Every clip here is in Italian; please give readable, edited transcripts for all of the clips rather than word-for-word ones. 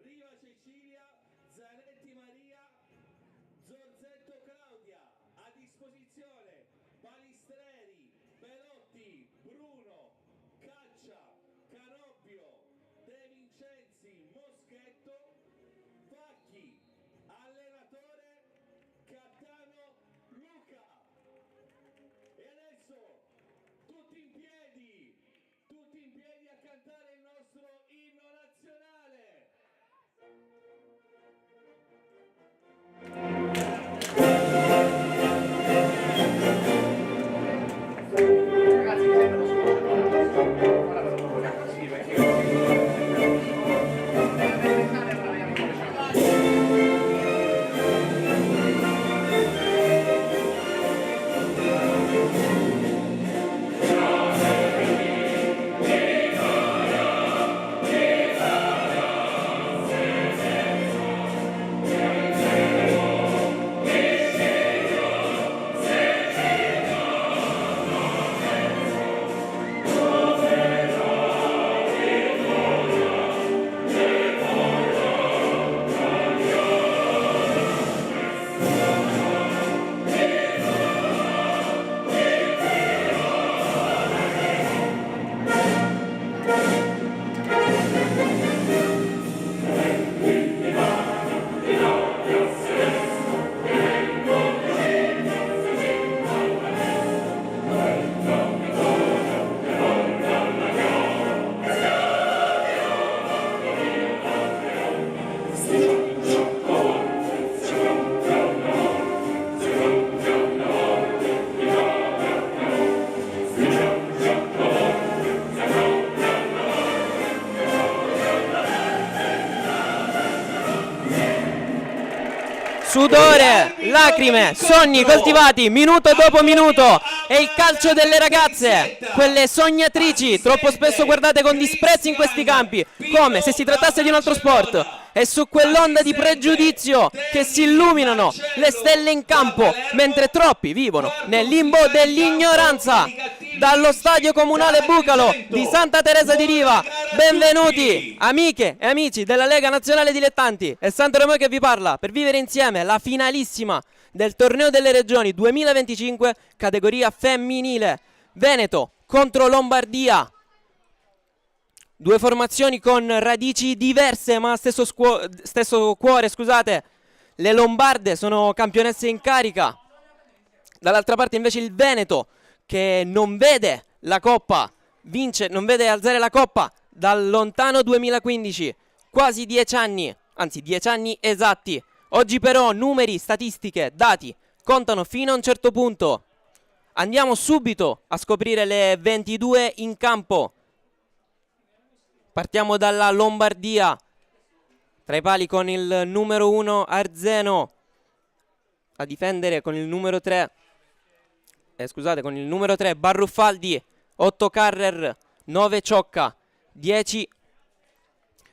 Riva Cecilia, Zanetti Maria, Zorzetto Claudia. A disposizione Balistreri, Belotti, Bruno, Caccia, Canobbio, De Vincenzi, Moschetto, Facchi, allenatore Cattano Luca. E adesso tutti in piedi a cantare il nostro inno nazionale. Ragazzi, mi sembrano sì, Sudore, lacrime, sogni coltivati minuto dopo minuto. È il calcio delle ragazze, quelle sognatrici, troppo spesso guardate con disprezzo in questi campi, come se si trattasse di un altro sport. E su quell'onda di pregiudizio che si illuminano le stelle in campo, mentre troppi vivono nel limbo dell'ignoranza. Dallo stadio comunale Bucalo di Santa Teresa di Riva, benvenuti amiche e amici della Lega Nazionale Dilettanti. È Santo Romeo che vi parla per vivere insieme la finalissima del Torneo delle Regioni 2025 categoria femminile. Veneto contro Lombardia. Due formazioni con radici diverse ma stesso cuore, scusate. Le lombarde sono campionesse in carica. Dall'altra parte invece il Veneto, che non vede la Coppa non vede alzare la Coppa dal lontano 2015, quasi 10 anni, anzi 10 anni esatti. Oggi però numeri, statistiche, dati contano fino a un certo punto. Andiamo subito a scoprire le 22 in campo. Partiamo dalla Lombardia, tra i pali con il numero 1 Arzeno, a difendere con il numero 3 con il numero 3 Barruffaldi, 8 Carrer, 9 Ciocca, 10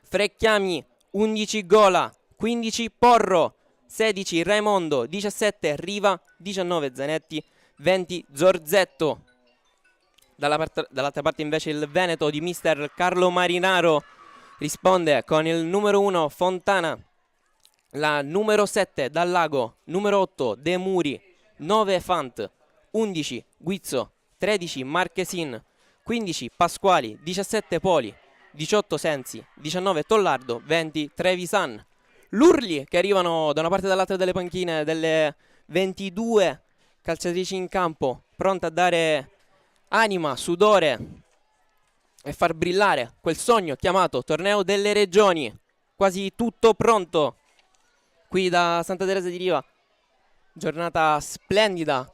Frecchiami, 11 Gola, 15 Porro, 16 Raimondo, 17 Riva, 19 Zanetti, 20 Zorzetto. Dall'altra parte invece il Veneto di mister Carlo Marinaro risponde con il numero 1 Fontana, la numero 7 Dallago, numero 8 De Muri, 9 Fant, 11 Guizzo, 13 Marchesin, 15 Pasquali, 17 Poli, 18 Sensi, 19 Tollardo, 20 Trevisan. L'Urli che arrivano da una parte e dall'altra delle panchine delle 22 calciatrici in campo, pronte a dare anima, sudore e far brillare quel sogno chiamato Torneo delle Regioni. Quasi tutto pronto qui da Santa Teresa di Riva. Giornata splendida.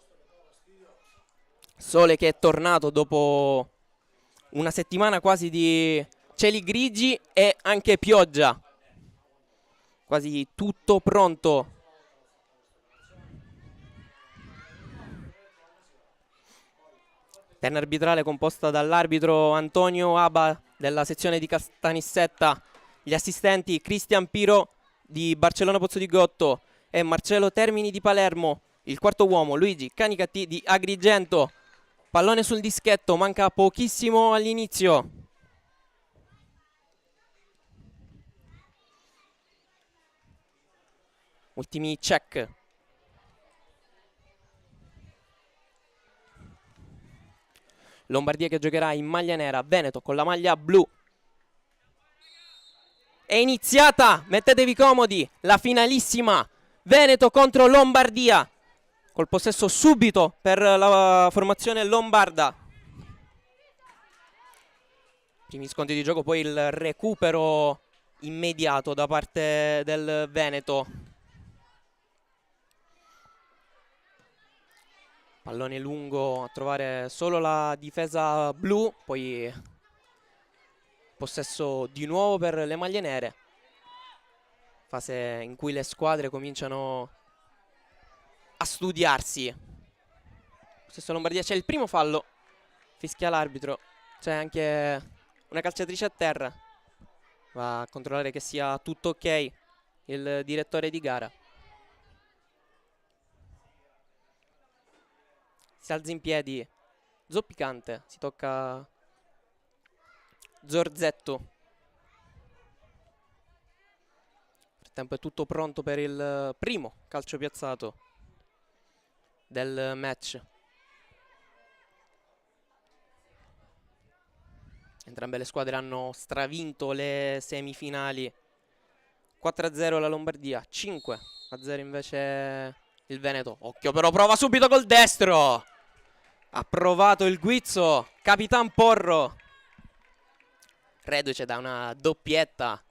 Sole che è tornato dopo una settimana quasi di cieli grigi e anche pioggia. Quasi tutto pronto. Terna arbitrale composta dall'arbitro Antonio Aba della sezione di Castanissetta, gli assistenti Cristian Piro di Barcellona Pozzo di Gotto e Marcello Termini di Palermo, il quarto uomo Luigi Canicatti di Agrigento. Pallone sul dischetto, manca pochissimo all'inizio. Ultimi check. Lombardia che giocherà in maglia nera, Veneto con la maglia blu. È iniziata, mettetevi comodi, la finalissima Veneto contro Lombardia. Col possesso subito per la formazione lombarda. Primi scontri di gioco, poi il recupero immediato da parte del Veneto. Pallone lungo a trovare solo la difesa blu, poi possesso di nuovo per le maglie nere. Fase in cui le squadre cominciano a studiarsi. Possesso Lombardia, c'è il primo fallo, fischia l'arbitro, c'è anche una calciatrice a terra. Va a controllare che sia tutto ok il direttore di gara. Si alza in piedi zoppicante, si tocca Zorzetto. Nel frattempo è tutto pronto per il primo calcio piazzato del match. Entrambe le squadre hanno stravinto le semifinali. 4-0 la Lombardia, 5-0 invece il Veneto. Occhio però, prova subito col destro. Ha provato il guizzo, Capitan Porro. Reduce da una doppietta,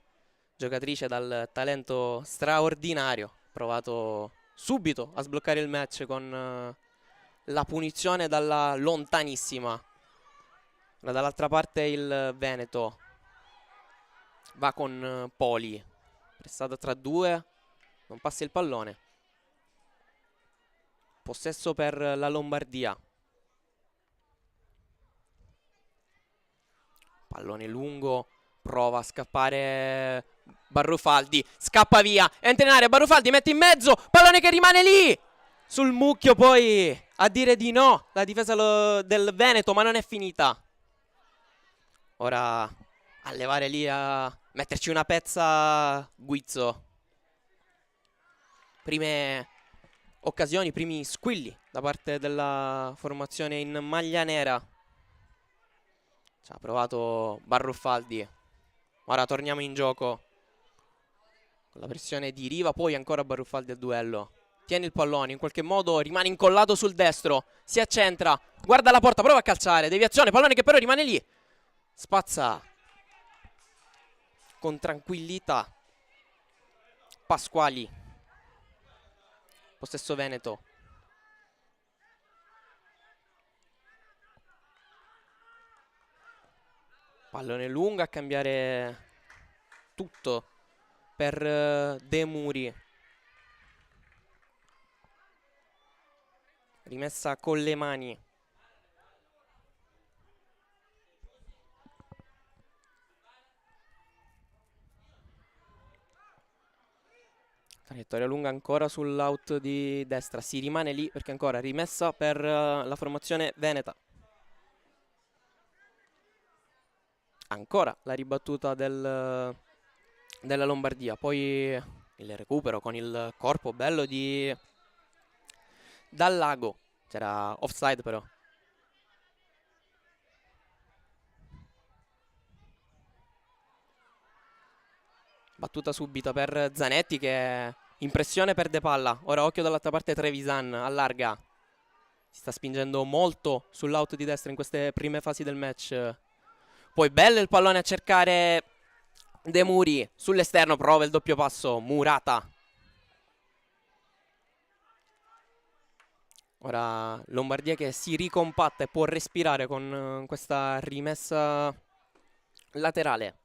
giocatrice dal talento straordinario. Provato subito a sbloccare il match con la punizione dalla lontanissima. Dall'altra parte il Veneto va con Poli, pressata tra due, non passa il pallone. Possesso per la Lombardia. Pallone lungo, prova a scappare Barrufaldi, scappa via, entra in area, Barrufaldi mette in mezzo, pallone che rimane lì, sul mucchio poi a dire di no la difesa del Veneto, ma non è finita. Ora a levare lì, a metterci una pezza Guizzo. Prime occasioni, primi squilli da parte della formazione in maglia nera. Ci ha provato Barruffaldi. Ora torniamo in gioco con la pressione di Riva, poi ancora Barruffaldi al duello. Tiene il pallone, in qualche modo rimane incollato sul destro, si accentra, guarda la porta, prova a calciare, deviazione, pallone che però rimane lì. Spazza con tranquillità Pasquali. Possesso Veneto. Pallone lungo a cambiare tutto per De Muri. Rimessa con le mani. Traiettoria lunga ancora sull'out di destra. Si rimane lì perché ancora rimessa per la formazione veneta. Ancora la ribattuta della Lombardia. Poi il recupero con il corpo bello di Dallago. C'era offside però. Battuta subita per Zanetti che in pressione perde palla. Ora occhio dall'altra parte Trevisan, allarga. Si sta spingendo molto sull'out di destra in queste prime fasi del match. Poi bello il pallone a cercare De Muri. Sull'esterno prova il doppio passo, Murata. Ora Lombardia che si ricompatta e può respirare con questa rimessa laterale.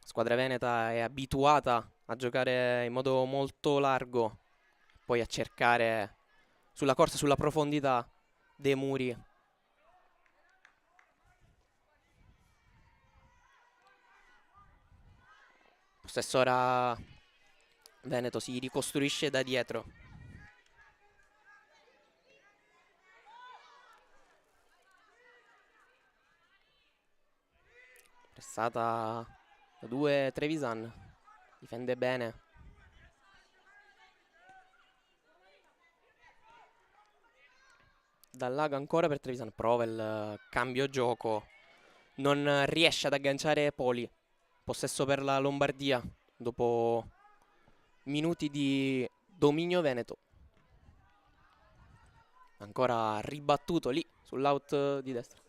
La squadra veneta è abituata a giocare in modo molto largo, poi a cercare sulla corsa, sulla profondità dei muri. Possesso ora Veneto, si ricostruisce da dietro. Pressata da 2 Trevisan, difende bene. Dal Lago ancora per Trevisan, prova il cambio gioco, non riesce ad agganciare Poli. Possesso per la Lombardia dopo minuti di dominio veneto. Ancora ribattuto lì sull'out di destra.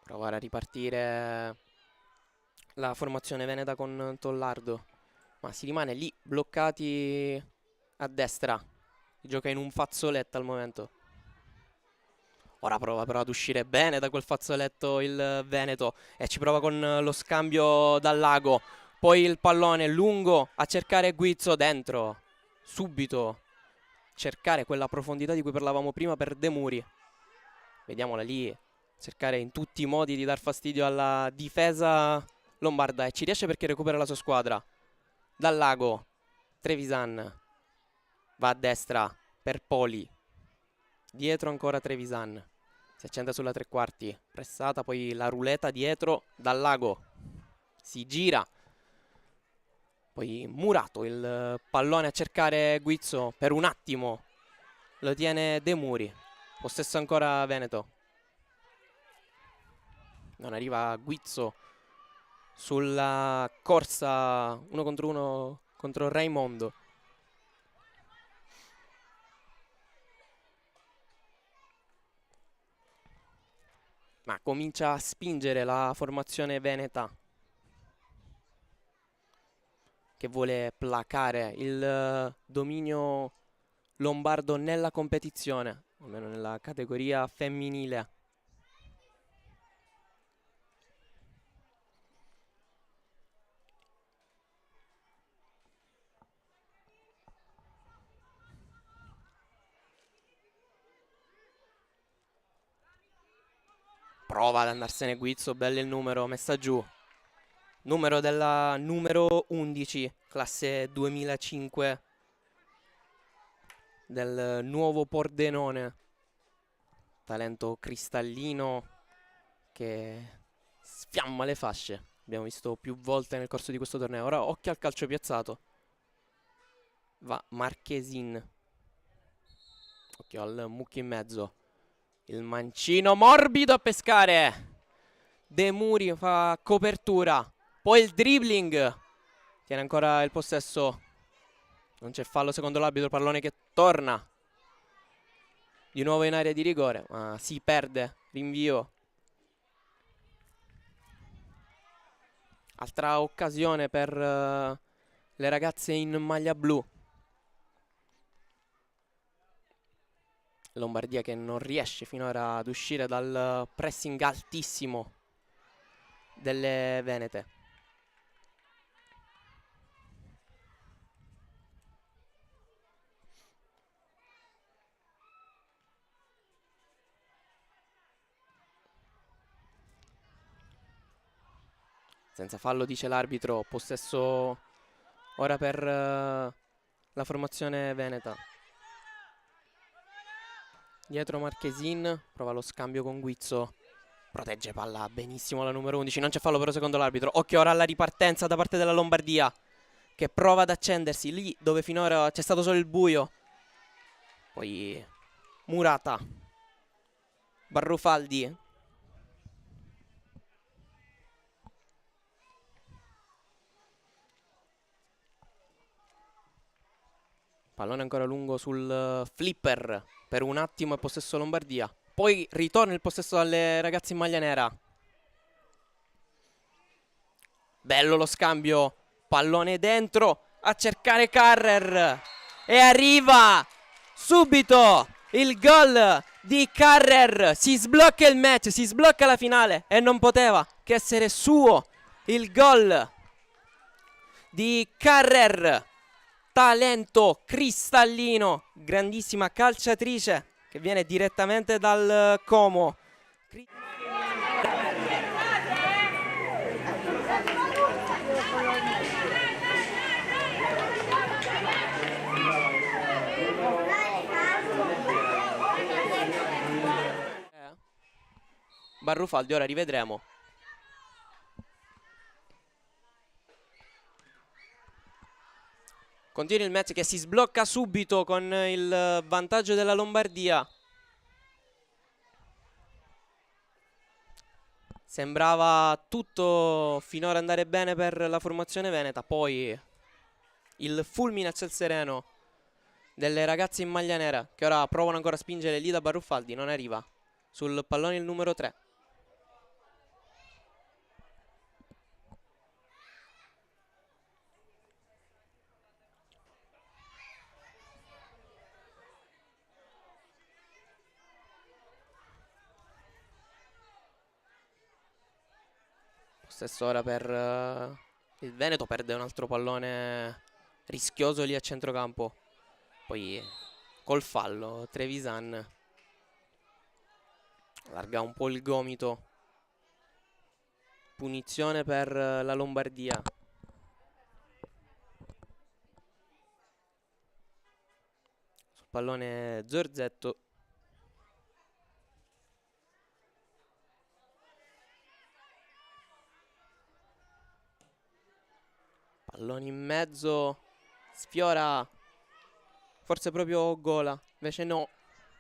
Provare a ripartire la formazione veneta con Tollardo, ma si rimane lì bloccati a destra. Gioca in un fazzoletto al momento. Ora prova però ad uscire bene da quel fazzoletto il Veneto e ci prova con lo scambio dal Lago. Poi il pallone lungo a cercare Guizzo dentro. Subito cercare quella profondità di cui parlavamo prima per De Muri. Vediamola lì, cercare in tutti i modi di dar fastidio alla difesa lombarda e ci riesce perché recupera la sua squadra. Dal Lago, Trevisan va a destra per Poli. Dietro ancora Trevisan, si accende sulla tre quarti, pressata, poi la ruleta dietro dal Lago, si gira, poi Murato, il pallone a cercare Guizzo per un attimo, lo tiene De Muri, possesso ancora Veneto, non arriva Guizzo sulla corsa 1 contro Raimondo. Ma comincia a spingere la formazione veneta, che vuole placare il dominio lombardo nella competizione, almeno nella categoria femminile. Prova ad andarsene Guizzo, bello il numero, messa giù. Numero della numero 11, classe 2005 del nuovo Pordenone. Talento cristallino che sfiamma le fasce. Abbiamo visto più volte nel corso di questo torneo. Ora occhio al calcio piazzato. Va Marchesin. Occhio al mucchio in mezzo. Il mancino morbido a pescare. De Muri fa copertura. Poi il dribbling. Tiene ancora il possesso. Non c'è fallo secondo l'arbitro. Pallone che torna. Di nuovo in area di rigore. Ma si perde. Rinvio. Altra occasione per le ragazze in maglia blu. Lombardia che non riesce finora ad uscire dal pressing altissimo delle venete. Senza fallo dice l'arbitro, possesso ora per la formazione veneta. Dietro Marchesin, prova lo scambio con Guizzo, protegge palla benissimo la numero 11, non c'è fallo però secondo l'arbitro. Occhio ora alla ripartenza da parte della Lombardia, che prova ad accendersi lì dove finora c'è stato solo il buio. Poi Murata, Barrufaldi. Pallone ancora lungo sul flipper. Per un attimo è possesso Lombardia. Poi ritorna il possesso alle ragazze in maglia nera. Bello lo scambio. Pallone dentro a cercare Carrer. E arriva subito il gol di Carrer. Si sblocca il match, si sblocca la finale. E non poteva che essere suo il gol di Carrer. Talento cristallino, grandissima calciatrice che viene direttamente dal Como. Barrufaldi, ora rivedremo. Continua il match che si sblocca subito con il vantaggio della Lombardia. Sembrava tutto finora andare bene per la formazione veneta, poi il fulmine a ciel sereno delle ragazze in maglia nera che ora provano ancora a spingere lì da Barrufaldi, non arriva. Sul pallone il numero 3. Possesso ora per il Veneto, perde un altro pallone rischioso lì a centrocampo. Poi col fallo Trevisan allarga un po' il gomito. Punizione per la Lombardia. Sul pallone Zorzetto. Pallone in mezzo. Sfiora. Forse proprio Gola. Invece no.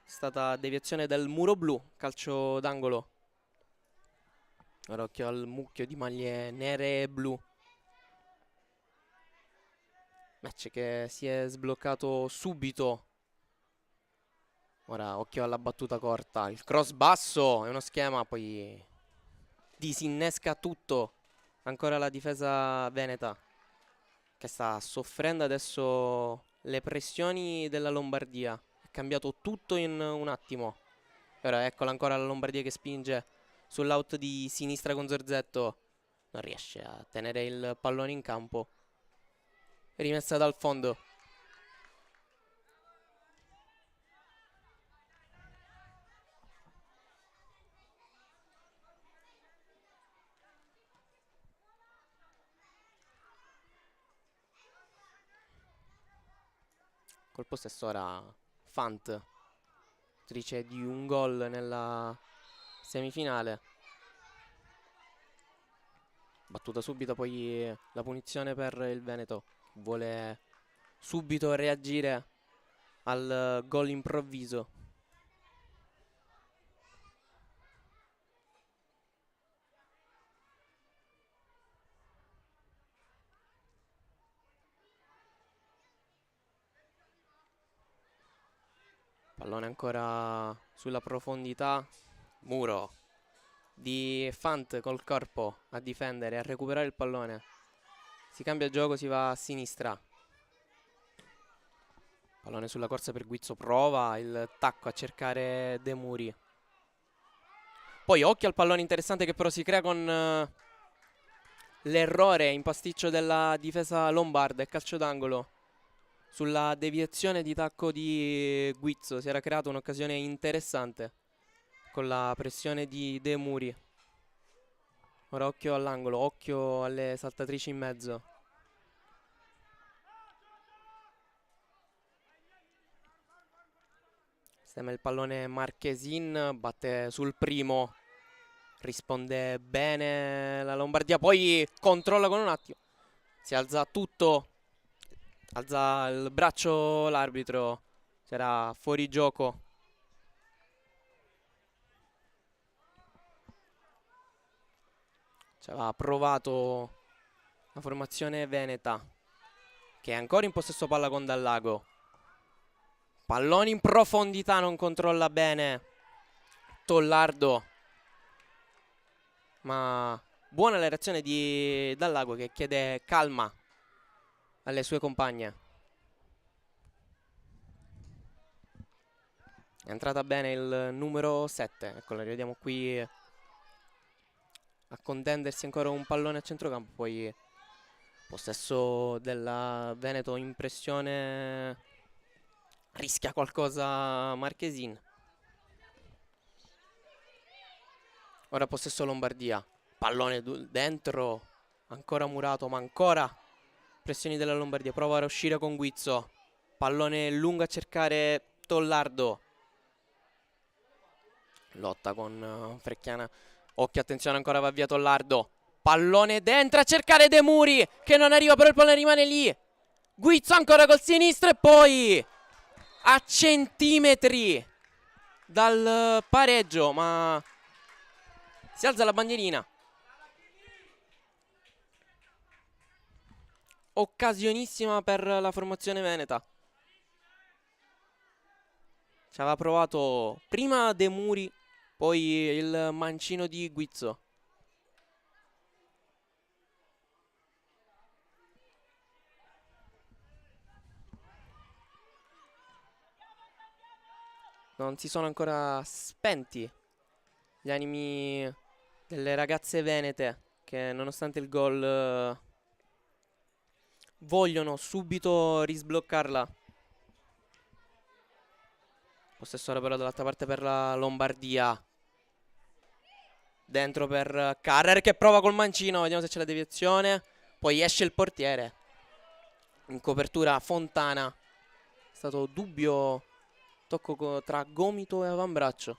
È stata deviazione del muro blu. Calcio d'angolo. Ora occhio al mucchio di maglie nere e blu. Match che si è sbloccato subito. Ora occhio alla battuta corta. Il cross basso è uno schema, poi disinnesca tutto. Ancora la difesa veneta che sta soffrendo adesso le pressioni della Lombardia. È cambiato tutto in un attimo. Ora eccola ancora la Lombardia che spinge sull'out di sinistra con Zorzetto. Non riesce a tenere il pallone in campo. Rimessa dal fondo. Col possesso ora Fant, autrice di un gol nella semifinale. Battuta subito poi la punizione per il Veneto. Vuole subito reagire al gol improvviso. Pallone ancora sulla profondità. Muro di Fant col corpo a difendere, a recuperare il pallone. Si cambia gioco, si va a sinistra. Pallone sulla corsa per Guizzo, prova il tacco a cercare De Muri. Poi occhio al pallone interessante che però si crea con l'errore in pasticcio della difesa lombarda e calcio d'angolo. Sulla deviazione di tacco di Guizzo si era creata un'occasione interessante con la pressione di De Muri. Ora occhio all'angolo, occhio alle saltatrici in mezzo. Sistema il pallone Marchesin, batte sul primo. Risponde bene la Lombardia, poi controlla con un attimo. Si alza tutto. Alza il braccio l'arbitro. C'era fuori gioco. Ci aveva provato la formazione veneta, che è ancora in possesso palla con Dallago. Pallone in profondità, non controlla bene Tollardo. Ma buona la reazione di Dallago che chiede calma alle sue compagne. È entrata bene il numero 7. Ecco, la rivediamo qui a contendersi ancora un pallone a centrocampo. Poi possesso della Veneto in pressione. Rischia qualcosa Marchesin. Ora possesso Lombardia. Pallone dentro. Ancora Murato, ma ancora pressioni della Lombardia. Prova a uscire con Guizzo. Pallone lungo a cercare Tollardo. Lotta con Frecchiana Occhio, attenzione, ancora va via Tollardo. Pallone dentro a cercare De Muri, che non arriva, però il pallone rimane lì. Guizzo ancora col sinistro e poi a centimetri dal pareggio, ma si alza la bandierina. Occasionissima per la formazione veneta. Ci aveva provato prima De Muri, poi il mancino di Guizzo. Non si sono ancora spenti gli animi delle ragazze venete, che nonostante il gol vogliono subito risbloccarla. Possesso ora però dall'altra parte per la Lombardia. Dentro per Carrer che prova col mancino, vediamo se c'è la deviazione. Poi esce il portiere. In copertura Fontana. È stato dubbio tocco tra gomito e avambraccio.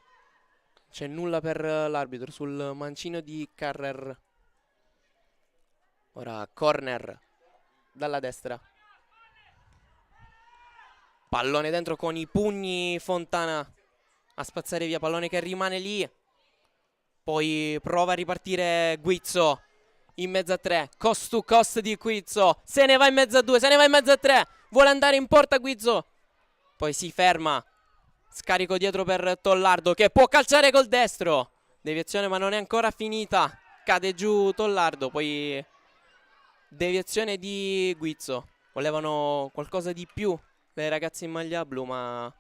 C'è nulla per l'arbitro sul mancino di Carrer. Ora corner dalla destra. Pallone dentro con i pugni Fontana a spazzare via, pallone che rimane lì. Poi prova a ripartire Guizzo in mezzo a tre, cost to cost di Guizzo, se ne va in mezzo a due, se ne va in mezzo a tre, vuole andare in porta Guizzo, poi si ferma, scarico dietro per Tollardo che può calciare col destro, deviazione ma non è ancora finita, cade giù Tollardo, poi deviazione di Guizzo. Volevano qualcosa di più le ragazze in maglia blu, ma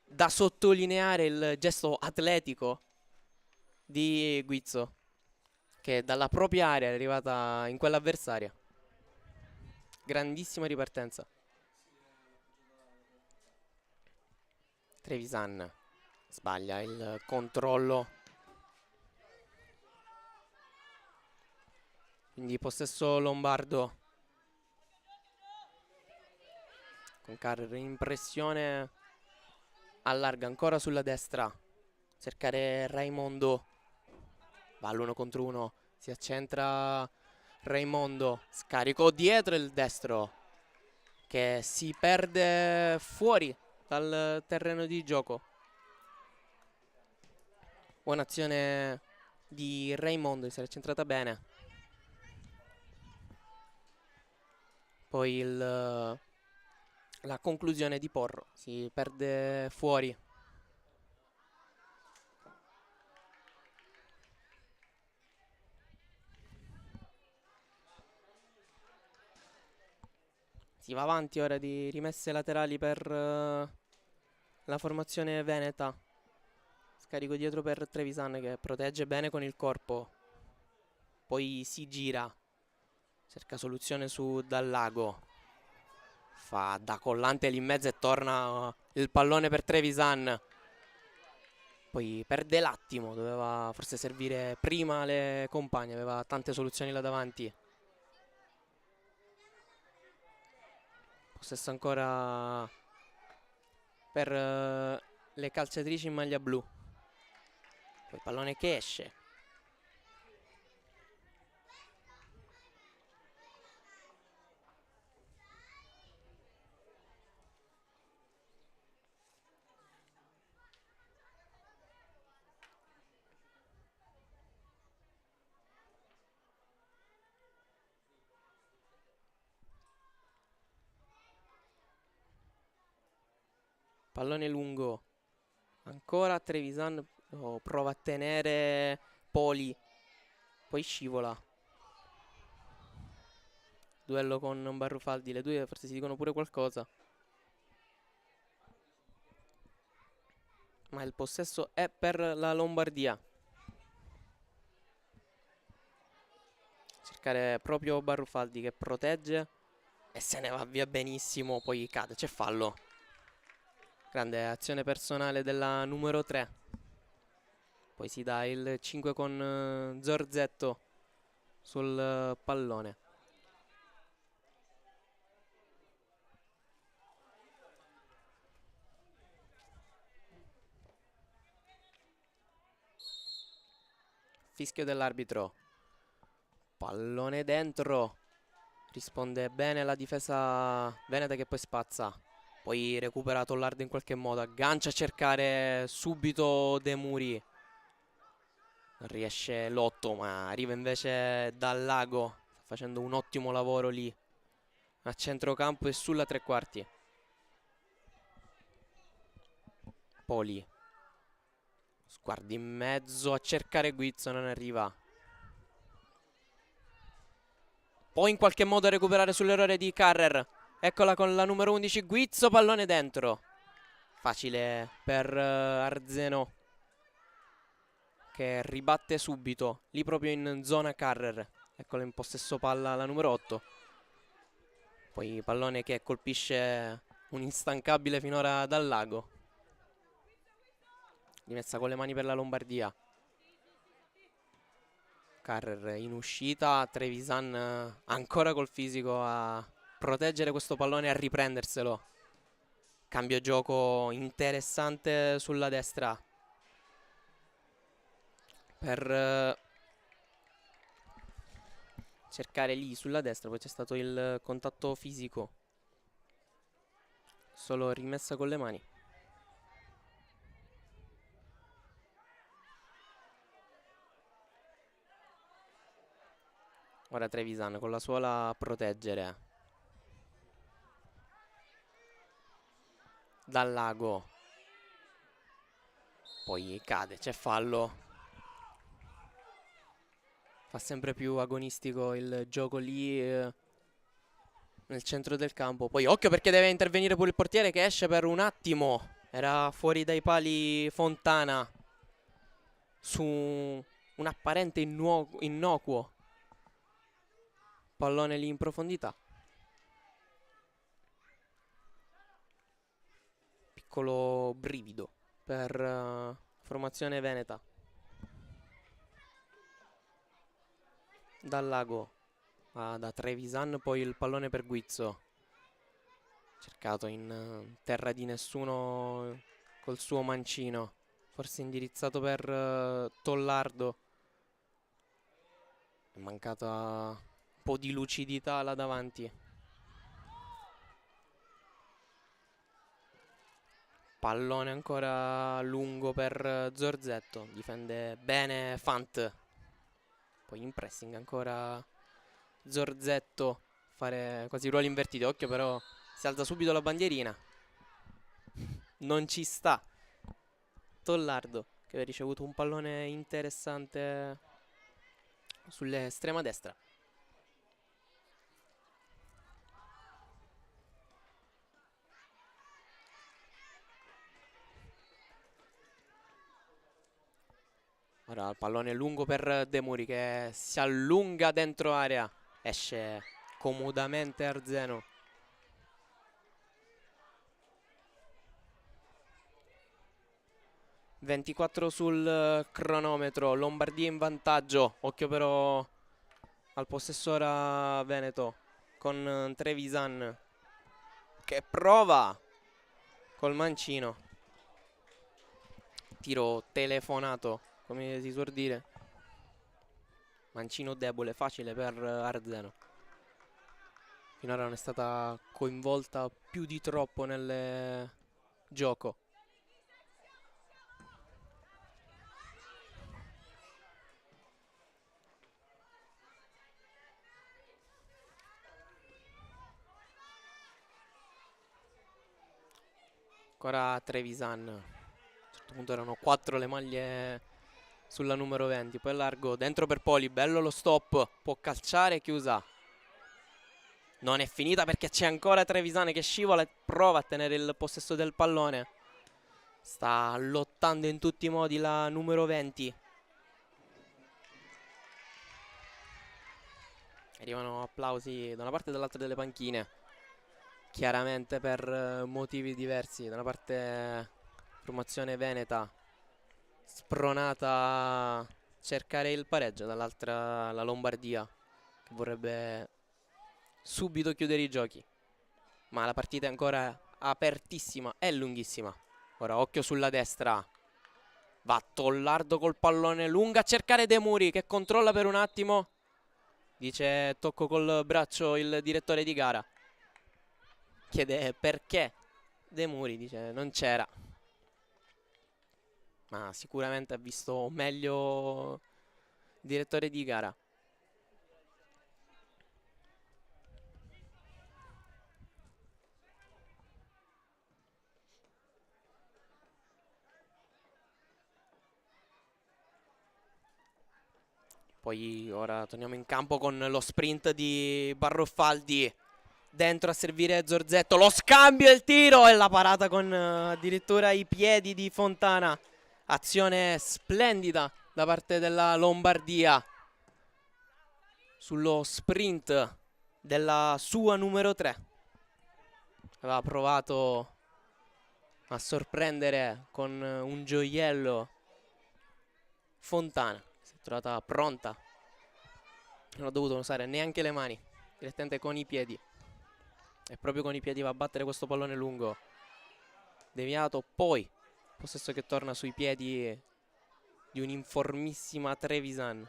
da sottolineare il gesto atletico di Guizzo, che dalla propria area è arrivata in quella avversaria. Grandissima ripartenza. Trevisan sbaglia il controllo, quindi possesso lombardo con Carrer in pressione, allarga ancora sulla destra, cercare Raimondo, va all'1 contro 1, si accentra Raimondo, scarico dietro il destro che si perde fuori dal terreno di gioco. Buona azione di Raimondo, si era centrata bene. Poi la conclusione di Porro, si perde fuori. Si va avanti ora di rimesse laterali per la formazione veneta. Scarico dietro per Trevisan che protegge bene con il corpo. Poi si gira, cerca soluzione su Dallago. Fa da collante lì in mezzo e torna il pallone per Trevisan. Poi perde l'attimo, doveva forse servire prima le compagne, aveva tante soluzioni là davanti. Possesso ancora per le calciatrici in maglia blu. Poi il pallone che esce. Pallone lungo. Ancora Trevisan prova a tenere Poli. Poi scivola. Duello con Barrufaldi. Le due forse si dicono pure qualcosa. Ma il possesso è per la Lombardia. Cercare proprio Barrufaldi che protegge. E se ne va via benissimo. Poi cade, c'è fallo. Grande azione personale della numero 3. Poi si dà il 5 con Zorzetto sul pallone. fischio dell'arbitro. Pallone dentro. Risponde bene la difesa veneta che poi spazza. Poi recupera Tollardo in qualche modo. Aggancia a cercare subito De Muri. Non riesce Lotto, ma arriva invece Dal Lago. Sta facendo un ottimo lavoro lì. A centrocampo e sulla tre quarti. Poli. Sguardi in mezzo a cercare Guizzo, non arriva. Poi in qualche modo recuperare sull'errore di Carrer. Eccola con la numero 11 Guizzo, pallone dentro. Facile per Arzeno, che ribatte subito, lì proprio in zona Carrer. Eccola in possesso palla la numero 8. Poi pallone che colpisce un instancabile finora Dal Lago. Rimessa con le mani per la Lombardia. Carrer in uscita, Trevisan ancora col fisico a proteggere questo pallone e a riprenderselo. Cambio gioco interessante sulla destra per cercare lì sulla destra, poi c'è stato il contatto fisico. Solo rimessa con le mani. Ora Trevisan con la suola a proteggere. Dal Lago. Poi cade, c'è fallo. Fa sempre più agonistico il gioco lì nel centro del campo. Poi occhio perché deve intervenire pure il portiere che esce per un attimo. Era fuori dai pali Fontana. Su un apparente innocuo pallone lì in profondità. Piccolo brivido per formazione veneta. Dal Lago da Trevisan, poi il pallone per Guizzo. Cercato in terra di nessuno col suo mancino. Forse indirizzato per Tollardo. È mancata un po' di lucidità là davanti. Pallone ancora lungo per Zorzetto. Difende bene Fant. Poi in pressing ancora Zorzetto. Fare quasi ruoli invertiti. Occhio però, si alza subito la bandierina. Non ci sta Tollardo, che ha ricevuto un pallone interessante sull'estrema destra. Ora il pallone lungo per De Muri che si allunga dentro area. Esce comodamente Arzeno. (24 sul cronometro). Lombardia in vantaggio. Occhio però al possessore veneto con Trevisan che prova col mancino. Tiro telefonato, come si suol dire. Mancino debole, facile per Arzeno. Finora non è stata coinvolta più di troppo nel gioco. Ancora Trevisan. A un certo punto erano 4 le maglie sulla numero 20. Poi largo dentro per Poli. Bello lo stop. Può calciare, chiusa. Non è finita perché c'è ancora Trevisan che scivola e prova a tenere il possesso del pallone. Sta lottando in tutti i modi la numero 20. Arrivano applausi da una parte e dall'altra delle panchine. Chiaramente per motivi diversi. Da una parte formazione veneta spronata a cercare il pareggio, dall'altra la Lombardia che vorrebbe subito chiudere i giochi. Ma la partita è ancora apertissima e lunghissima. Ora occhio sulla destra. Va Tollardo col pallone lungo a cercare De Muri, che controlla per un attimo. Dice tocco col braccio il direttore di gara. Chiede perché. De Muri dice non c'era. Ma sicuramente ha visto meglio il direttore di gara. Poi ora torniamo in campo con lo sprint di Barruffaldi. Dentro a servire Zorzetto. Lo scambio e il tiro e la parata con addirittura i piedi di Fontana. Azione splendida da parte della Lombardia sullo sprint della sua numero 3. Aveva provato a sorprendere con un gioiello Fontana. Si è trovata pronta. Non ha dovuto usare neanche le mani, direttamente con i piedi. E proprio con i piedi va a battere questo pallone lungo. Deviato, poi possesso che torna sui piedi di un'informissima Trevisan.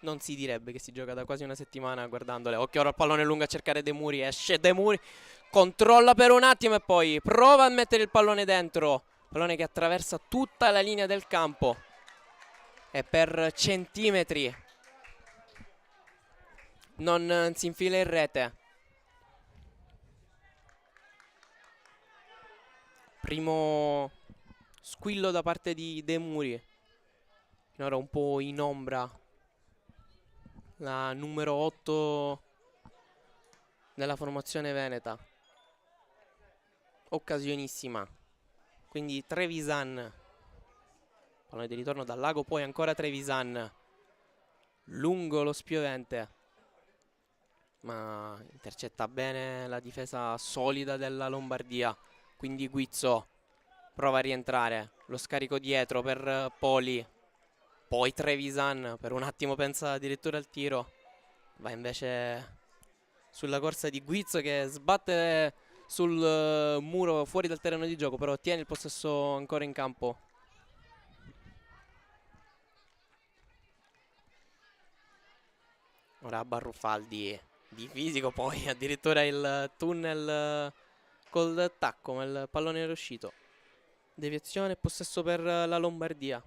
Non si direbbe che si gioca da quasi una settimana guardandole. Occhio ora al pallone lungo a cercare De Muri. Esce De Muri, controlla per un attimo e poi prova a mettere il pallone dentro. Pallone che attraversa tutta la linea del campo e per centimetri non si infila in rete. Primo squillo da parte di De Muri. Finora un po' in ombra la numero 8 della formazione veneta. Occasionissima. Quindi Trevisan. Pallone di ritorno dal Lago, poi ancora Trevisan. Lungo lo spiovente. Ma intercetta bene la difesa solida della Lombardia. Quindi Guizzo prova a rientrare. Lo scarico dietro per Poli. Poi Trevisan per un attimo pensa addirittura al tiro. Va invece sulla corsa di Guizzo che sbatte sul muro fuori dal terreno di gioco. Però tiene il possesso ancora in campo. Ora Barruffaldi di fisico, poi addirittura il tunnel col tacco, ma il pallone era uscito. Deviazione e possesso per la Lombardia.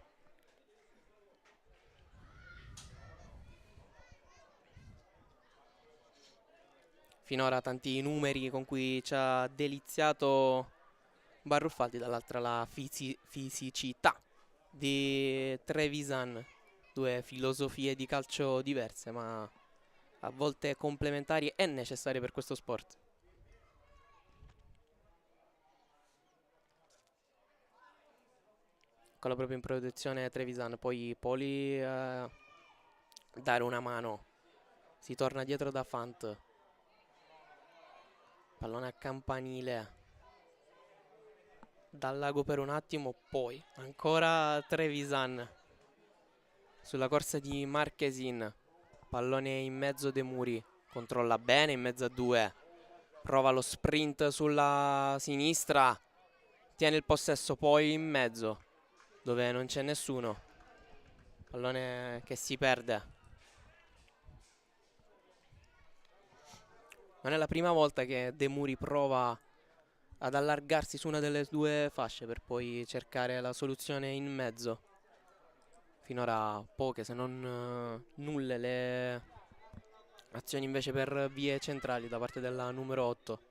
Finora tanti numeri con cui ci ha deliziato Barruffaldi, dall'altra la fisicità di Trevisan. Due filosofie di calcio diverse, ma a volte complementari e necessarie per questo sport. Con la propria in protezione Trevisan, poi Poli dare una mano. Si torna dietro da Fant. Pallone a campanile. Dal Lago per un attimo, poi ancora Trevisan. Sulla corsa di Marchesin. Pallone in mezzo De Muri. Controlla bene in mezzo a due. Prova lo sprint sulla sinistra. Tiene il possesso poi in mezzo, dove non c'è nessuno. Pallone che si perde. Non è la prima volta che De Muri prova ad allargarsi su una delle due fasce per poi cercare la soluzione in mezzo. Finora poche, se non nulle, le azioni invece per vie centrali da parte della numero 8.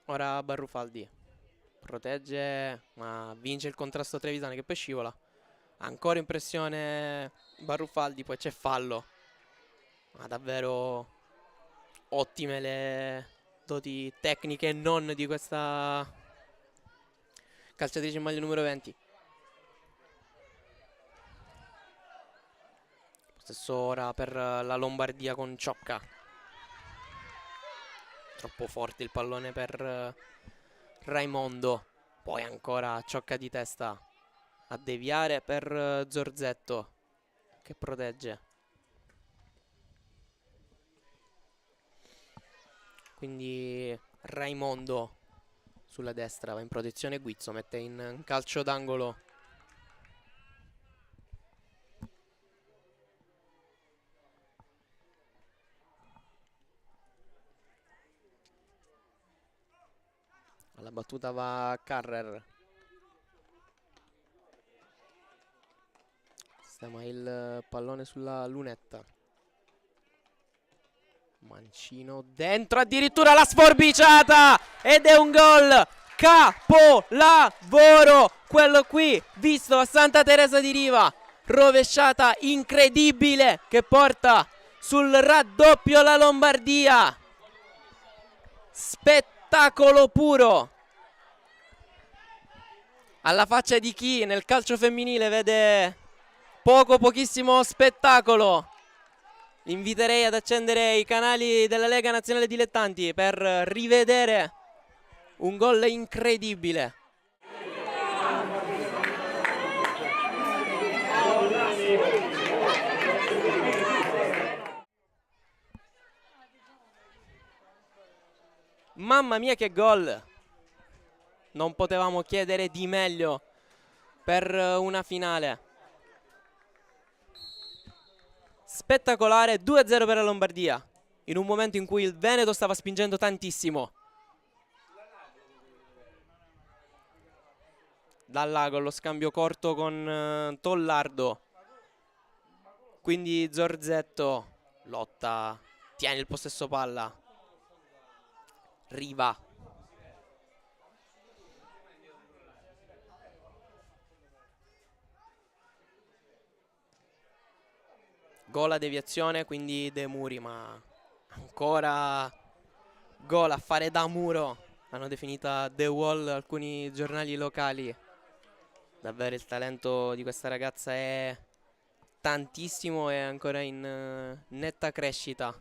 Ora Barruffaldi protegge, ma vince il contrasto Trevisan che poi scivola. Ancora in pressione Barruffaldi, poi c'è fallo. Ma davvero ottime le doti tecniche e non di questa calciatrice in maglia numero 20. Stesso ora per la Lombardia con Ciocca. Troppo forte il pallone per Raimondo. Poi ancora Ciocca di testa a deviare per Zorzetto che protegge. quindi Raimondo sulla destra va in protezione, Guizzo mette in calcio d'angolo. Alla battuta va Carrer. Sistema il pallone sulla lunetta. Mancino dentro, addirittura la sforbiciata ed è un gol capolavoro quello qui visto a Santa Teresa di Riva, rovesciata incredibile che porta sul raddoppio la Lombardia, spettacolo puro, alla faccia di chi nel calcio femminile vede pochissimo spettacolo. Inviterei ad accendere i canali della Lega Nazionale Dilettanti per rivedere un gol incredibile. Mamma mia che gol! Non potevamo chiedere di meglio per una finale. Spettacolare, 2-0 per la Lombardia, in un momento in cui il Veneto stava spingendo tantissimo. Dal Lago lo scambio corto con Tollardo. Quindi Zorzetto lotta, tiene il possesso palla. Riva. Gol a deviazione, quindi De Muri, ma ancora gol a fare da muro. Hanno definita The Wall alcuni giornali locali. Davvero il talento di questa ragazza è tantissimo e ancora in netta crescita.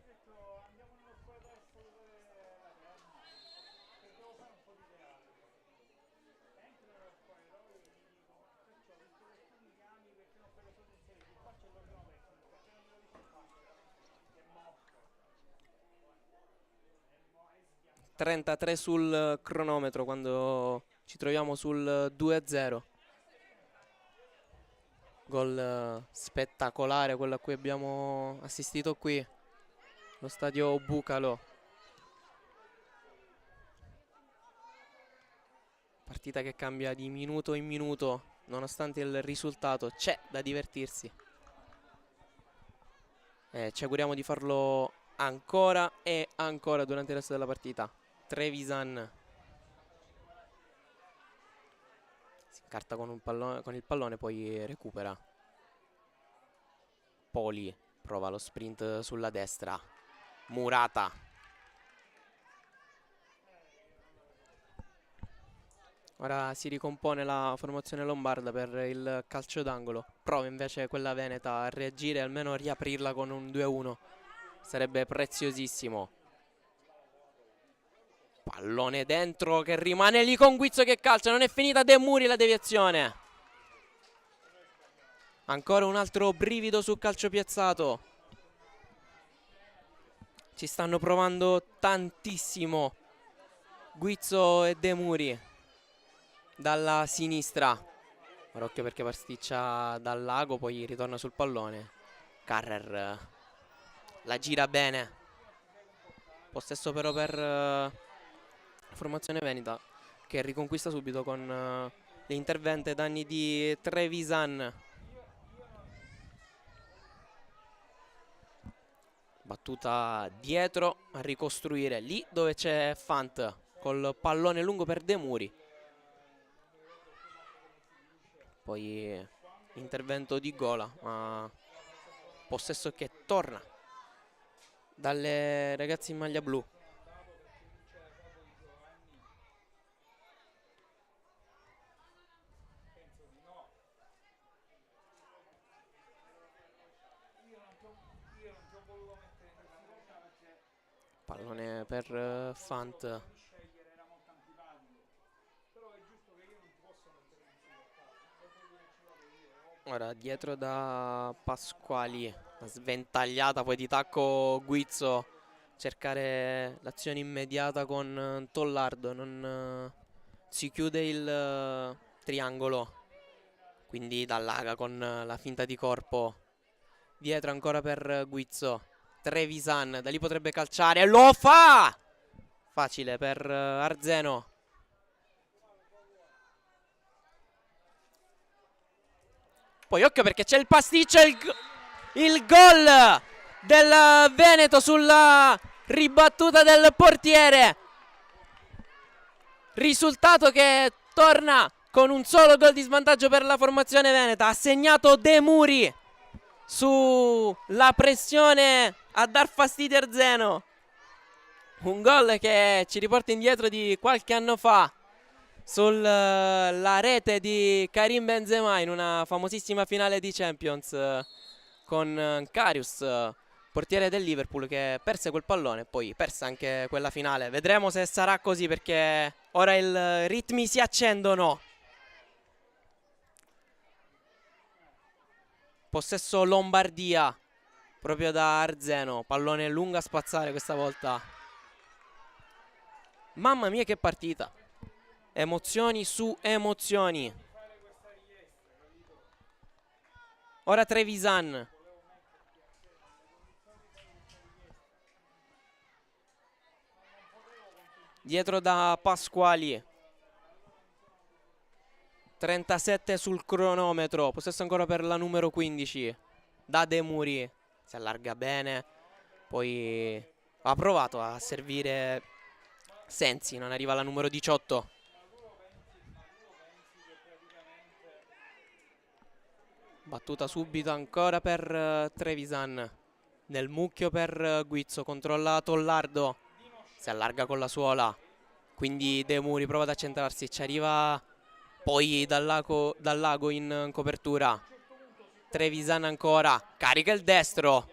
...33 sul cronometro quando ci troviamo sul 2-0. Gol spettacolare quello a cui abbiamo assistito qui, lo stadio Bucalo. Partita che cambia di minuto in minuto, nonostante il risultato c'è da divertirsi. Ci auguriamo di farlo ancora e ancora durante il resto della partita. Trevisan si incarta con il pallone, poi recupera. Poli prova lo sprint sulla destra. Murata. Ora si ricompone la formazione lombarda per il calcio d'angolo. Prova invece quella veneta a reagire e almeno riaprirla con un 2-1. Sarebbe preziosissimo. Pallone dentro che rimane lì con Guizzo che calcia. Non è finita, De Muri la deviazione. Ancora un altro brivido sul calcio piazzato. Ci stanno provando tantissimo Guizzo e De Muri dalla sinistra. Occhio perché pasticcia dal Lago, poi ritorna sul pallone. Carrer la gira bene. Possesso però per formazione veneta, che riconquista subito con le intervente ai danni di Trevisan. Battuta dietro a ricostruire lì dove c'è Fant col pallone lungo per De Muri. Poi intervento di Gola, ma possesso che torna dalle ragazze in maglia blu. Pallone per Fant. Ora dietro da Pasquali, sventagliata poi di tacco Guizzo cercare l'azione immediata con Tollardo, non si chiude il triangolo, quindi Dallaga con la finta di corpo, dietro ancora per Guizzo, Trevisan, da lì potrebbe calciare, lo fa! Facile per Arzeno. Poi occhio perché c'è il pasticcio, il gol del Veneto sulla ribattuta del portiere. Risultato che torna con un solo gol di svantaggio per la formazione veneta. Ha segnato De Muri sulla pressione a dar fastidio Arzeno. Un gol che ci riporta indietro di qualche anno fa sulla rete di Karim Benzema in una famosissima finale di Champions con Karius, portiere del Liverpool, che perse quel pallone e poi perse anche quella finale. Vedremo se sarà così, perché ora i ritmi si accendono. Possesso Lombardia proprio da Arzeno, pallone lungo a spazzare questa volta. Mamma mia che partita, emozioni su emozioni. Ora Trevisan, dietro da Pasquali, 37 sul cronometro, possesso ancora per la numero 15 da De Muri, si allarga bene, poi ha provato a servire Sensi, non arriva alla numero 18. Battuta subito ancora per Trevisan, nel mucchio per Guizzo, controlla Tollardo, si allarga con la suola, quindi De Muri prova ad accentrarsi, ci arriva poi dal lago in copertura. Trevisan ancora, carica il destro,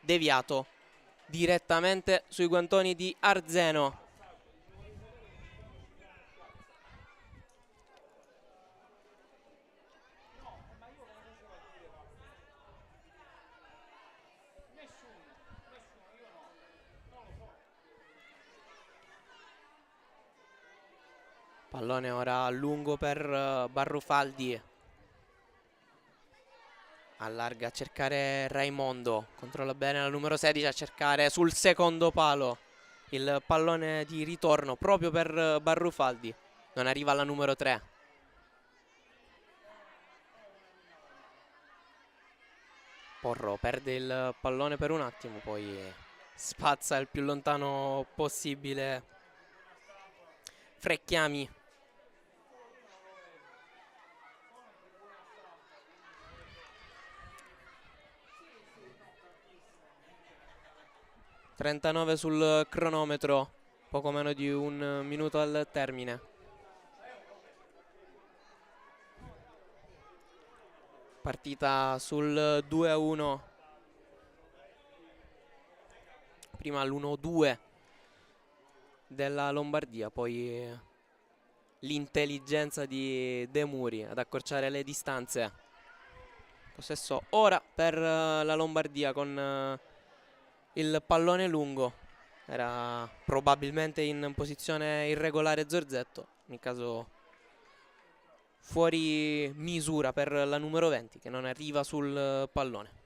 deviato direttamente sui guantoni di Arzeno. Pallone ora lungo per Barrufaldi, allarga a cercare Raimondo, controlla bene la numero 16 a cercare sul secondo palo il pallone di ritorno proprio per Barrufaldi, non arriva alla numero 3. Porro perde il pallone per un attimo, poi spazza il più lontano possibile Frecchiami. (39 sul cronometro, poco meno di un minuto al termine). Partita sul 2-1, prima l'1-2 della Lombardia, poi l'intelligenza di De Muri ad accorciare le distanze. Possesso ora per la Lombardia con il pallone lungo, era probabilmente in posizione irregolare Zorzetto, in caso fuori misura per la numero 20 che non arriva sul pallone.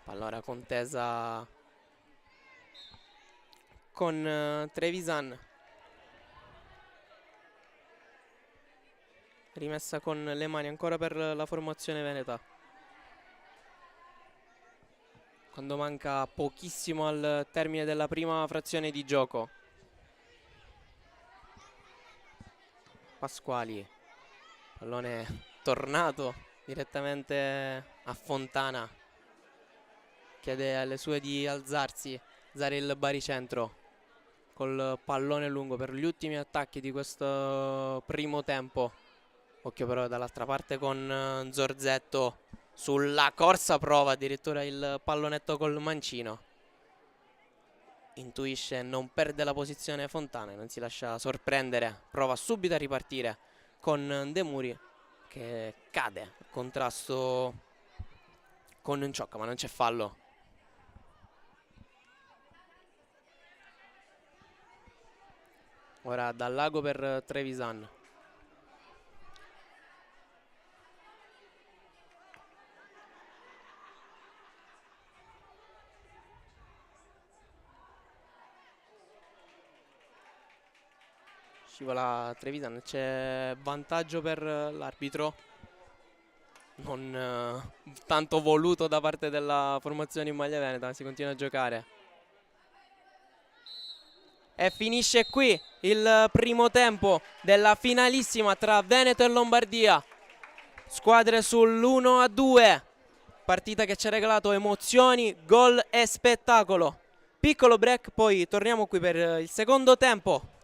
Allora contesa con Trevisan, rimessa con le mani ancora per la formazione veneta, quando manca pochissimo al termine della prima frazione di gioco. Pasquali, pallone tornato direttamente a Fontana, chiede alle sue di alzarsi, alzare il baricentro. col pallone lungo per gli ultimi attacchi di questo primo tempo. Occhio però dall'altra parte con Zorzetto sulla corsa, prova addirittura il pallonetto col mancino. Intuisce, non perde la posizione Fontana, non si lascia sorprendere, prova subito a ripartire con De Muri che cade a contrasto con Nciocca, ma non c'è fallo. Ora dal lago per Trevisan. Scivola Trevisan, c'è vantaggio per l'arbitro, non tanto voluto da parte della formazione in maglia veneta, si continua a giocare. E finisce qui il primo tempo della finalissima tra Veneto e Lombardia. Squadre sull'1-2, partita che ci ha regalato emozioni, gol e spettacolo. Piccolo break, poi torniamo qui per il secondo tempo.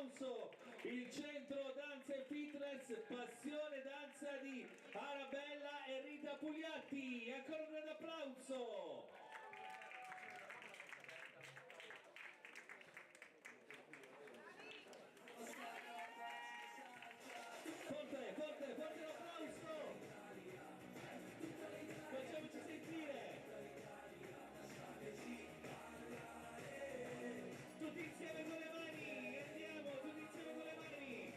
applauso il centro danza e fitness Passione Danza di Arabella e Rita Pugliatti. Ancora un grande applauso. Forte, forte, forte l'applauso. Facciamoci sentire. Tutti insieme con le mani, andiamo, tutti insieme con le mani.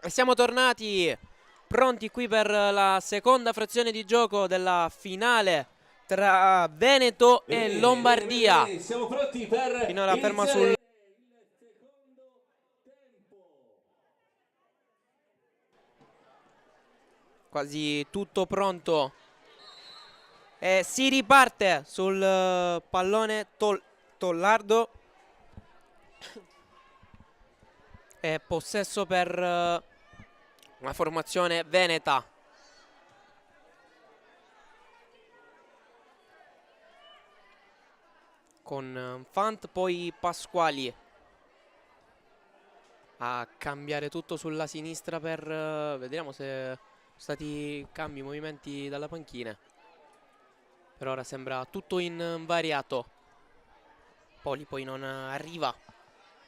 E siamo tornati pronti qui per la seconda frazione di gioco della finale tra Veneto e Lombardia. Siamo pronti per finora ferma iniziare sul il secondo tempo. quasi tutto pronto. E si riparte sul pallone Tollardo. E possesso per la formazione veneta. Con Fant, poi Pasquali a cambiare tutto sulla sinistra per... vediamo se sono stati cambi, movimenti dalla panchina. Per ora sembra tutto invariato. Poli poi non arriva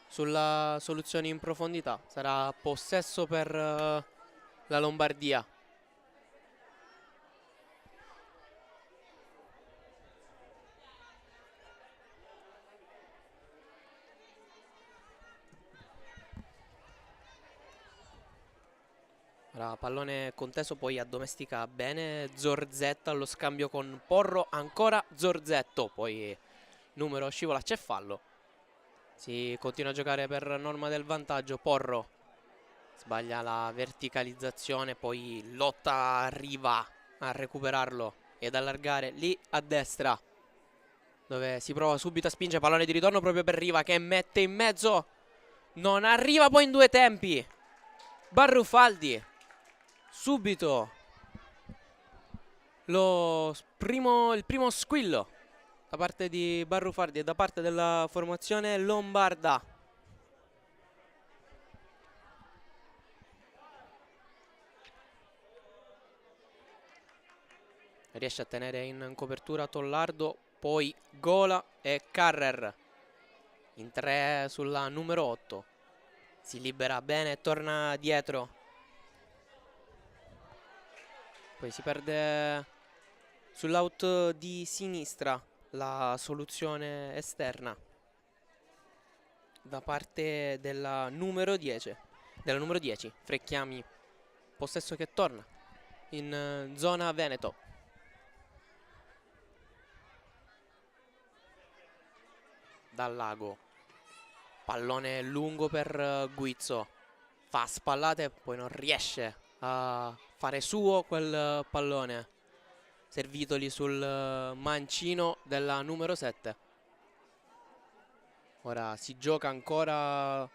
sulla soluzione in profondità. Sarà possesso per la Lombardia. Ora pallone conteso, poi addomestica bene Zorzetta allo scambio con Porro, ancora Zorzetto, poi numero scivola, c'è fallo. Si continua a giocare per norma del vantaggio. Porro sbaglia la verticalizzazione, poi Lotta arriva a recuperarlo ed allargare lì a destra, dove si prova subito a spingere, pallone di ritorno proprio per Riva che mette in mezzo, non arriva poi in due tempi. Barrufaldi subito il primo squillo da parte di Barrufaldi e da parte della formazione lombarda. Riesce a tenere in copertura Tollardo, poi Gola e Carrer in 3 sulla numero 8. Si libera bene e torna dietro. Poi si perde sull'out di sinistra la soluzione esterna da parte della numero 10. Frecchiami, possesso che torna in zona Veneto. Dal Lago, pallone lungo per Guizzo, fa spallate, poi non riesce a fare suo quel pallone, servitoli sul mancino della numero 7. Ora si gioca ancora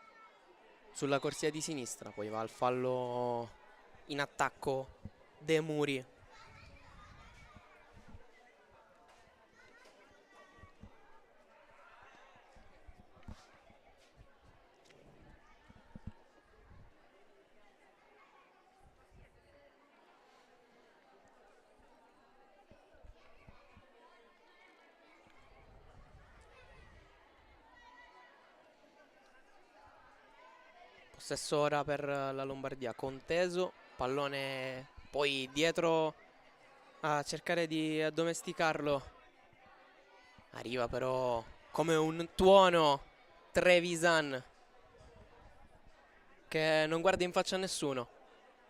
sulla corsia di sinistra, poi va al fallo in attacco De Muri. Possesso ora per la Lombardia, conteso, pallone poi dietro a cercare di addomesticarlo. Arriva però come un tuono Trevisan che non guarda in faccia a nessuno,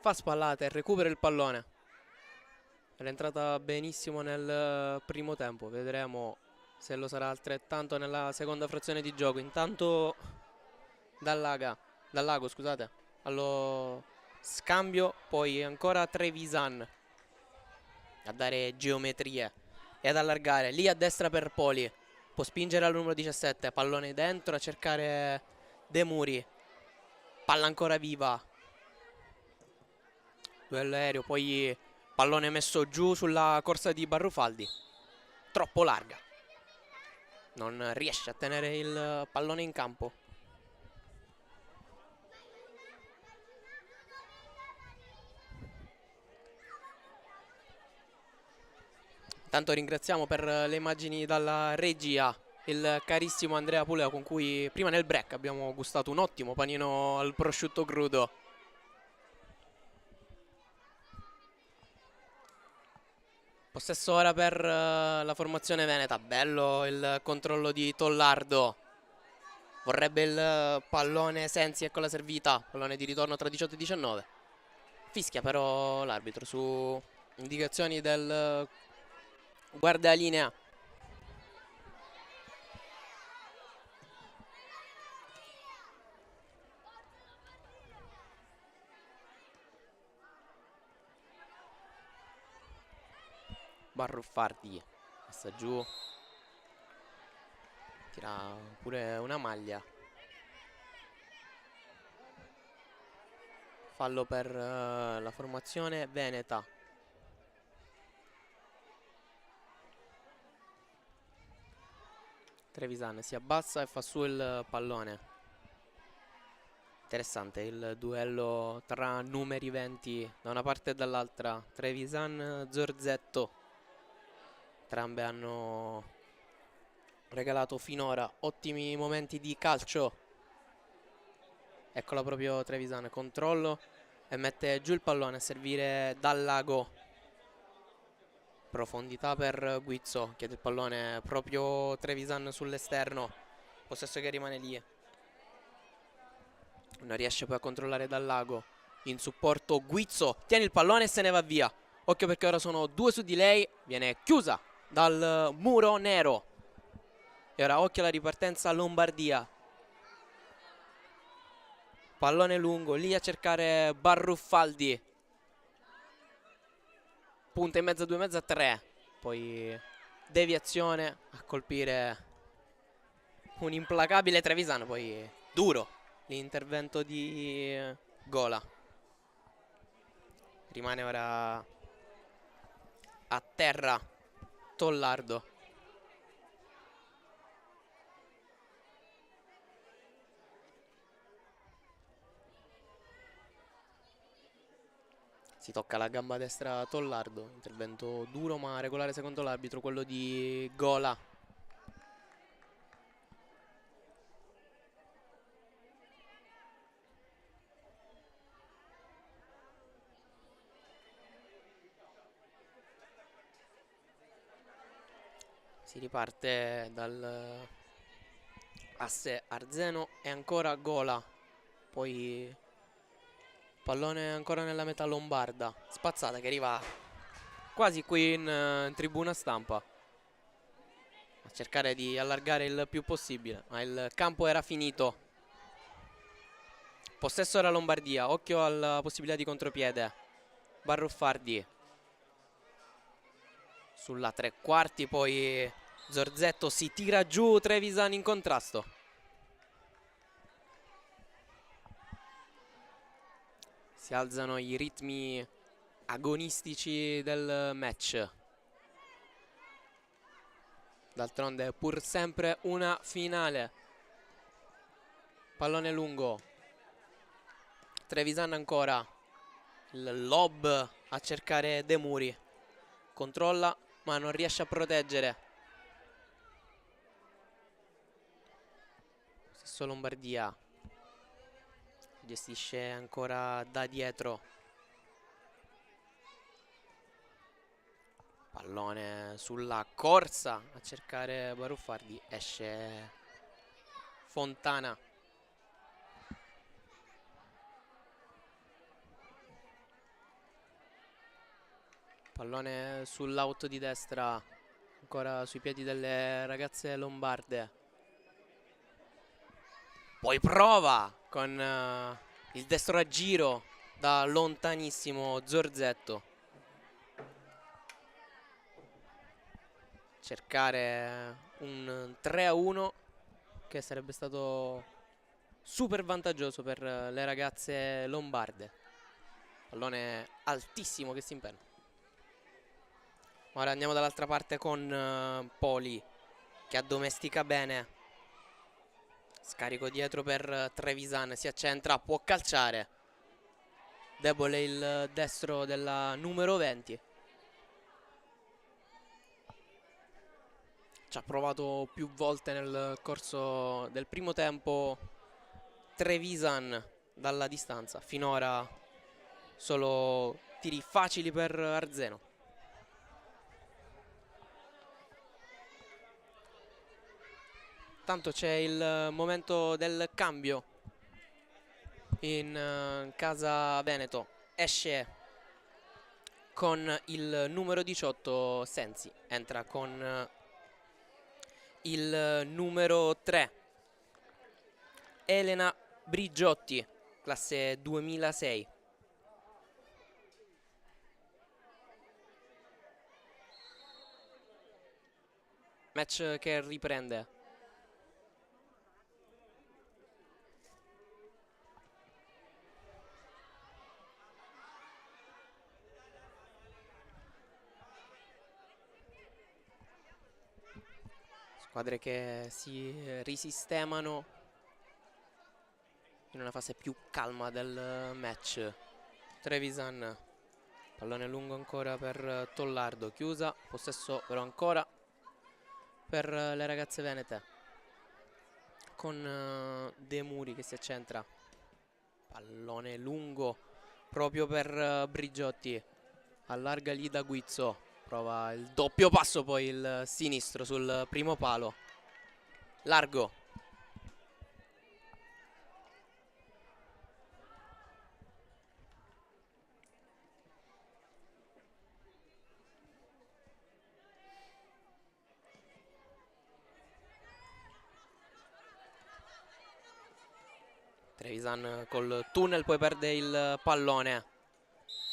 fa spallate e recupera il pallone. È entrata benissimo nel primo tempo, vedremo se lo sarà altrettanto nella seconda frazione di gioco. Intanto Dal Lago, scusate, allo scambio, poi ancora Trevisan a dare geometrie e ad allargare lì a destra per Poli. Può spingere al numero 17, pallone dentro a cercare De Muri, palla ancora viva, duello aereo, poi pallone messo giù sulla corsa di Barrufaldi, troppo larga, non riesce a tenere il pallone in campo. Intanto ringraziamo per le immagini dalla regia il carissimo Andrea Puleo, con cui prima nel break abbiamo gustato un ottimo panino al prosciutto crudo. Possesso ora per la formazione veneta, bello il controllo di Tollardo. Vorrebbe il pallone Sensi con la servita. Pallone di ritorno tra 18 e 19. Fischia però l'arbitro su indicazioni del guardalinea. Barruffardi messa giù, tira pure una maglia. Fallo per la formazione veneta. Trevisan si abbassa e fa su il pallone. Interessante il duello tra numeri 20 da una parte e dall'altra. Trevisan, Zorzetto. Entrambe hanno regalato finora ottimi momenti di calcio. Eccola proprio Trevisan, controllo e mette giù il pallone a servire dal lago. Profondità per Guizzo, chiede il pallone proprio Trevisan sull'esterno. Possesso che rimane lì. Non riesce poi a controllare dal lago. In supporto Guizzo, tiene il pallone e se ne va via. Occhio perché ora sono due su di lei. Viene chiusa dal muro nero. E ora occhio alla ripartenza Lombardia. Pallone lungo, lì a cercare Barruffaldi. Punta in mezzo a 2, mezzo a 3. Poi deviazione a colpire un implacabile Trevisan. Poi duro l'intervento di Gola. Rimane ora a terra Tollardo. Si tocca la gamba destra Tollardo. Intervento duro ma regolare secondo l'arbitro, quello di Gola. Si riparte dal asse Arzeno e ancora Gola. Poi pallone ancora nella metà lombarda. Spazzata che arriva quasi qui in tribuna stampa. A cercare di allargare il più possibile, ma il campo era finito. Possesso era Lombardia. Occhio alla possibilità di contropiede. Barruffardi sulla tre quarti, poi Zorzetto si tira giù, Trevisan in contrasto. Si alzano i ritmi agonistici del match. D'altronde è pur sempre una finale. Pallone lungo. Trevisan ancora. Il lob a cercare De Muri. Controlla ma non riesce a proteggere. Stesso Lombardia. Gestisce ancora da dietro. Pallone sulla corsa a cercare Baruffardi. Esce Fontana. Pallone sull'out di destra. Ancora sui piedi delle ragazze lombarde. Poi prova con il destro a giro da lontanissimo Zorzetto. Cercare un 3-1 che sarebbe stato super vantaggioso per le ragazze lombarde. Pallone altissimo che si impenna. Ora andiamo dall'altra parte con Poli che addomestica bene. Scarico dietro per Trevisan, si accentra, può calciare. Debole il destro della numero 20. Ci ha provato più volte nel corso del primo tempo Trevisan dalla distanza. Finora solo tiri facili per Arzeno. Intanto c'è il momento del cambio in casa Veneto. Esce con il numero 18 Sensi, entra con il numero 3 Elena Brigiotti, classe 2006. Match che riprende. Squadre che si risistemano in una fase più calma del match. Trevisan, pallone lungo ancora per Tollardo, chiusa, possesso però ancora per le ragazze venete, con De Muri che si accentra, pallone lungo proprio per Brigiotti, allarga lì da Guizzo, prova il doppio passo, poi il sinistro sul primo palo, largo. Trevisan col tunnel, poi perde il pallone.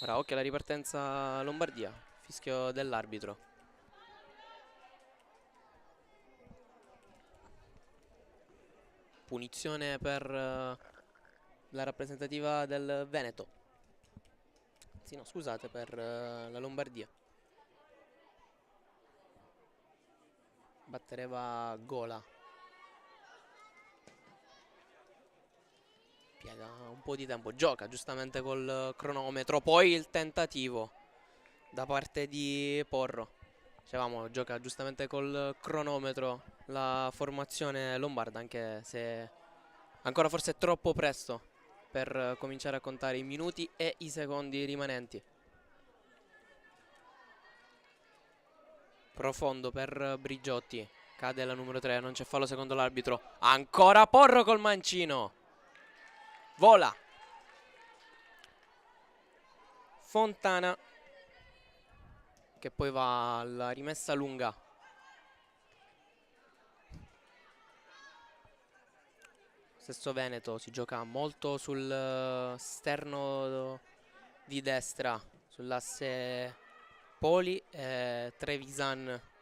Ora occhio alla ripartenza Lombardia, fischio dell'arbitro. Punizione per la rappresentativa del Veneto. Sì, no, scusate, per la Lombardia. Battereva Gola. Piega un po' di tempo, gioca giustamente col cronometro, poi il tentativo da parte di Porro. Dicevamo, gioca giustamente col cronometro la formazione lombarda, anche se ancora forse è troppo presto per cominciare a contare i minuti e i secondi rimanenti. Profondo per Brigiotti, cade la numero 3, non c'è fallo secondo l'arbitro. Ancora Porro col mancino. Vola Fontana, che poi va alla rimessa lunga. Stesso Veneto, si gioca molto sul sterno di destra, sull'asse Poli e Trevisan.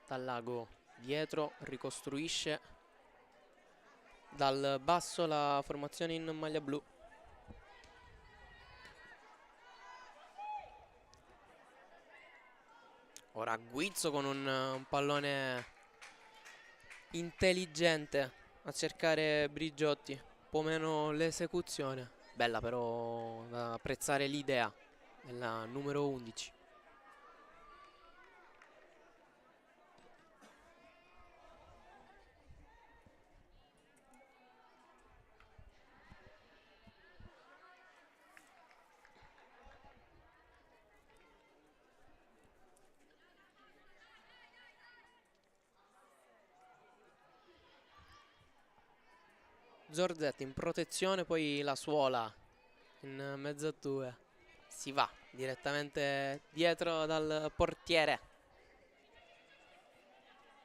Dallago dietro, ricostruisce dal basso la formazione in maglia blu. Ora Guizzo con un pallone intelligente a cercare Brigiotti, un po' meno l'esecuzione. Bella però da apprezzare l'idea della numero 11. Zorzetti in protezione, poi la suola in mezzo a due. Si va direttamente dietro dal portiere.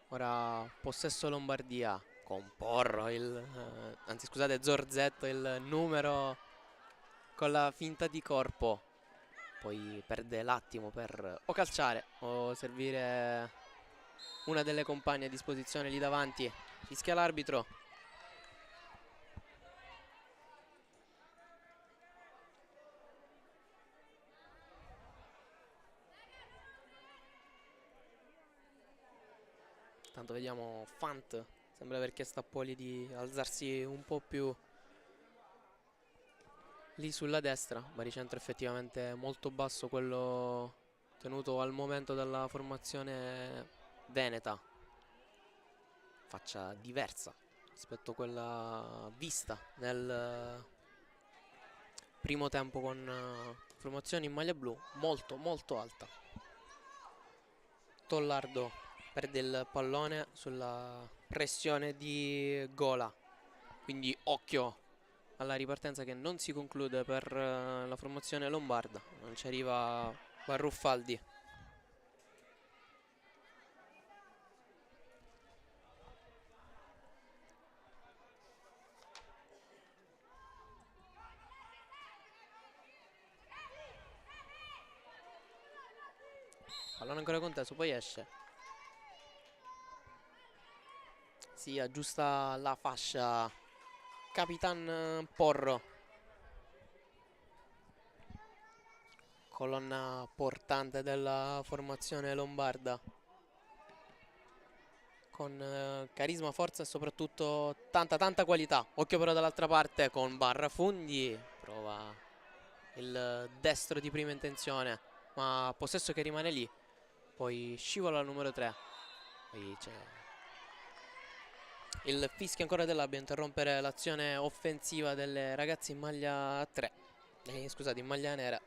Ora possesso Lombardia con Porro, anzi scusate, Zorzetto, il numero con la finta di corpo. Poi perde l'attimo per o calciare o servire una delle compagne a disposizione lì davanti. Fischia l'arbitro. Tanto vediamo Fant, sembra aver chiesto a Poli di alzarsi un po' più lì sulla destra. Baricentro effettivamente molto basso, quello tenuto al momento dalla formazione veneta. Faccia diversa rispetto a quella vista nel primo tempo con formazione in maglia blu molto molto alta. Tollardo perde il pallone sulla pressione di Gola, quindi occhio alla ripartenza che non si conclude per la formazione lombarda. Non ci arriva Barruffaldi. Pallone ancora conteso, poi esce. Si aggiusta la fascia Capitan Porro, colonna portante della formazione lombarda, con carisma, forza e soprattutto tanta qualità. Occhio però dall'altra parte con Barrafundi, prova il destro di prima intenzione, ma possesso che rimane lì. Poi scivola al numero 3. Poi c'è il fischio ancora dell'Abbia a interrompere l'azione offensiva delle ragazze in maglia 3. Scusate, in maglia nera.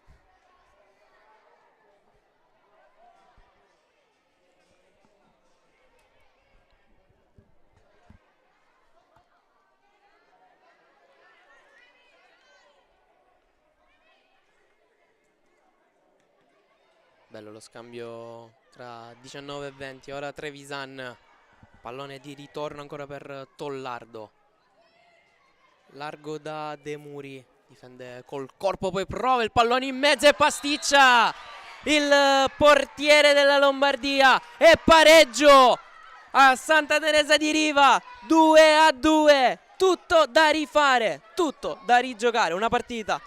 Bello lo scambio tra 19 e 20. Ora Trevisan. Pallone di ritorno ancora per Tollardo. Largo da De Muri. Difende col corpo, poi prova il pallone in mezzo e pasticcia il portiere della Lombardia. E pareggio a Santa Teresa di Riva. 2-2. Tutto da rifare, tutto da rigiocare. Una partita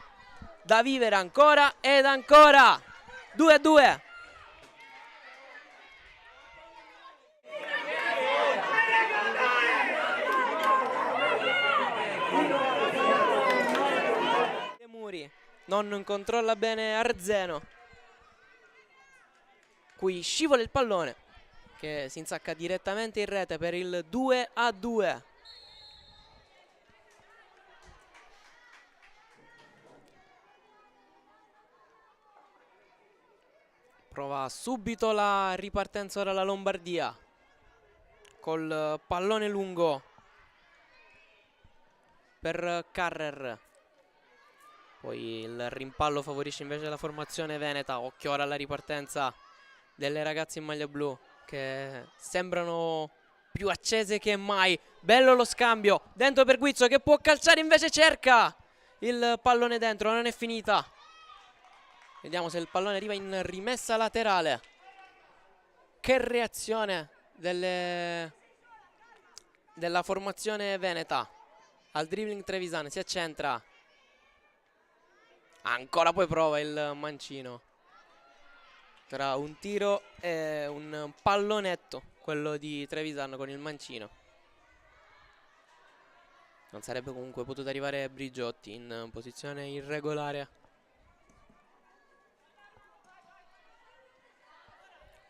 da vivere ancora ed ancora. 2-2. De Muri non controlla bene Arzeno, qui scivola il pallone che si insacca direttamente in rete per il 2-2. Prova subito la ripartenza ora la Lombardia col pallone lungo per Carrer. Poi il rimpallo favorisce invece la formazione veneta. Occhio ora alla ripartenza delle ragazze in maglia blu che sembrano più accese che mai. Bello lo scambio, dentro per Guizzo che può calciare, invece cerca il pallone dentro, non è finita. Vediamo se il pallone arriva in rimessa laterale. Che reazione della formazione veneta al dribbling Trevisan. Si accentra, ancora poi prova il mancino. Tra un tiro e un pallonetto quello di Trevisan con il mancino. Non sarebbe comunque potuto arrivare Brigiotti in posizione irregolare.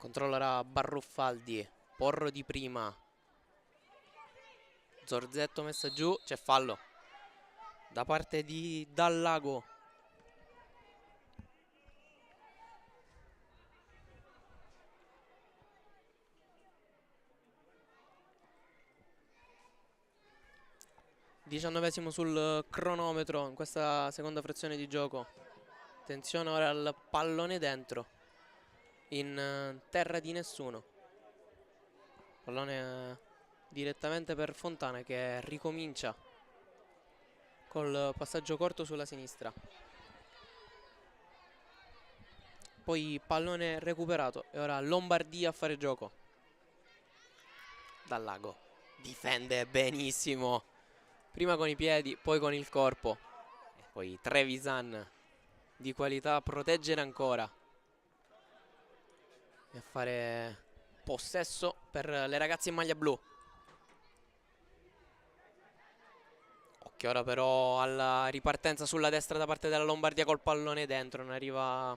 Controllerà Barruffaldi. Porro di prima. Zorzetto messa giù. C'è fallo da parte di Dallago. Diciannovesimo sul cronometro in questa seconda frazione di gioco. Attenzione ora al pallone dentro in terra di nessuno. Pallone direttamente per Fontana che ricomincia col passaggio corto sulla sinistra. Poi pallone recuperato e ora Lombardia a fare gioco. Dallago difende benissimo, prima con i piedi, poi con il corpo. E poi Trevisan di qualità a proteggere ancora e a fare possesso per le ragazze in maglia blu. Occhio ora però alla ripartenza sulla destra da parte della Lombardia col pallone dentro. Non arriva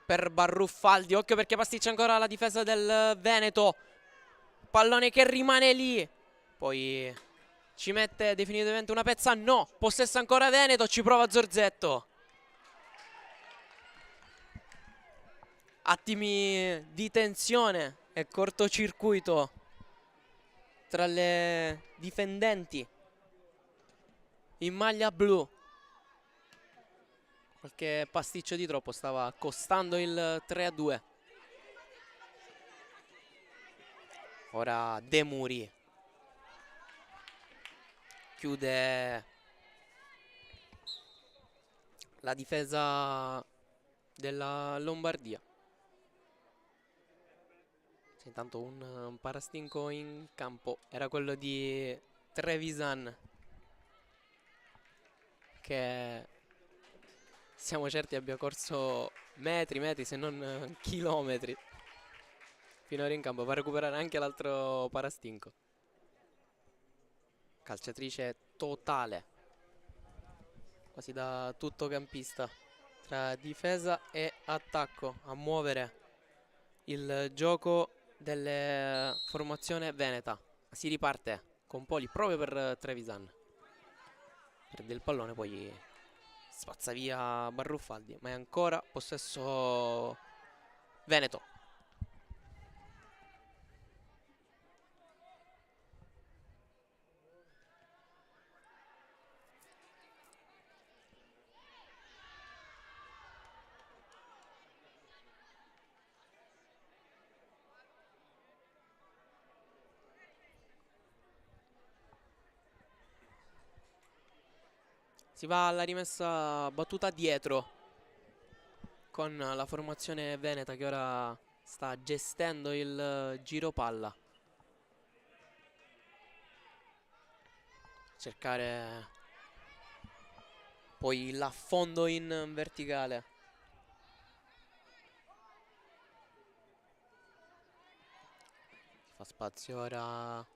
per Barruffaldi. Occhio perché pasticcia ancora la difesa del Veneto. Pallone che rimane lì. Poi ci mette definitivamente una pezza. No, possesso ancora Veneto. Ci prova Zorzetto. attimi di tensione e cortocircuito tra le difendenti in maglia blu. Qualche pasticcio di troppo stava costando il 3-2. Ora De Muri chiude la difesa della Lombardia. Intanto un parastinco in campo, era quello di Trevisan, che siamo certi abbia corso metri se non chilometri finora in campo per recuperare anche l'altro parastinco. Calciatrice totale, quasi da tuttocampista, tra difesa e attacco, a muovere il gioco delle formazione veneta. Si riparte con Poli proprio per Trevisan. Perde il pallone, poi spazza via Barruffaldi, ma è ancora possesso veneto. Si va alla rimessa battuta dietro con la formazione veneta che ora sta gestendo il giro palla. Cercare poi l'affondo in verticale. Fa spazio ora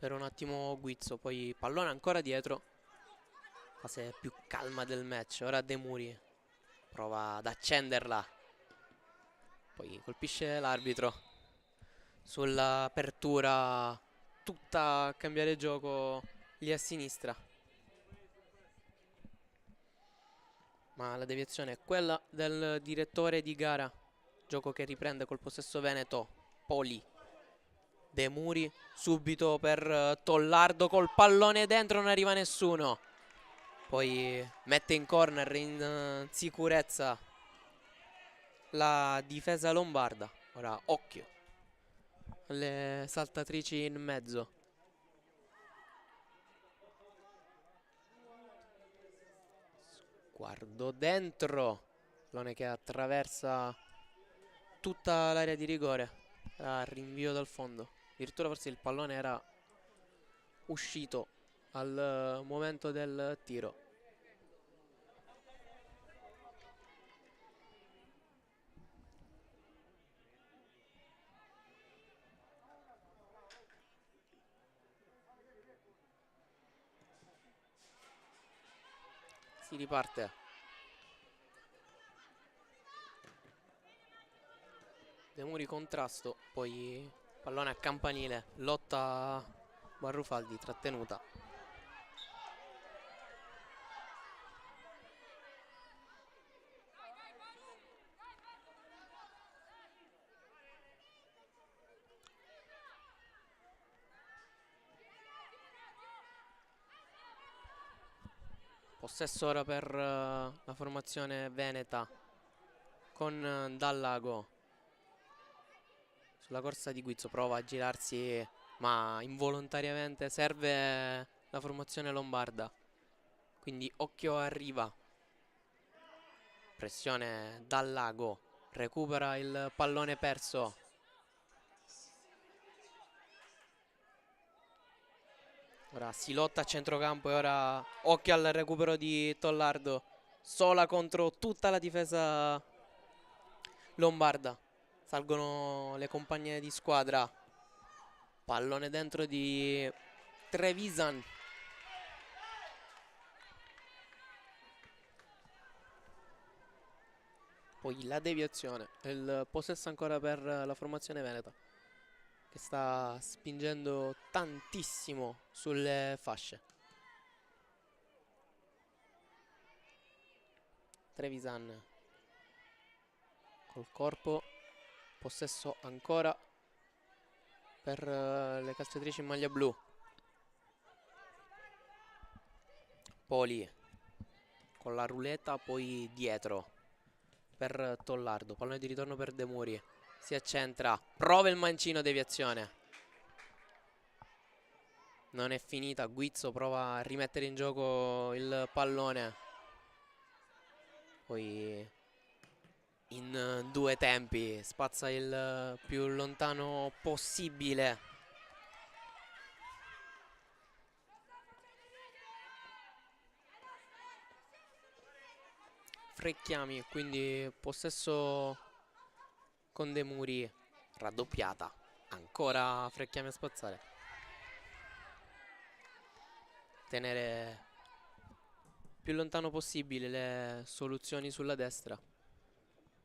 per un attimo Guizzo, poi pallone ancora dietro. Fase più calma del match. Ora De Muri prova ad accenderla, poi colpisce l'arbitro sull'apertura tutta a cambiare gioco lì a sinistra, ma la deviazione è quella del direttore di gara. Gioco che riprende col possesso veneto. Poli, De Muri subito per Tollardo col pallone dentro, non arriva nessuno. Poi mette in corner in sicurezza la difesa lombarda. Ora occhio alle saltatrici in mezzo. Guardo dentro, pallone che attraversa tutta l'area di rigore. Rinvio dal fondo. Addirittura forse il pallone era uscito al momento del tiro. Si riparte. De Muri contrasto, poi pallone a campanile, lotta Barrufaldi, trattenuta. Possesso ora per la formazione veneta con Dallago. Sulla corsa di Guizzo prova a girarsi, ma involontariamente serve la formazione lombarda. Quindi occhio a Riva. Pressione Dallago. Recupera il pallone perso. Ora si lotta a centrocampo e ora occhio al recupero di Tollardo. Sola contro tutta la difesa lombarda. Salgono le compagne di squadra. Pallone dentro di Trevisan. Poi la deviazione. Il possesso ancora per la formazione veneta, che sta spingendo tantissimo sulle fasce. Trevisan col corpo. Possesso ancora per le calciatrici in maglia blu. Poli con la ruleta, poi dietro per Tollardo. Pallone di ritorno per De Muri. Si accentra, prova il mancino, deviazione. Non è finita, Guizzo prova a rimettere in gioco il pallone. Poi in due tempi spazza il più lontano possibile. Frecchiami, quindi possesso con De Muri, raddoppiata. Ancora Frecchiami a spazzare. Tenere più lontano possibile le soluzioni sulla destra.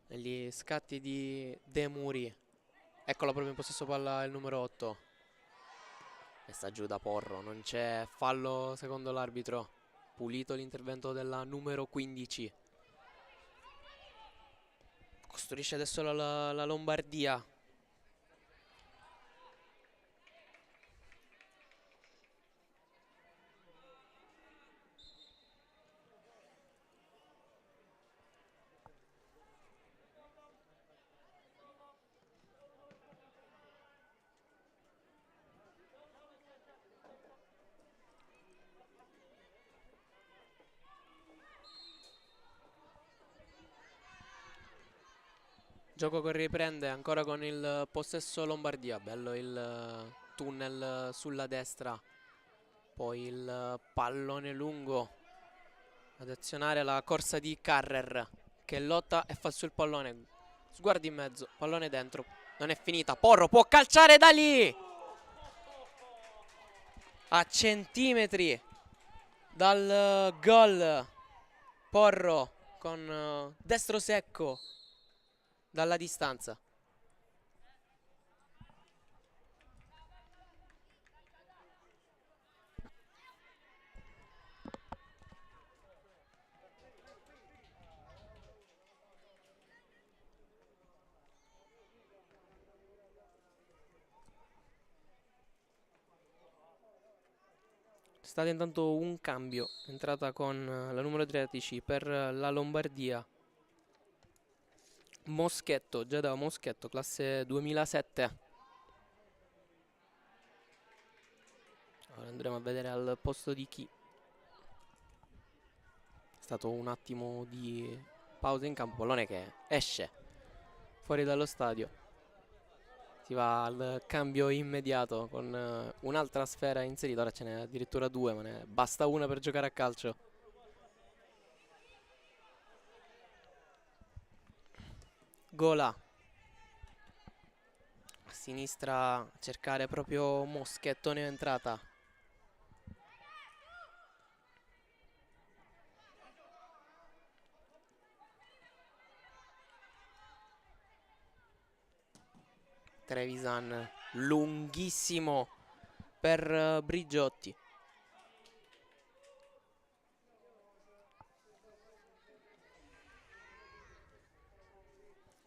Negli scatti di De Muri. Eccola proprio in possesso palla il numero 8. Messa giù da Porro, non c'è fallo secondo l'arbitro. Pulito l'intervento della numero 15. Costruisce adesso la Lombardia. Gioco che riprende ancora con il possesso Lombardia. Bello il tunnel sulla destra. Poi il pallone lungo ad azionare la corsa di Carrer, che lotta e fa su il pallone. Sguardo in mezzo, pallone dentro. Non è finita, Porro può calciare da lì! A centimetri dal gol. Porro con destro secco dalla distanza. C'è stato intanto un cambio, entrata con la numero 13 per la Lombardia. Moschetto, già da Moschetto, classe 2007. Ora andremo a vedere al posto di chi. È stato un attimo di pausa in campo, pallone che esce fuori dallo stadio. Si va al cambio immediato con un'altra sfera inserita. Ora ce n'è addirittura due, ma ne basta una per giocare a calcio. Gola a sinistra a cercare proprio Moschetto, ne è entrata. Trevisan lunghissimo per Brigiotti.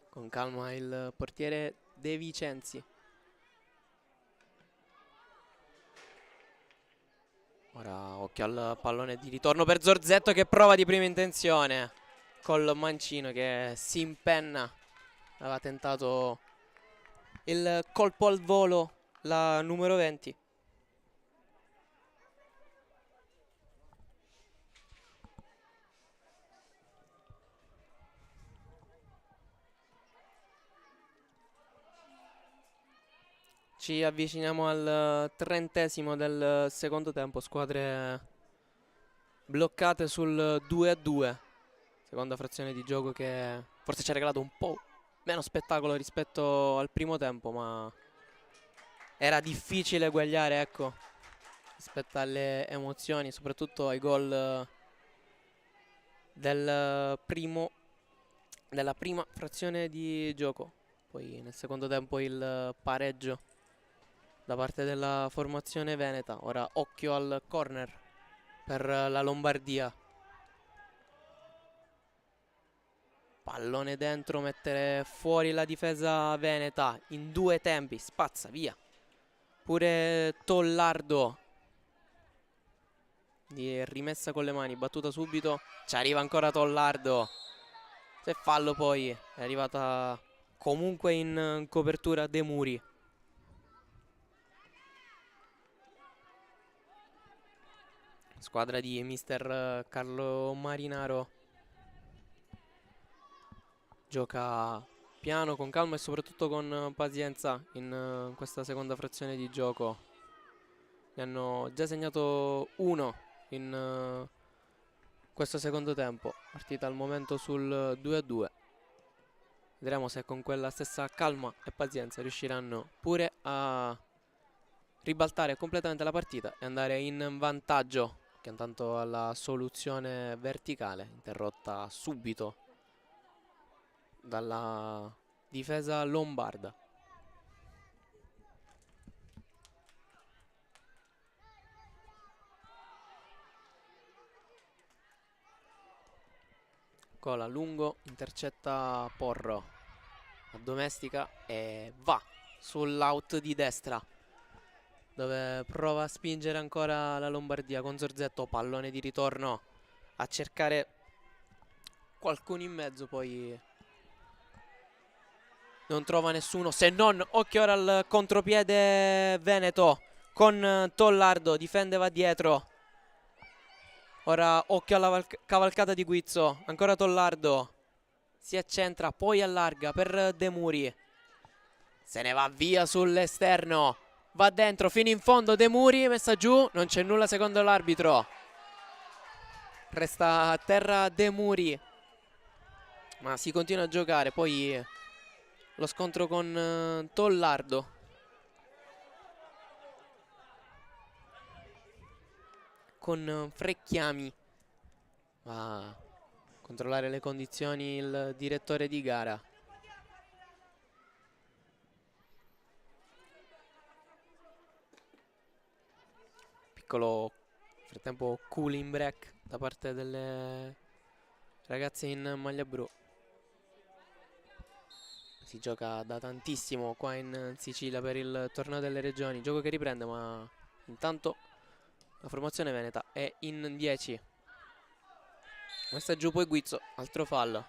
Con calma il portiere De Vicenzi. Ora occhio al pallone di ritorno per Zorzetto, che prova di prima intenzione col mancino che si impenna. Aveva tentato il colpo al volo la numero 20. Ci avviciniamo al 30° del secondo tempo. Squadre bloccate sul 2-2. Seconda frazione di gioco che forse ci ha regalato un po' meno spettacolo rispetto al primo tempo, ma era difficile eguagliare, ecco, rispetto alle emozioni, soprattutto ai gol della prima frazione di gioco. Poi nel secondo tempo il pareggio da parte della formazione veneta. Ora occhio al corner per la Lombardia. pallone dentro, mettere fuori la difesa veneta in 2 tempi, spazza via. Pure Tollardo, di rimessa con le mani, battuta subito, ci arriva ancora Tollardo. Se fallo poi è arrivata comunque in copertura De Muri. Squadra di mister Carlo Marinaro gioca piano, con calma e soprattutto con pazienza in questa seconda frazione di gioco. Ne hanno già segnato uno in questo secondo tempo, partita al momento sul 2-2. Vedremo se con quella stessa calma e pazienza riusciranno pure a ribaltare completamente la partita e andare in vantaggio, che intanto alla soluzione verticale, interrotta subito dalla difesa lombarda. Cola lungo, intercetta Porro, addomestica e va sull'out di destra, dove prova a spingere ancora la Lombardia con Zorzetto. Pallone di ritorno, a cercare qualcuno in mezzo, poi non trova nessuno, se non, occhio ora al contropiede veneto con Tollardo, difende, va dietro. Ora occhio alla cavalcata di Guizzo, ancora Tollardo, si accentra, poi allarga per De Muri, se ne va via sull'esterno, va dentro fino in fondo De Muri, messa giù, non c'è nulla secondo l'arbitro, resta a terra De Muri, ma si continua a giocare. Poi lo scontro con Tollardo, con Frecchiami, va a controllare le condizioni il direttore di gara. Piccolo frattempo cooling break da parte delle ragazze in maglia blu. Si gioca da tantissimo qua in Sicilia per il torneo delle regioni, gioco che riprende, ma intanto la formazione veneta è in 10. Messa giù poi Guizzo, altro fallo.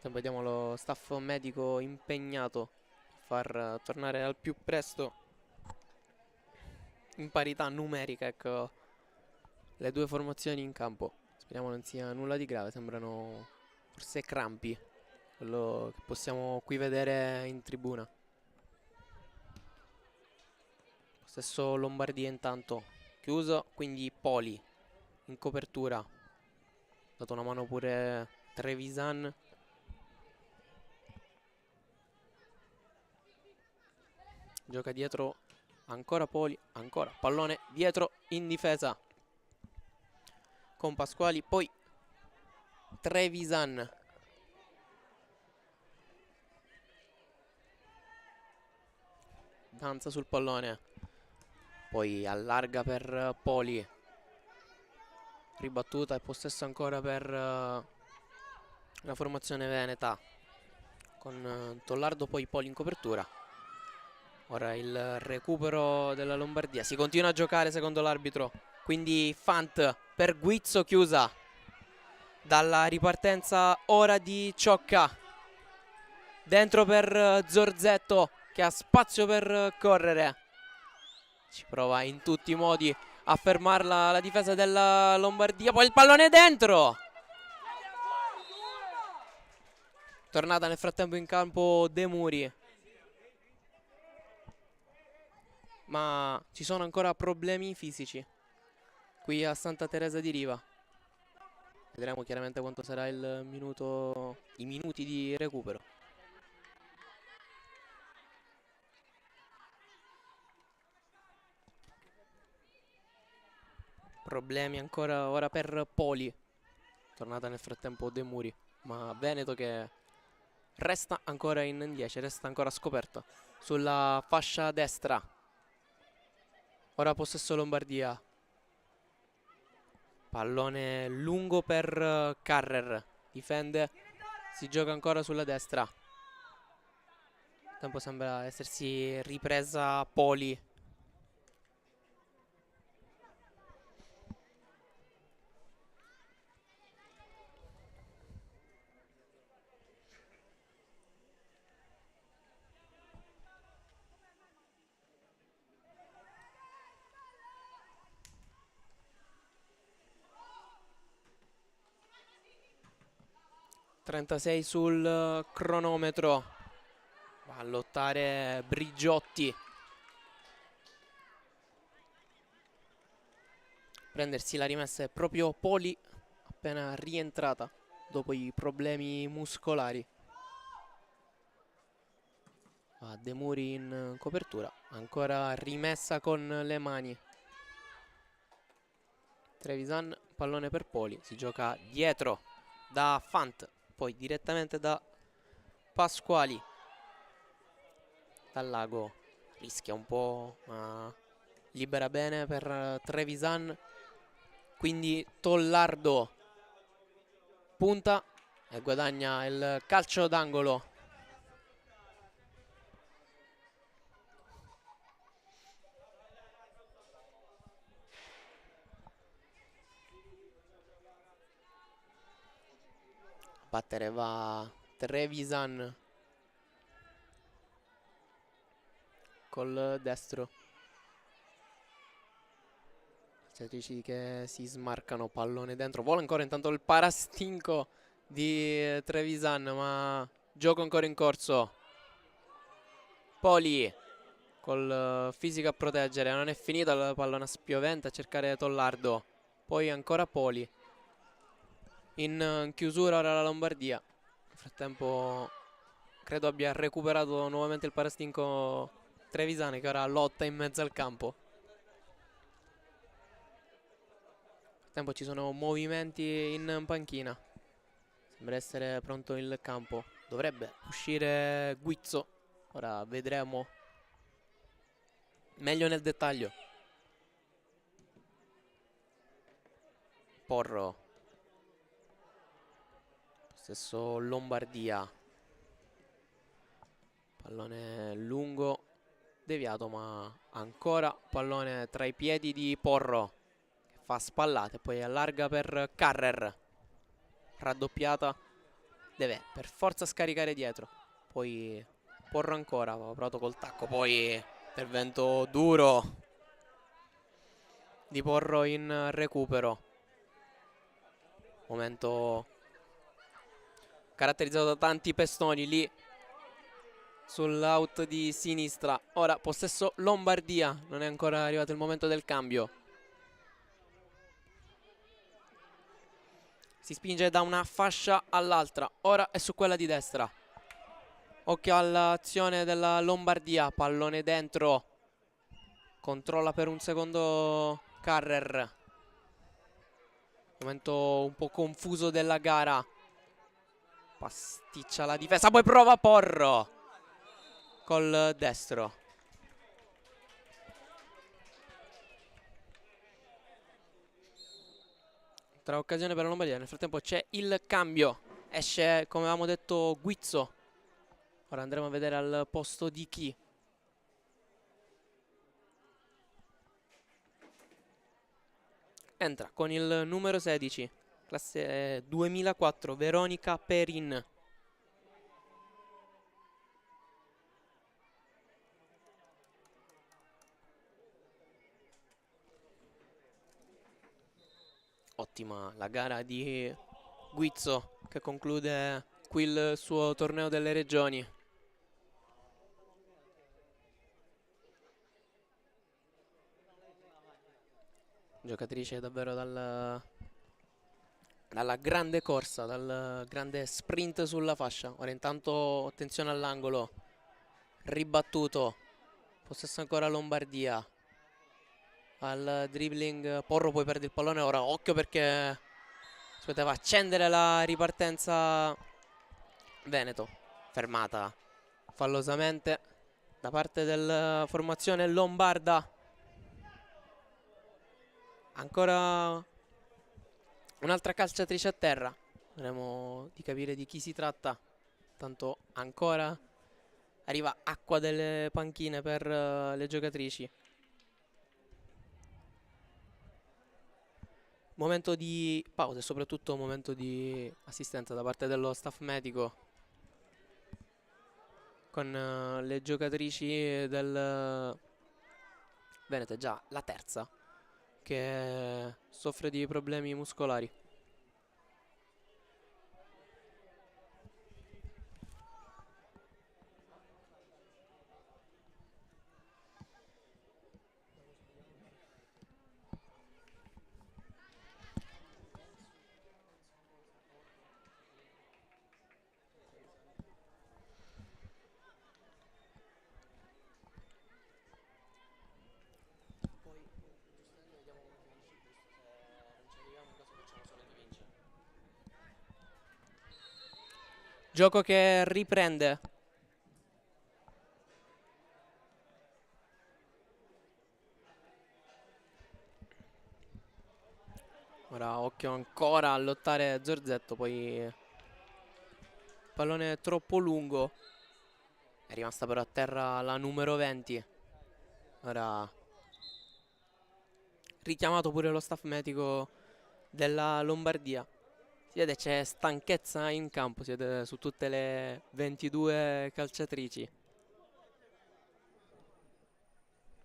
Vediamo lo staff medico impegnato a far tornare al più presto in parità numerica, ecco, le due formazioni in campo. Speriamo non sia nulla di grave, sembrano forse crampi, quello che possiamo qui vedere in tribuna. Stesso Lombardia intanto chiuso, quindi Poli in copertura, ha dato una mano pure Trevisan. Gioca dietro ancora Poli, ancora pallone dietro in difesa con Pasquali, poi Trevisan. Danza sul pallone, poi allarga per Poli, ribattuta e possesso ancora per la formazione veneta con Tollardo, poi Poli in copertura. Ora il recupero della Lombardia, si continua a giocare secondo l'arbitro, quindi Fant per Guizzo, chiusa dalla ripartenza ora di Ciocca, dentro per Zorzetto che ha spazio per correre, ci prova in tutti i modi a fermarla la difesa della Lombardia, poi il pallone dentro, tornata nel frattempo in campo De Muri, ma ci sono ancora problemi fisici qui a Santa Teresa di Riva. Vedremo chiaramente quanto sarà il minuto, i minuti di recupero. Problemi ancora ora per Poli, tornata nel frattempo De Muri, ma Veneto che resta ancora in 10, resta ancora scoperta sulla fascia destra. Ora possesso Lombardia, Pallone lungo per Carrer, difende, si gioca ancora sulla destra. Il tempo sembra essersi ripresa Poli. ...36 sul cronometro. Va a lottare Brigiotti. Prendersi la rimessa è proprio Poli, appena rientrata dopo i problemi muscolari. Va De Muri in copertura, ancora rimessa con le mani. Trevisan, pallone per Poli, si gioca dietro da Fant, poi direttamente da Pasquali. Dal Lago rischia un po', ma libera bene per Trevisan. Quindi Tollardo punta e guadagna il calcio d'angolo. Battere va Trevisan col destro. Calciatrici che si smarcano, pallone dentro, vuole ancora intanto il parastinco di Trevisan, ma gioco ancora in corso. Poli col fisico a proteggere, non è finita la pallona spiovente a cercare Tollardo, poi ancora Poli. In chiusura ora la Lombardia. Nel frattempo credo abbia recuperato nuovamente il parastinco Trevisan, che ora lotta in mezzo al campo. Tempo ci sono movimenti in panchina, sembra essere pronto il campo, dovrebbe uscire Guizzo, ora vedremo meglio nel dettaglio. Porro, stesso Lombardia, pallone lungo, deviato, ma ancora pallone tra i piedi di Porro. Fa spallate, poi allarga per Carrer, raddoppiata, deve per forza scaricare dietro, poi Porro ancora, aveva provato col tacco, poi intervento duro di Porro in recupero. Momento caratterizzato da tanti pestoni lì sull'out di sinistra. Ora possesso Lombardia, non è ancora arrivato il momento del cambio. Si spinge da una fascia all'altra, ora è su quella di destra. Occhio all'azione della Lombardia, pallone dentro. Controlla per un secondo Carrer. Momento un po' confuso della gara. Pasticcia la difesa, poi prova Porro col destro. Tra occasione per la Lombardia. Nel frattempo c'è il cambio. Esce, come avevamo detto, Guizzo. Ora andremo a vedere al posto di chi. Entra con il numero 16, classe 2004, Veronica Perin. Ottima la gara di Guizzo, che conclude qui il suo torneo delle regioni. Giocatrice davvero dalla grande corsa, dal grande sprint sulla fascia. Ora intanto attenzione all'angolo, ribattuto, possesso ancora Lombardia. Al dribbling Porro, poi perde il pallone. Ora occhio perché si poteva accendere la ripartenza Veneto. Fermata fallosamente da parte della formazione lombarda. Ancora Un'altra calciatrice a terra. Vedremo di capire di chi si tratta. Tanto ancora arriva acqua delle panchine per le giocatrici. Momento di pausa e soprattutto momento di assistenza da parte dello staff medico con le giocatrici del Veneto, è già la terza che soffre di problemi muscolari. Gioco che riprende. Ora occhio ancora a lottare Zorzetto, poi pallone troppo lungo. È rimasta però a terra la numero 20. Ora richiamato pure lo staff medico della Lombardia. Si vede c'è stanchezza in campo, si vede su tutte le 22 calciatrici.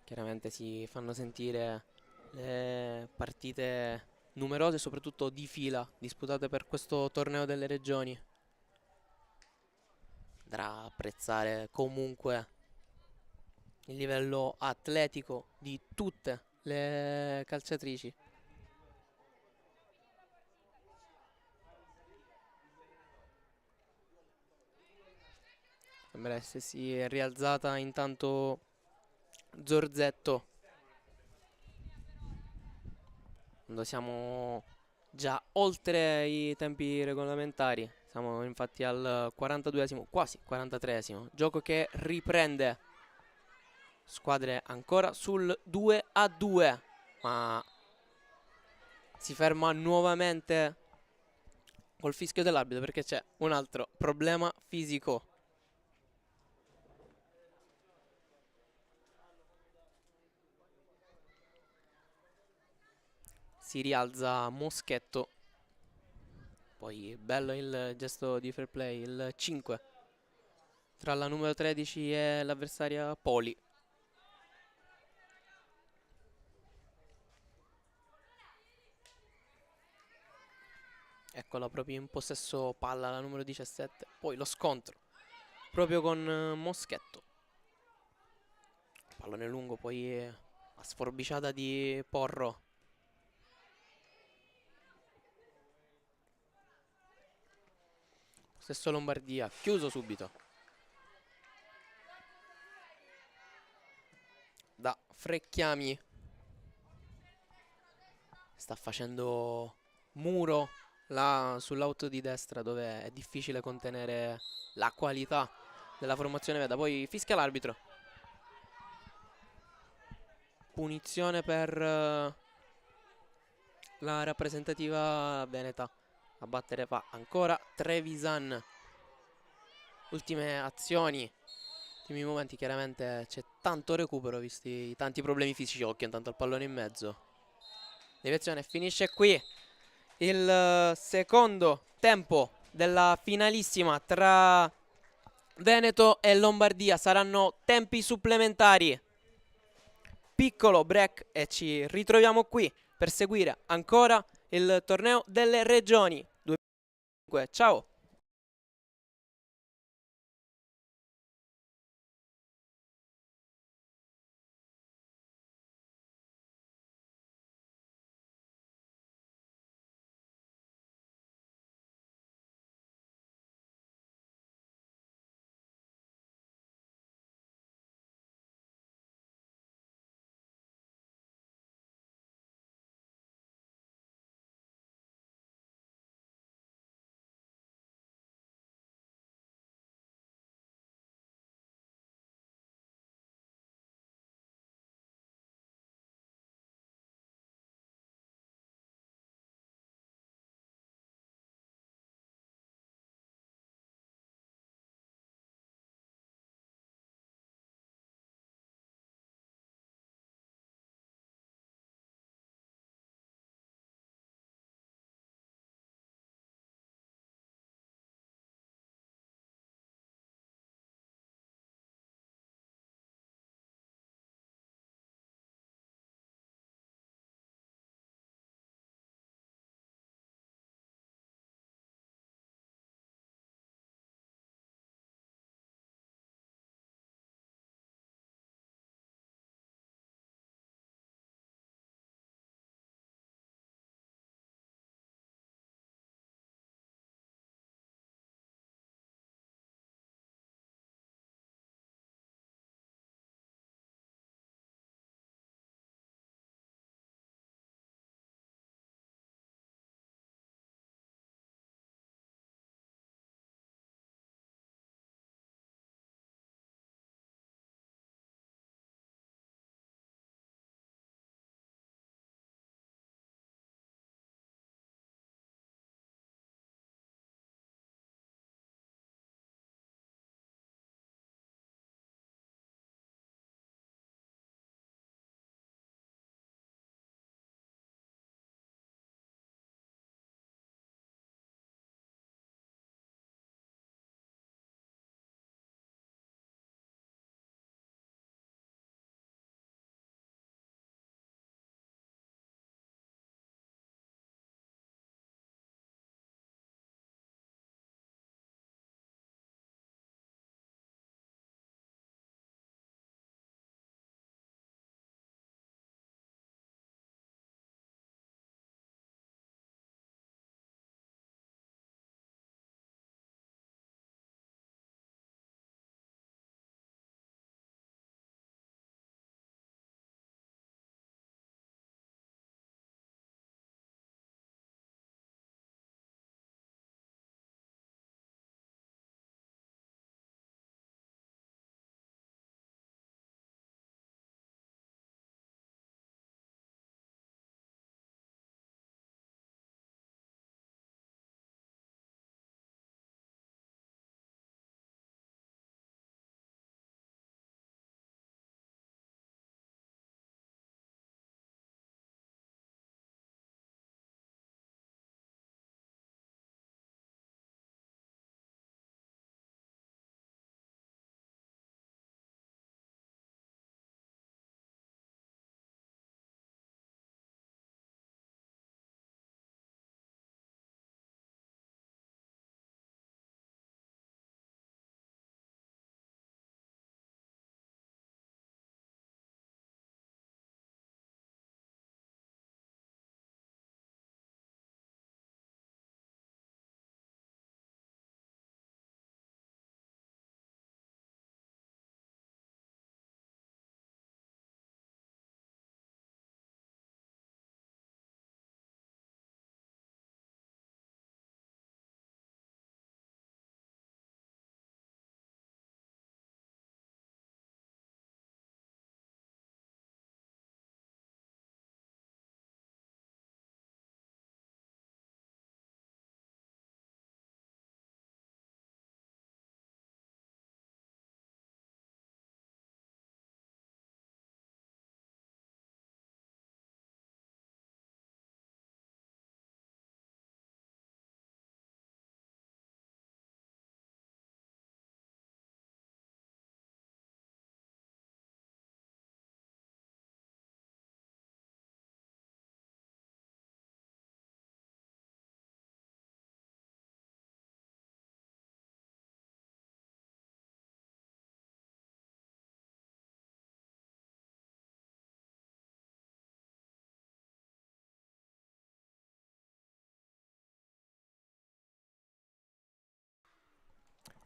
Chiaramente si fanno sentire le partite numerose e soprattutto di fila disputate per questo torneo delle regioni. Andrà a apprezzare comunque il livello atletico di tutte le calciatrici. Sembra essersi rialzata intanto Zorzetto. Quando siamo già oltre i tempi regolamentari. Siamo infatti al 42esimo, quasi 43esimo. Gioco che riprende. Squadre ancora sul 2-2. Ma si ferma nuovamente col fischio dell'arbitro perché c'è un altro problema fisico. Si rialza Moschetto. Poi bello il gesto di fair play, il 5 tra la numero 13 e l'avversaria Poli. Eccola proprio in possesso palla la numero 17. Poi lo scontro proprio con Moschetto. Pallone lungo, poi la sforbiciata di Porro. Stesso Lombardia, chiuso subito da Frecchiami. Sta facendo muro là sull'auto di destra dove è difficile contenere la qualità della formazione Veda. Poi fischia l'arbitro. Punizione per la rappresentativa veneta. A battere va ancora Trevisan. Ultime azioni, ultimi momenti. Chiaramente c'è tanto recupero visti i tanti problemi fisici. Occhio intanto al pallone in mezzo. Deviazione, finisce qui il secondo tempo della finalissima tra Veneto e Lombardia. Saranno tempi supplementari. Piccolo break e ci ritroviamo qui per seguire ancora il torneo delle regioni 2025. Ciao!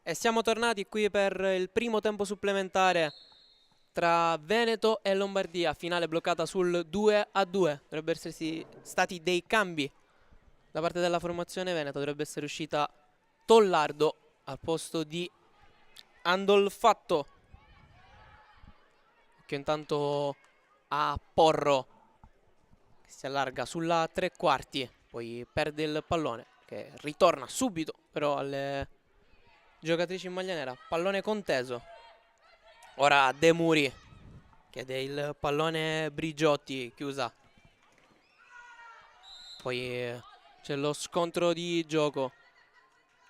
E siamo tornati qui per il primo tempo supplementare tra Veneto e Lombardia, finale bloccata sul 2-2. Dovrebbero esserci stati dei cambi da parte della formazione Veneto, dovrebbe essere uscita Tollardo al posto di Andolfatto, che intanto a Porro che si allarga sulla tre quarti, poi perde il pallone che ritorna subito però alle giocatrici in maglia nera. Pallone conteso, ora De Muri chiede il pallone Brigiotti, chiusa, poi c'è lo scontro di gioco,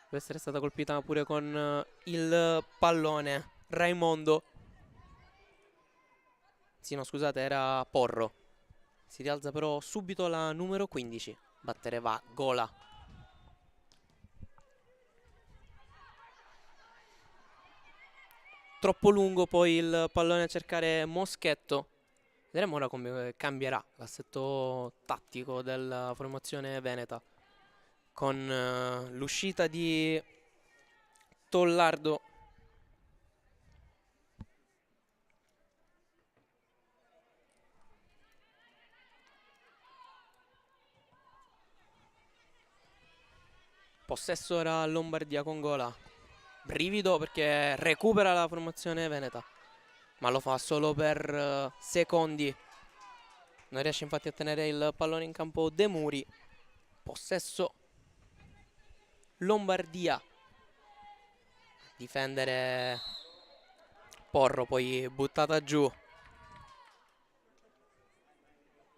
deve essere stata colpita pure con il pallone Raimondo, sì no scusate era Porro. Si rialza però subito la numero 15, battere va Gola. Troppo lungo poi il pallone a cercare Moschetto. Vedremo ora come cambierà l'assetto tattico della formazione veneta, con l'uscita di Tollardo. Possesso ora Lombardia con Gola. Brivido perché recupera la formazione veneta, ma lo fa solo per secondi. Non riesce infatti a tenere il pallone in campo De Muri. Possesso Lombardia. Difendere Porro, poi buttata giù.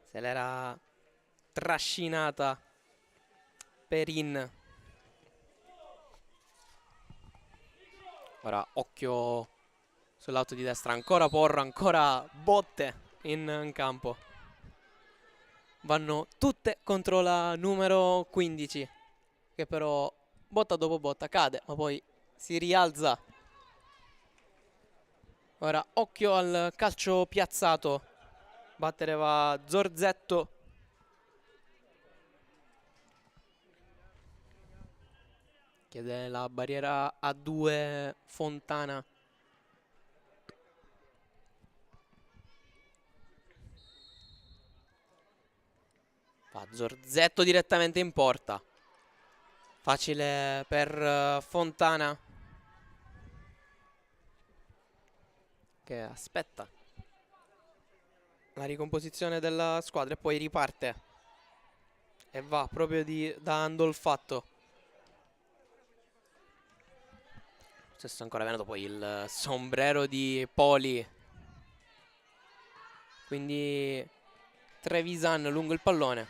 Se l'era trascinata Perin. Ora occhio sul lato di destra, ancora Porro, ancora botte in campo. Vanno tutte contro la numero 15, che però botta dopo botta cade, ma poi si rialza. Ora occhio al calcio piazzato, battere va Zorzetto. Chiede la barriera a 2 Fontana. Fa Zorzetto direttamente in porta. Facile per Fontana, che aspetta la ricomposizione della squadra e poi riparte. E va proprio da Andolfatto. Stesso ancora Veneto, poi il sombrero di Poli. Quindi Trevisan lungo il pallone.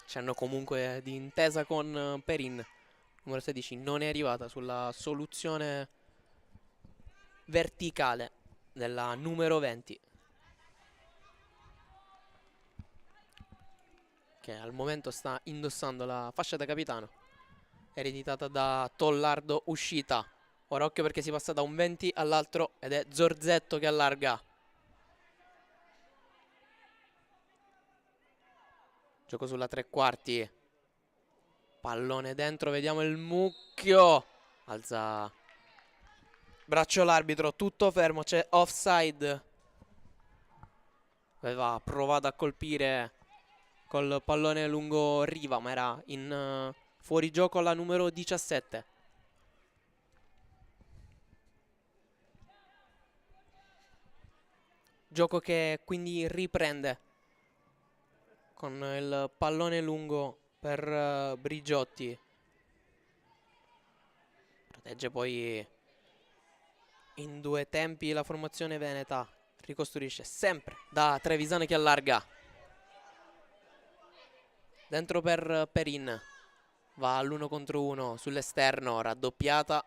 C'hanno comunque di intesa con Perin. Numero 16 non è arrivata sulla soluzione verticale della numero 20, che al momento sta indossando la fascia da capitano, ereditata da Tollardo, uscita. Ora occhio perché si passa da un 20 all'altro ed è Zorzetto che allarga. Gioco sulla tre quarti. Pallone dentro, vediamo il mucchio. Alza braccio l'arbitro, tutto fermo, c'è offside. Aveva provato a colpire col pallone lungo Riva, ma era in fuorigioco alla numero 17. Gioco che quindi riprende con il pallone lungo per Brigiotti. Protegge poi in due tempi la formazione veneta. Ricostruisce sempre da Trevisano che allarga. Dentro per Perin. Va all'1 contro 1 sull'esterno, raddoppiata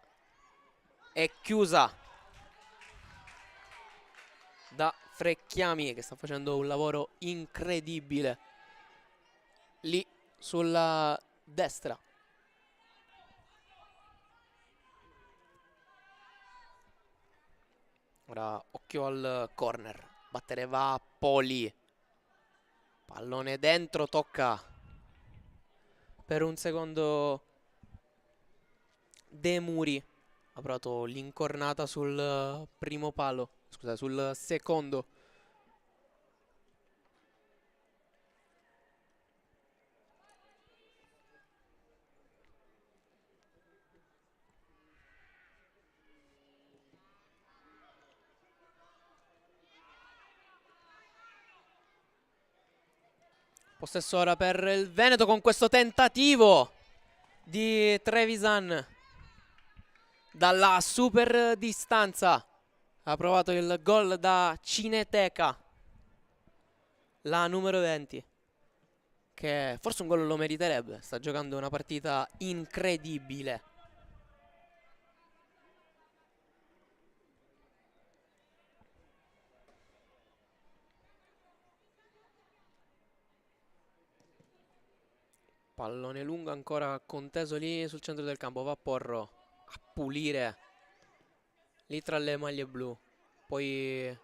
e chiusa da Frecchiami, che sta facendo un lavoro incredibile lì sulla destra. Ora occhio al corner, battere va Poli, pallone dentro, tocca per un secondo De Muri ha provato l'incornata sul primo palo, scusa, sul secondo. Possesso ora per il Veneto con questo tentativo di Trevisan dalla super distanza. Ha provato il gol da Cineteca, la numero 20, che forse un gol lo meriterebbe. Sta giocando una partita incredibile. Pallone lungo ancora conteso lì sul centro del campo. Va Porro a pulire lì tra le maglie blu. Poi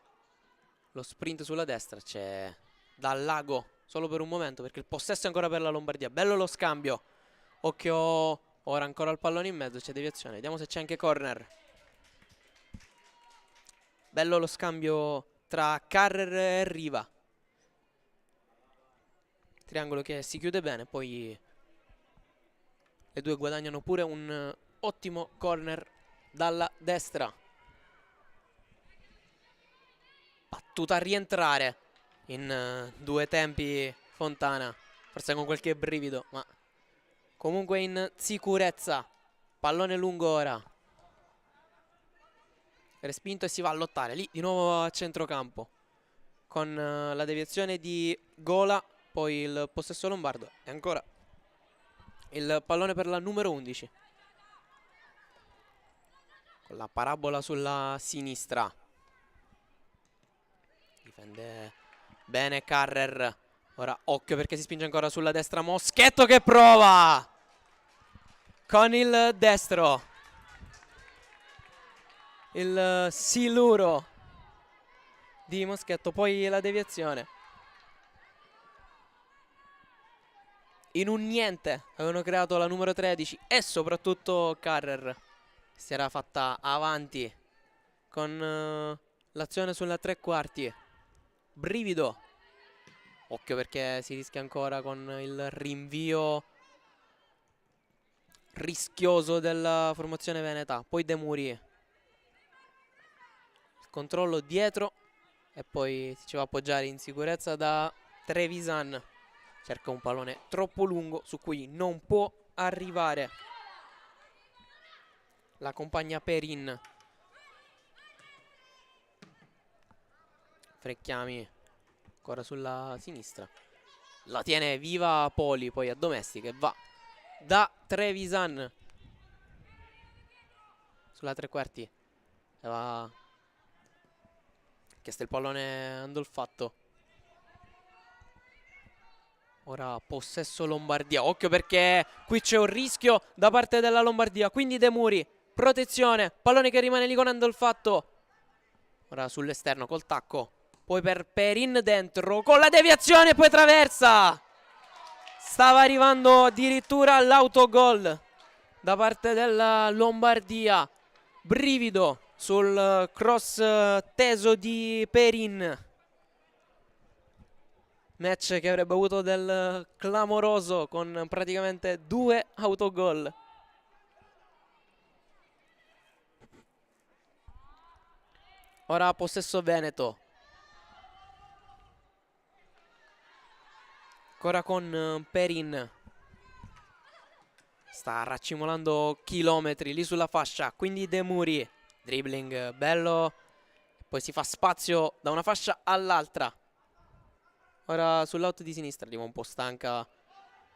lo sprint sulla destra. C'è Dallago solo per un momento, perché il possesso è ancora per la Lombardia. Bello lo scambio. Occhio, ora ancora il pallone in mezzo. C'è deviazione. Vediamo se c'è anche corner. Bello lo scambio tra Carrer e Riva. Triangolo che si chiude bene. Poi le due guadagnano pure un ottimo corner dalla destra. Battuta a rientrare in due tempi Fontana, forse con qualche brivido, ma comunque in sicurezza. Pallone lungo ora, respinto e si va a lottare lì di nuovo a centrocampo con la deviazione di Gola. Poi il possesso lombardo e ancora il pallone per la numero 11 con la parabola sulla sinistra. Difende bene Carrer. Ora occhio perché si spinge ancora sulla destra. Moschetto che prova con il destro, il siluro di Moschetto. Poi la deviazione. In un niente avevano creato la numero 13 e soprattutto Carrer si era fatta avanti con l'azione sulla tre quarti. Brivido. Occhio perché si rischia ancora con il rinvio rischioso della formazione veneta. Poi De Muri. Il controllo dietro e poi si va a appoggiare in sicurezza da Trevisan. Cerca un pallone troppo lungo su cui non può arrivare. La compagna Perin. Frecchiami ancora sulla sinistra. La tiene viva Poli, poi a Domestic e va da Trevisan sulla tre quarti. Aveva chiesto il pallone Andolfatto. Ora possesso Lombardia. Occhio perché qui c'è un rischio da parte della Lombardia. Quindi De Muri, protezione, pallone che rimane lì con Andolfatto. Ora sull'esterno col tacco. Poi per Perin dentro con la deviazione, poi traversa. Stava arrivando addirittura l'autogol da parte della Lombardia. Brivido sul cross teso di Perin. Match che avrebbe avuto del clamoroso con praticamente 2 autogol. Ora possesso Veneto. Ancora con Perin. Sta raccimolando chilometri lì sulla fascia. Quindi De Muri. Dribbling bello. Poi si fa spazio da una fascia all'altra. Ora sull'out di sinistra, arriva un po' stanca.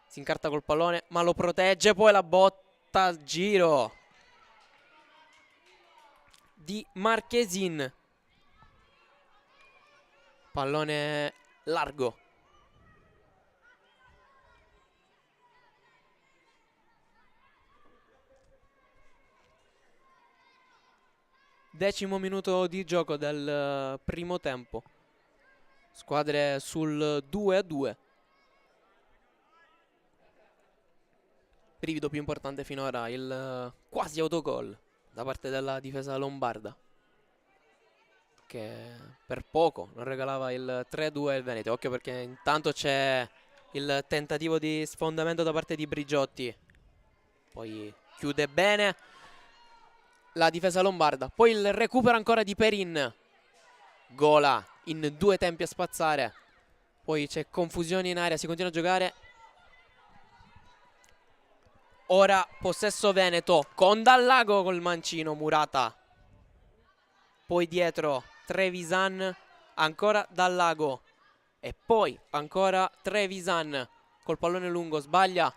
Si incarta col pallone, ma lo protegge. Poi la botta al giro di Marchesin. Pallone largo. Decimo minuto di gioco del primo tempo. Squadre sul 2-2. brivido più importante finora, il quasi autogol da parte della difesa lombarda, che per poco non regalava il 3-2 al Veneto. Occhio perché intanto c'è il tentativo di sfondamento da parte di Brigiotti, poi chiude bene la difesa lombarda, poi il recupero ancora di Perin, Gola in 2 tempi a spazzare, poi c'è confusione in area, si continua a giocare. Ora possesso Veneto con Dallago col mancino, Murata, poi dietro Trevisan, ancora Dallago e poi ancora Trevisan col pallone lungo, sbaglia,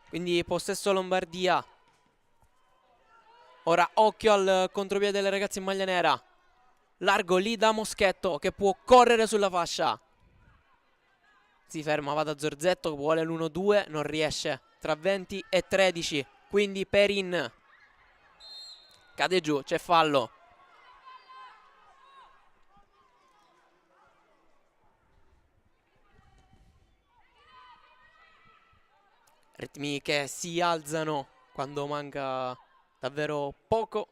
quindi possesso Lombardia. Ora occhio al contropiede delle ragazze in maglia nera, largo lì da Moschetto che può correre sulla fascia, si ferma, va da Zorzetto, vuole l'1-2, non riesce, tra 20 e 13, quindi Perin cade giù, c'è fallo. Ritmi che si alzano quando manca davvero poco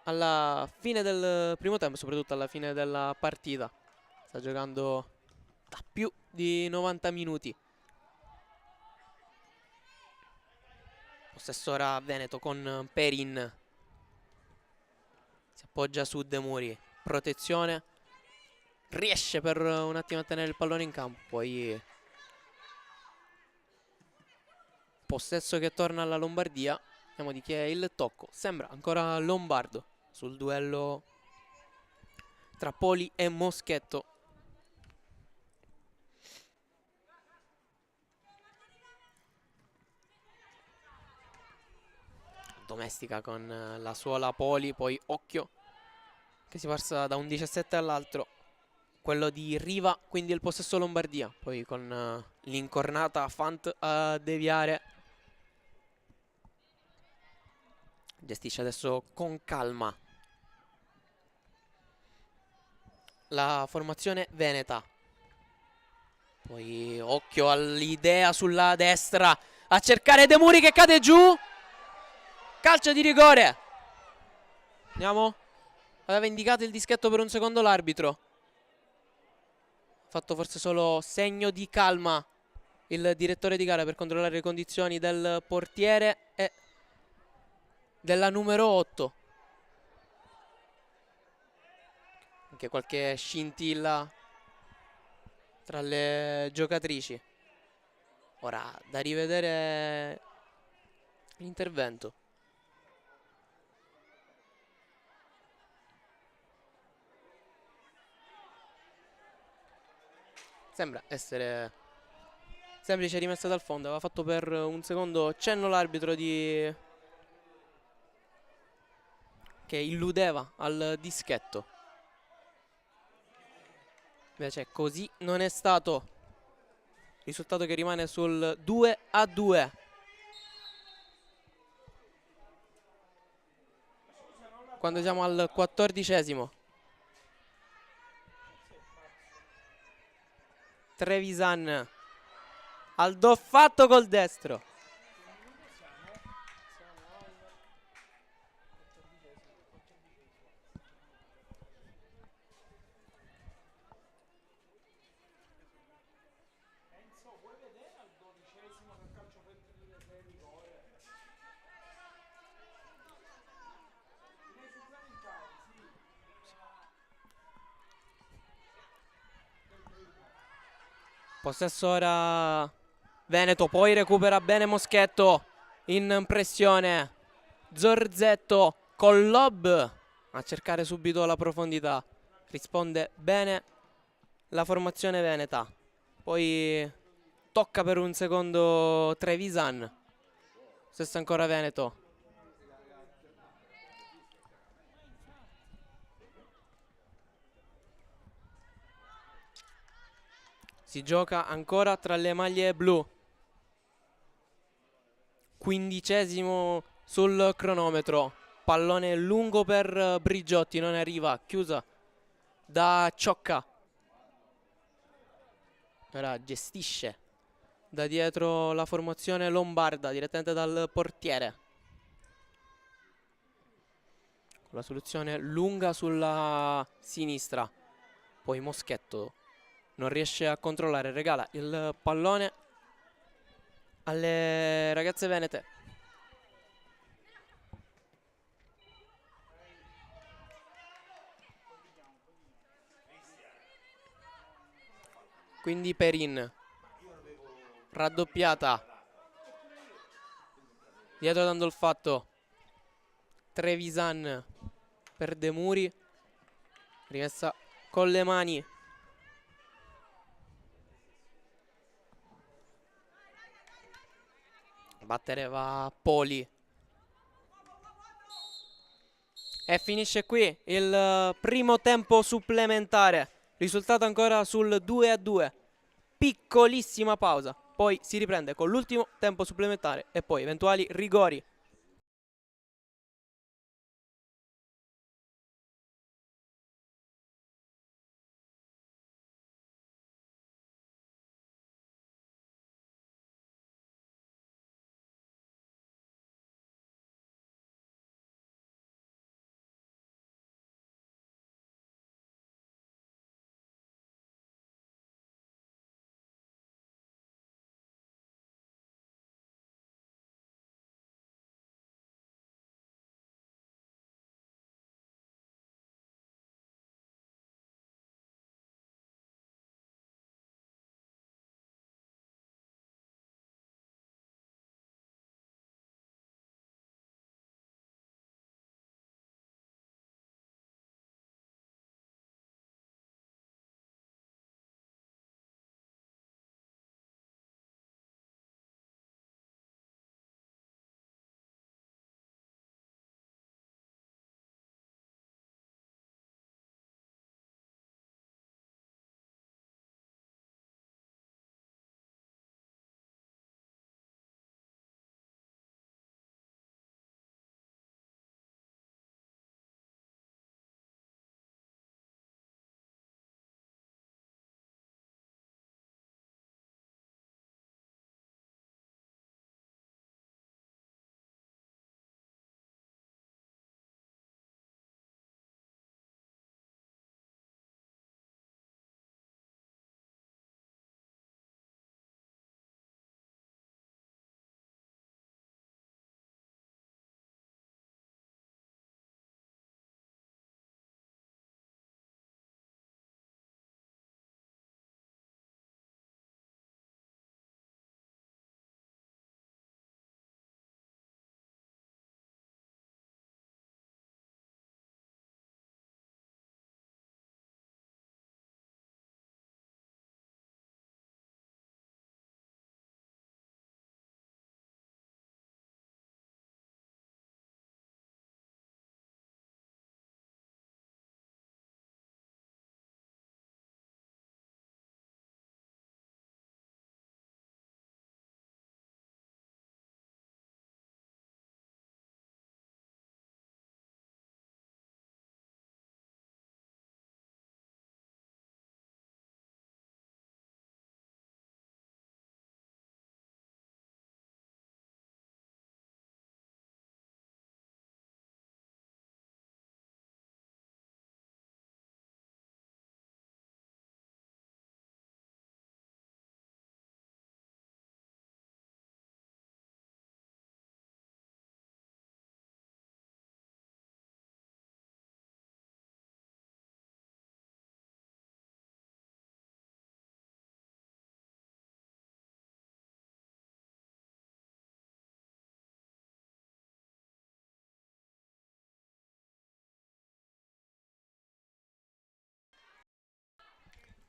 alla fine del primo tempo, soprattutto alla fine della partita. Sta giocando da più di 90 minuti. Possesso ora Veneto con Perin, si appoggia su De Muri, protezione, riesce per un attimo a tenere il pallone in campo, poi possesso che torna alla Lombardia. Vediamo di chi è il tocco, sembra ancora lombardo sul duello tra Poli e Moschetto. Domestica con la suola Poli, poi occhio che si passa da un 17 all'altro, quello di Riva, quindi il possesso Lombardia, poi con l'incornata Fant a deviare, gestisce adesso con calma la formazione veneta, poi occhio all'idea sulla destra a cercare De Muri che cade giù, calcio di rigore. Andiamo, aveva indicato il dischetto per un secondo l'arbitro, ha fatto forse solo segno di calma il direttore di gara per controllare le condizioni del portiere e della numero 8. Anche qualche scintilla tra le giocatrici. Ora da rivedere l'intervento. Sembra essere semplice rimessa dal fondo. Aveva fatto per un secondo cenno l'arbitro di che illudeva al dischetto. Invece così non è stato. Risultato che rimane sul 2-2. Quando siamo al 14esimo. Trevisan al do fatto col destro. Possesso ora Veneto, poi recupera bene Moschetto in pressione. Zorzetto col lob a cercare subito la profondità. Risponde bene la formazione veneta. Poi tocca per un secondo Trevisan. Stesso ancora Veneto. Si gioca ancora tra le maglie blu. 15esimo sul cronometro. Pallone lungo per Brigiotti, non arriva, chiusa da Ciocca. Ora gestisce da dietro la formazione lombarda, direttamente dal portiere. La soluzione lunga sulla sinistra. Poi Moschetto non riesce a controllare, regala il pallone alle ragazze venete. Quindi Perin, raddoppiata, dietro dando il fatto Trevisan per De Muri, rimessa con le mani. Battere va Poli. E finisce qui il primo tempo supplementare. Risultato ancora sul 2-2. Piccolissima pausa. Poi si riprende con l'ultimo tempo supplementare e poi eventuali rigori.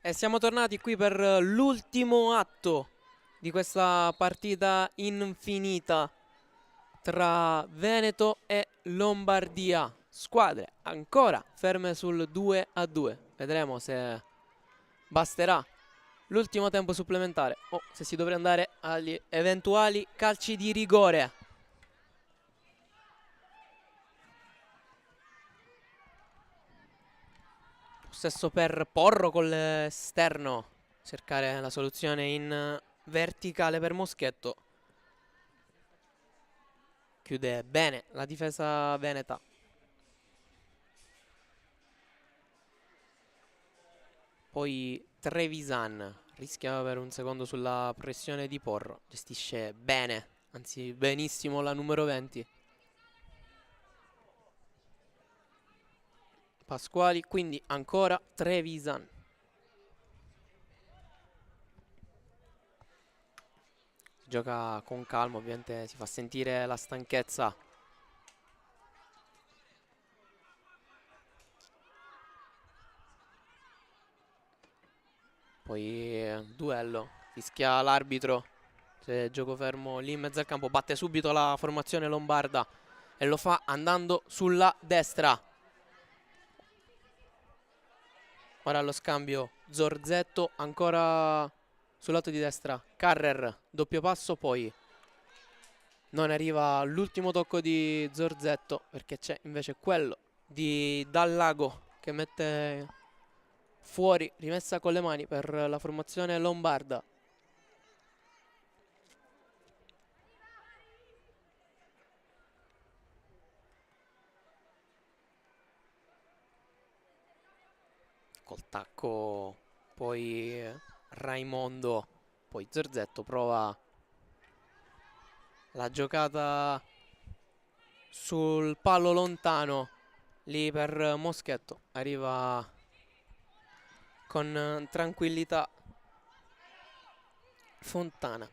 E siamo tornati qui per l'ultimo atto di questa partita infinita tra Veneto e Lombardia. Squadre ancora ferme sul 2-2. Vedremo se basterà l'ultimo tempo supplementare o se si dovrà andare agli eventuali calci di rigore. Possesso per Porro con l'esterno, cercare la soluzione in verticale per Moschetto. Chiude bene la difesa veneta. Poi Trevisan rischia per un secondo sulla pressione di Porro. Gestisce bene, anzi benissimo la numero 20. Pasquali, quindi ancora Trevisan. Si gioca con calma, ovviamente si fa sentire la stanchezza. Poi duello, fischia l'arbitro. C'è gioco fermo lì in mezzo al campo, batte subito la formazione lombarda e lo fa andando sulla destra. Ora allo scambio Zorzetto, ancora sul lato di destra Carrer, doppio passo, poi non arriva l'ultimo tocco di Zorzetto perché c'è invece quello di Dallago che mette fuori, rimessa con le mani per la formazione lombarda. Col tacco poi Raimondo, poi Zorzetto prova la giocata sul palo lontano lì per Moschetto, arriva con tranquillità Fontana.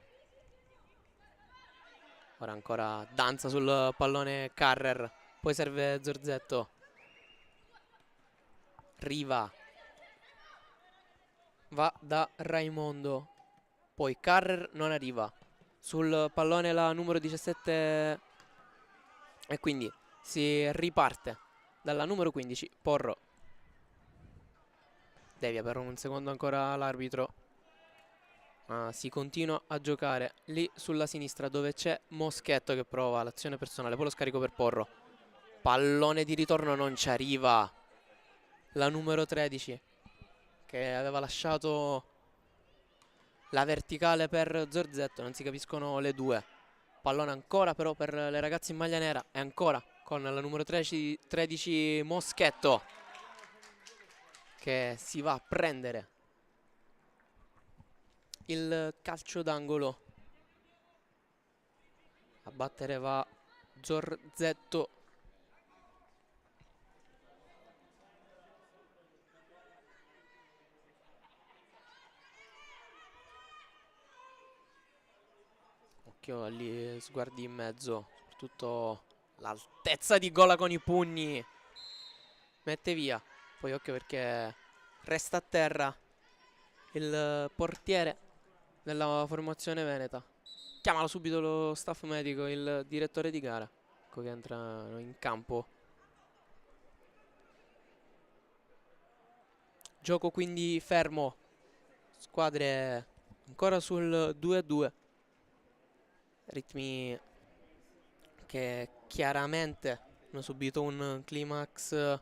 Ora ancora danza sul pallone Carrer, poi serve Zorzetto. Riva va da Raimondo, poi Carrer non arriva. Sul pallone la numero 17 e quindi si riparte dalla numero 15, Porro. Devia per un secondo ancora l'arbitro. Si continua a giocare lì sulla sinistra dove c'è Moschetto che prova l'azione personale, poi lo scarico per Porro. Pallone di ritorno, non ci arriva la numero 13 che aveva lasciato la verticale per Zorzetto, non si capiscono le due. Pallone ancora però per le ragazze in maglia nera e ancora con la numero 13 Moschetto che si va a prendere il calcio d'angolo. A battere va Zorzetto. Occhio agli sguardi in mezzo, soprattutto l'altezza di gola con i pugni. Mette via. Poi occhio perché resta a terra il portiere della formazione veneta. Chiamalo subito lo staff medico, il direttore di gara, ecco che entrano in campo. Gioco quindi fermo, squadre ancora sul 2-2. Ritmi che chiaramente hanno subito un climax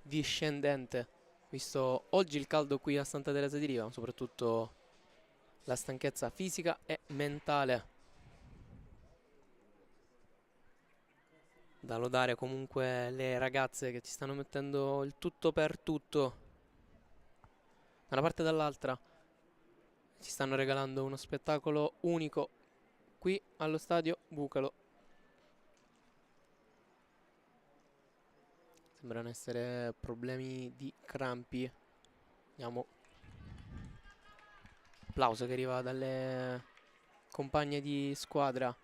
discendente, visto oggi il caldo qui a Santa Teresa di Riva, ma soprattutto la stanchezza fisica e mentale. Da lodare comunque le ragazze che ci stanno mettendo il tutto per tutto, da una parte e dall'altra. Ci stanno regalando uno spettacolo unico qui allo stadio Bucalo. Sembrano essere problemi di crampi. Vediamo. Applauso che arriva dalle compagne di squadra.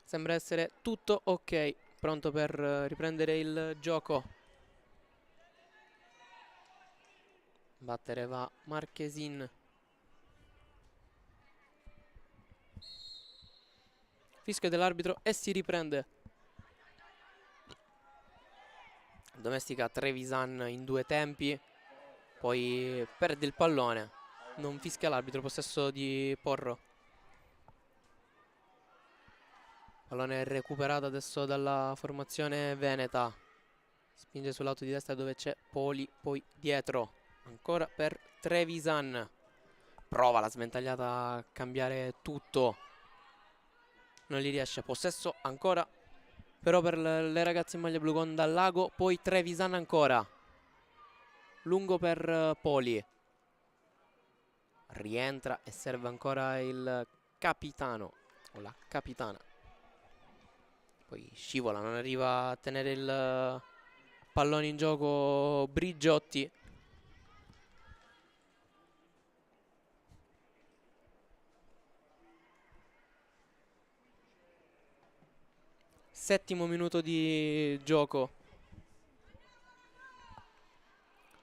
Sembra essere tutto ok, pronto per riprendere il gioco. Battere va Marchesin. Fischio dell'arbitro e si riprende. Domestica Trevisan in due tempi, poi perde il pallone. Non fischia l'arbitro, possesso di Porro. Pallone recuperato adesso dalla formazione veneta. spinge sul lato di destra dove c'è Poli, poi dietro ancora per Trevisan, prova la sventagliata a cambiare tutto, non gli riesce. Possesso ancora però per le ragazze in maglia blu con Dallago, poi Trevisan ancora, lungo per Poli, rientra e serve ancora il capitano o la capitana, poi scivola, non arriva a tenere il pallone in gioco Brigiotti. Settimo minuto di gioco.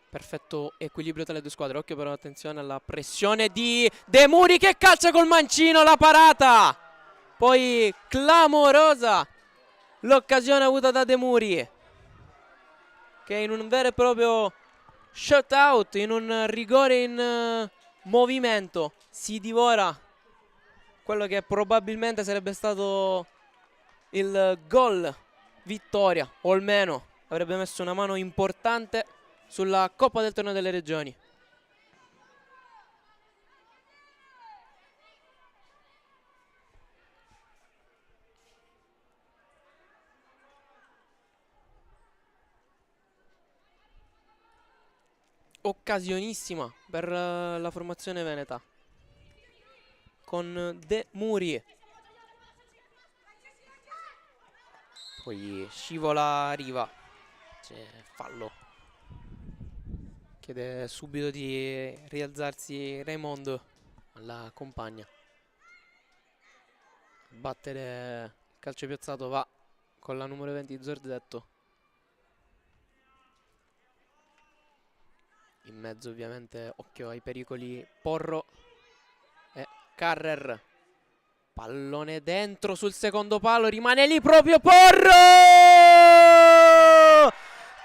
Perfetto equilibrio tra le due squadre. Occhio però, attenzione alla pressione di De Muri che calcia col mancino la parata. Poi clamorosa l'occasione avuta da De Muri, che in un vero e proprio shutout, in un rigore in movimento, si divora quello che probabilmente sarebbe stato il gol vittoria, o almeno avrebbe messo una mano importante sulla Coppa del Torneo delle Regioni. Occasionissima per la formazione veneta con De Muri, poi scivola Riva, c'è fallo, chiede subito di rialzarsi Raimondo alla compagna, battere il calcio piazzato va con la numero 20 Zorzetto. In mezzo ovviamente, occhio ai pericoli, Porro e Carrer. Pallone dentro sul secondo palo, rimane lì proprio Porro!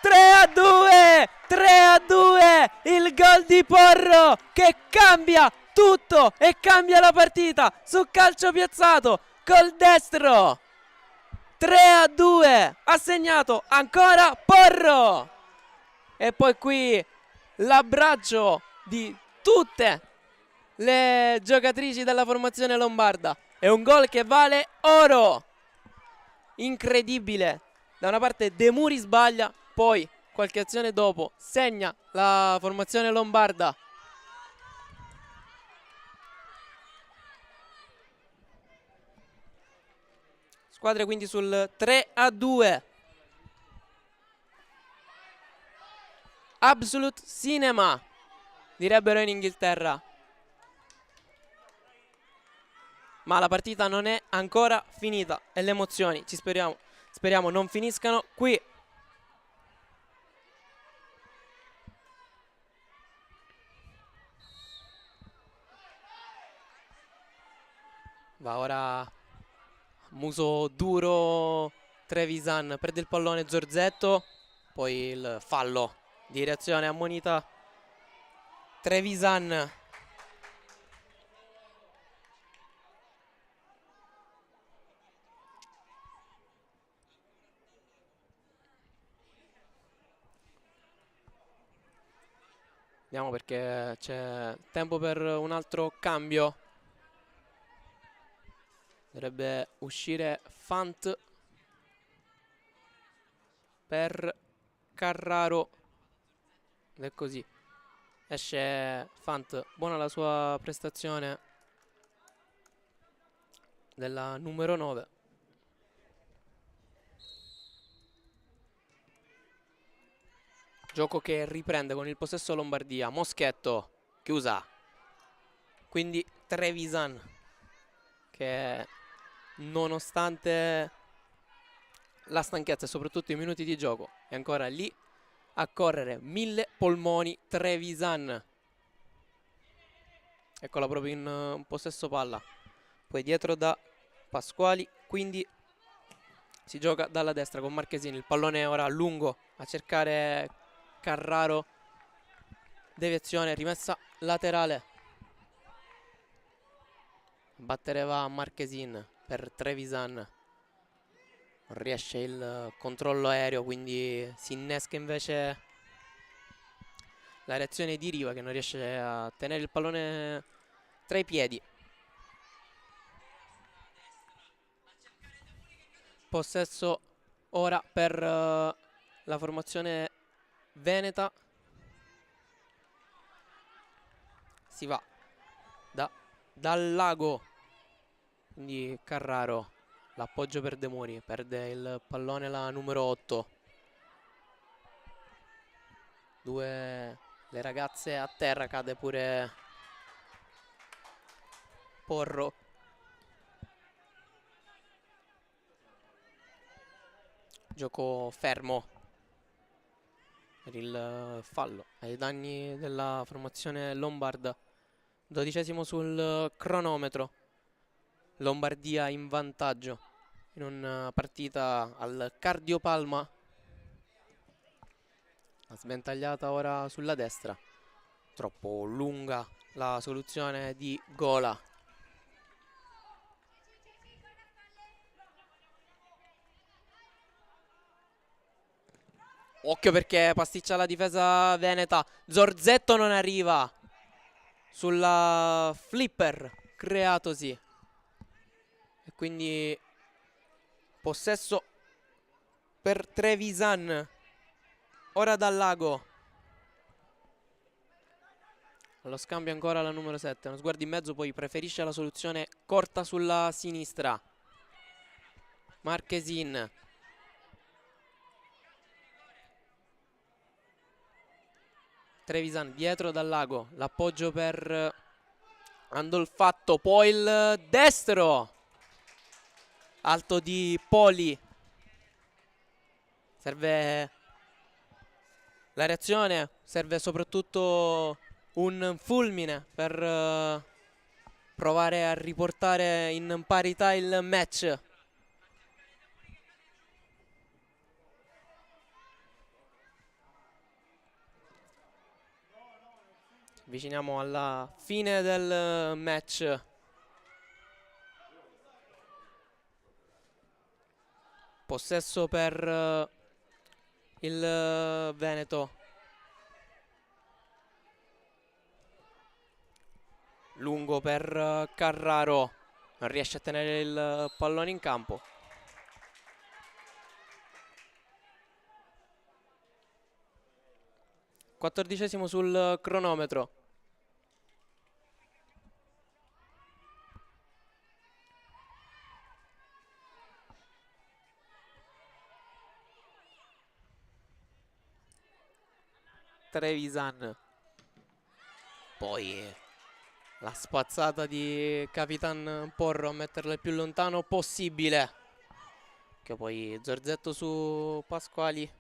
3-2! 3-2! Il gol di Porro che cambia tutto e cambia la partita su calcio piazzato col destro. 3-2! Ha segnato ancora Porro! E poi qui l'abbraccio di tutte le giocatrici della formazione lombarda. È un gol che vale oro, incredibile. Da una parte De Muri sbaglia, poi qualche azione dopo segna la formazione lombarda. Squadre quindi sul 3-2. Absolute cinema, direbbero in Inghilterra. Ma la partita non è ancora finita e le emozioni, speriamo non finiscano qui. Va ora muso duro Trevisan, perde il pallone Zorzetto, poi il fallo di reazione ammonita Trevisan. Vediamo perché c'è tempo per un altro cambio. Dovrebbe uscire Fant per Carraro. Ed è così. Esce Fant, buona la sua prestazione della numero 9. Gioco che riprende con il possesso Lombardia. Moschetto, chiusa. Quindi Trevisan, che nonostante la stanchezza e soprattutto i minuti di gioco è ancora lì a correre. 1000 polmoni Trevisan. Eccola proprio in possesso palla. Poi dietro da Pasquali, quindi si gioca dalla destra con Marchesini. Il pallone è ora lungo a cercare Carraro. Deviazione, rimessa laterale. Battere va Marchesin per Trevisan. Non riesce il controllo aereo, quindi si innesca invece la reazione di Riva, che non riesce a tenere il pallone tra i piedi. Possesso ora per la formazione veneta. Si va dal Lago, quindi Carraro, l'appoggio per De Mori, perde il pallone la numero 8. Le ragazze a terra, cade pure Porro. Gioco fermo per il fallo ai danni della formazione lombarda. 12° sul cronometro. Lombardia in vantaggio in una partita al Cardiopalma. La sventagliata ora sulla destra. Troppo lunga la soluzione di Gola. Occhio perché pasticcia la difesa veneta. Zorzetto non arriva sulla flipper creatosi. E quindi possesso per Trevisan. Ora dal Lago. Allo scambio ancora la numero 7. Uno sguardo in mezzo, poi preferisce la soluzione corta sulla sinistra. Marchesin. Trevisan dietro dal Lago. L'appoggio per Andolfatto. Poi il destro. Alto di Poli. Serve la reazione. Serve soprattutto un fulmine per provare a riportare in parità il match. Avviciniamo alla fine del match. Possesso per il Veneto. Lungo per Carraro. Non riesce a tenere il pallone in campo. Quattordicesimo sul cronometro. Trevisan. Poi la spazzata di Capitan Porro a metterla il più lontano possibile. Che poi Zorzetto su Pasquali,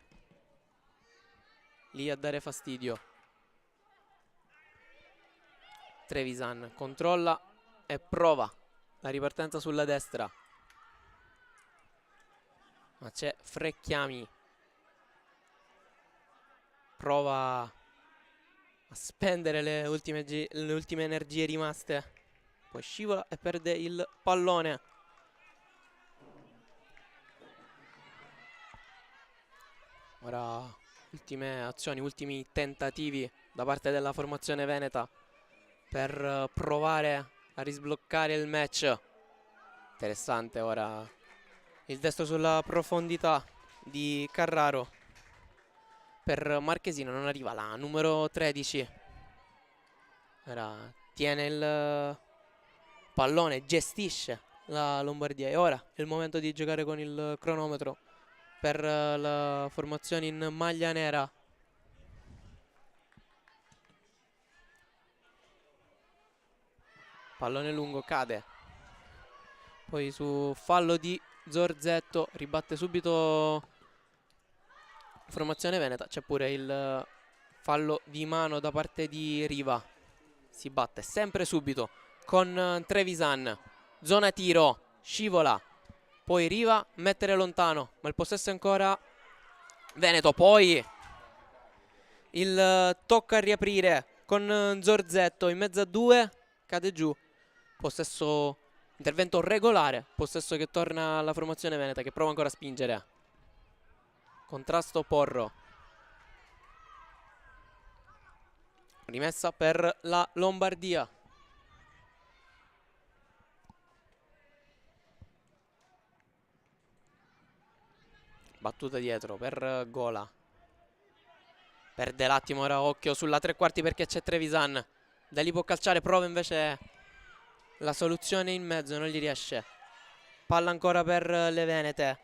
lì a dare fastidio. Trevisan controlla e prova la ripartenza sulla destra. Ma c'è Frecchiami. Prova a spendere le ultime energie rimaste. Poi scivola e perde il pallone. Ora ultime azioni, ultimi tentativi da parte della formazione veneta per provare a risbloccare il match. Interessante ora il destro sulla profondità di Carraro. Per Marchesino non arriva la numero 13. Ora tiene il pallone, gestisce la Lombardia. E ora è il momento di giocare con il cronometro per la formazione in maglia nera. Pallone lungo, cade. Poi su fallo di Zorzetto ribatte subito formazione veneta. C'è pure il fallo di mano da parte di Riva. Si batte sempre subito con Trevisan. Zona tiro, scivola. Poi Riva, mettere lontano, ma il possesso è ancora Veneto. Poi il tocca a riaprire con Zorzetto in mezzo a due. Cade giù. Possesso Intervento regolare, possesso che torna alla formazione veneta, che prova ancora a spingere. Contrasto Porro. Rimessa per la Lombardia. Battuta dietro per Gola. Perde l'attimo ora, occhio sulla tre quarti perché c'è Trevisan. Da lì può calciare, prova invece la soluzione in mezzo, non gli riesce. Palla ancora per le venete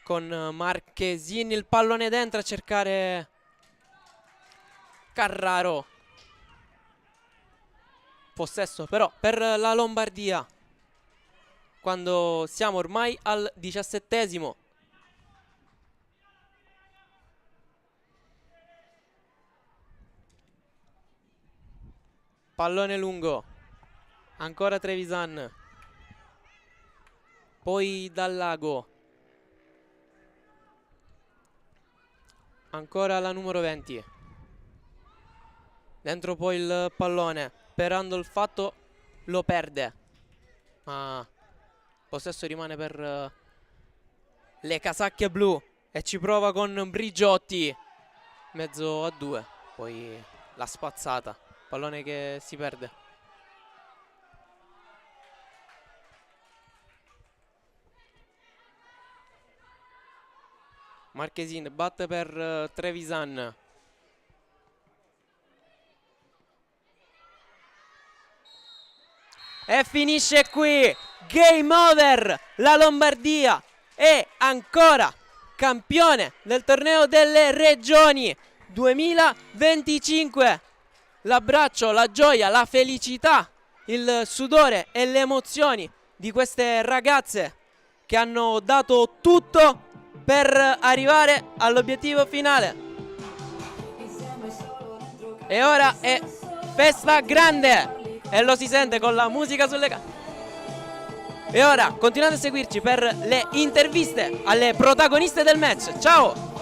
con Marchesini, il pallone dentro a cercare Carraro. Possesso però per la Lombardia, quando siamo ormai al 17esimo. Pallone lungo, ancora Trevisan, poi Dallago, ancora la numero 20. Dentro poi il pallone per Andolfatto, lo perde, ma possesso rimane per le casacche blu e ci prova con Brigiotti, mezzo a due, poi la spazzata, pallone che si perde. Marchesin batte per Trevisan. E finisce qui. Game over. La Lombardia è ancora campione del torneo delle regioni 2025. L'abbraccio, la gioia, la felicità, il sudore e le emozioni di queste ragazze che hanno dato tutto per arrivare all'obiettivo finale. E ora è festa grande e lo si sente con la musica sulle canne. E ora continuate a seguirci per le interviste alle protagoniste del match. Ciao!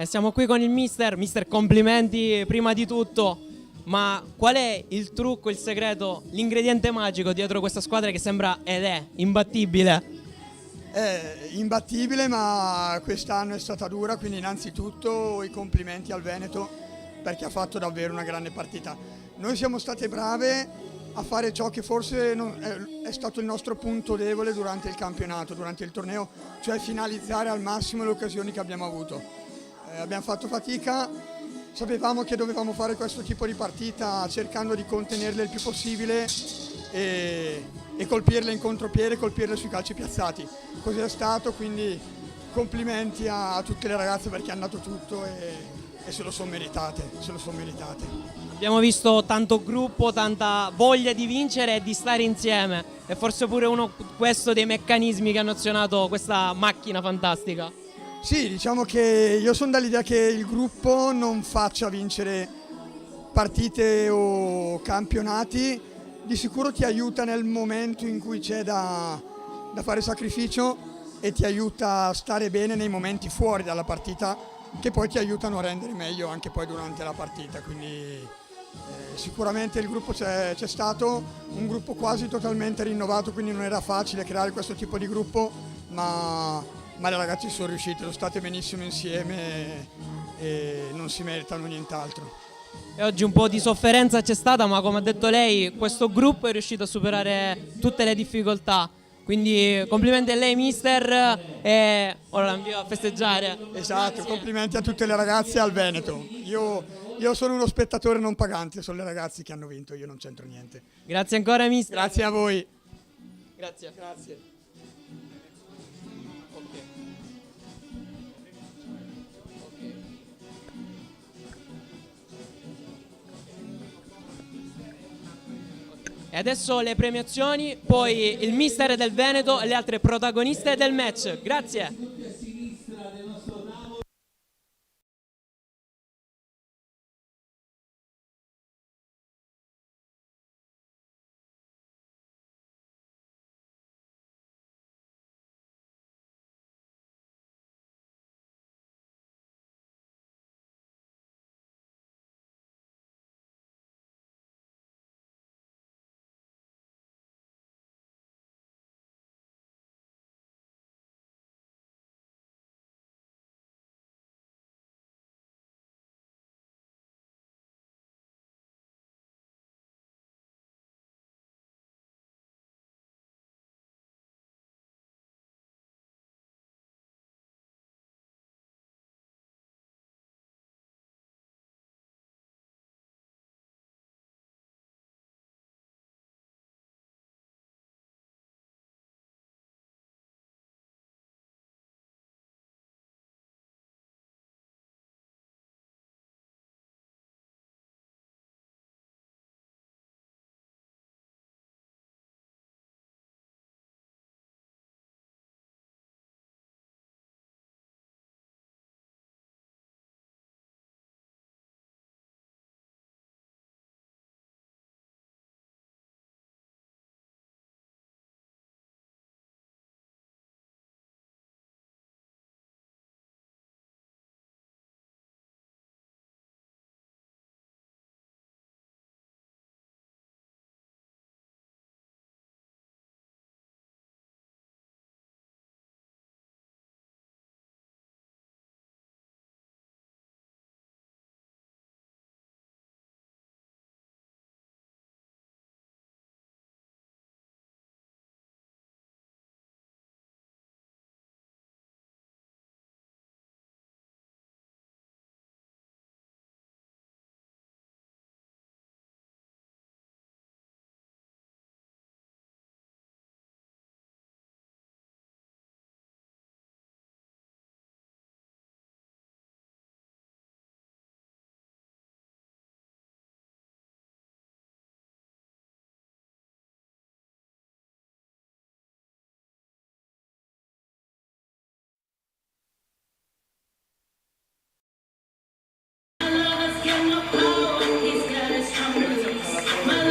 Siamo qui con il mister. Mister, complimenti prima di tutto. Ma qual è il trucco, il segreto, l'ingrediente magico dietro questa squadra che sembra ed è imbattibile? È imbattibile, ma quest'anno è stata dura, quindi innanzitutto i complimenti al Veneto perché ha fatto davvero una grande partita. Noi siamo state brave a fare ciò che forse è stato il nostro punto debole durante il campionato, durante il torneo, cioè finalizzare al massimo le occasioni che abbiamo avuto. Abbiamo fatto fatica, sapevamo che dovevamo fare questo tipo di partita cercando di contenerle il più possibile e colpirle in contropiede, colpirle sui calci piazzati. Così è stato, quindi complimenti a tutte le ragazze perché hanno dato tutto e se lo sono meritate, Abbiamo visto tanto gruppo, tanta voglia di vincere e di stare insieme. E forse pure questo dei meccanismi che hanno azionato questa macchina fantastica. Sì, diciamo che io sono dall'idea che il gruppo non faccia vincere partite o campionati, di sicuro ti aiuta nel momento in cui c'è da fare sacrificio e ti aiuta a stare bene nei momenti fuori dalla partita, che poi ti aiutano a rendere meglio anche poi durante la partita. Quindi sicuramente il gruppo c'è stato, un gruppo quasi totalmente rinnovato, quindi non era facile creare questo tipo di gruppo, ma le ragazze sono riuscite, sono state benissimo insieme e non si meritano nient'altro. E oggi un po' di sofferenza c'è stata, ma come ha detto lei, questo gruppo è riuscito a superare tutte le difficoltà. Quindi complimenti a lei, mister, e ora la invio a festeggiare. Esatto, complimenti a tutte le ragazze e al Veneto. Io sono uno spettatore non pagante, sono le ragazze che hanno vinto, io non c'entro niente. Grazie ancora, mister. Grazie a voi. Grazie. E adesso le premiazioni, poi il mister del Veneto e le altre protagoniste del match. Grazie.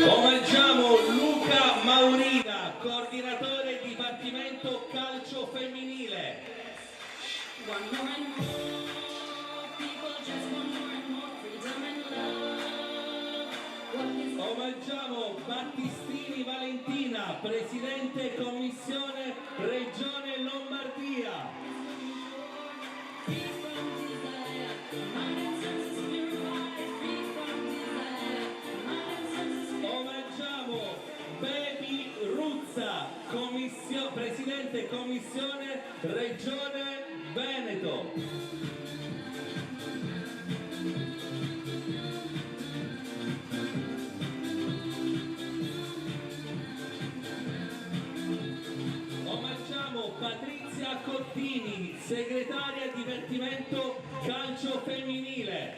Omaggiamo Luca Maurina, coordinatore Dipartimento Calcio Femminile. Omaggiamo Battistini Valentina, Presidente Commissione Regione Lombardia. Omaggiamo Baby Ruzza, Presidente Commissione Regione Veneto. Patrizia Cottini, segretaria divertimento calcio femminile.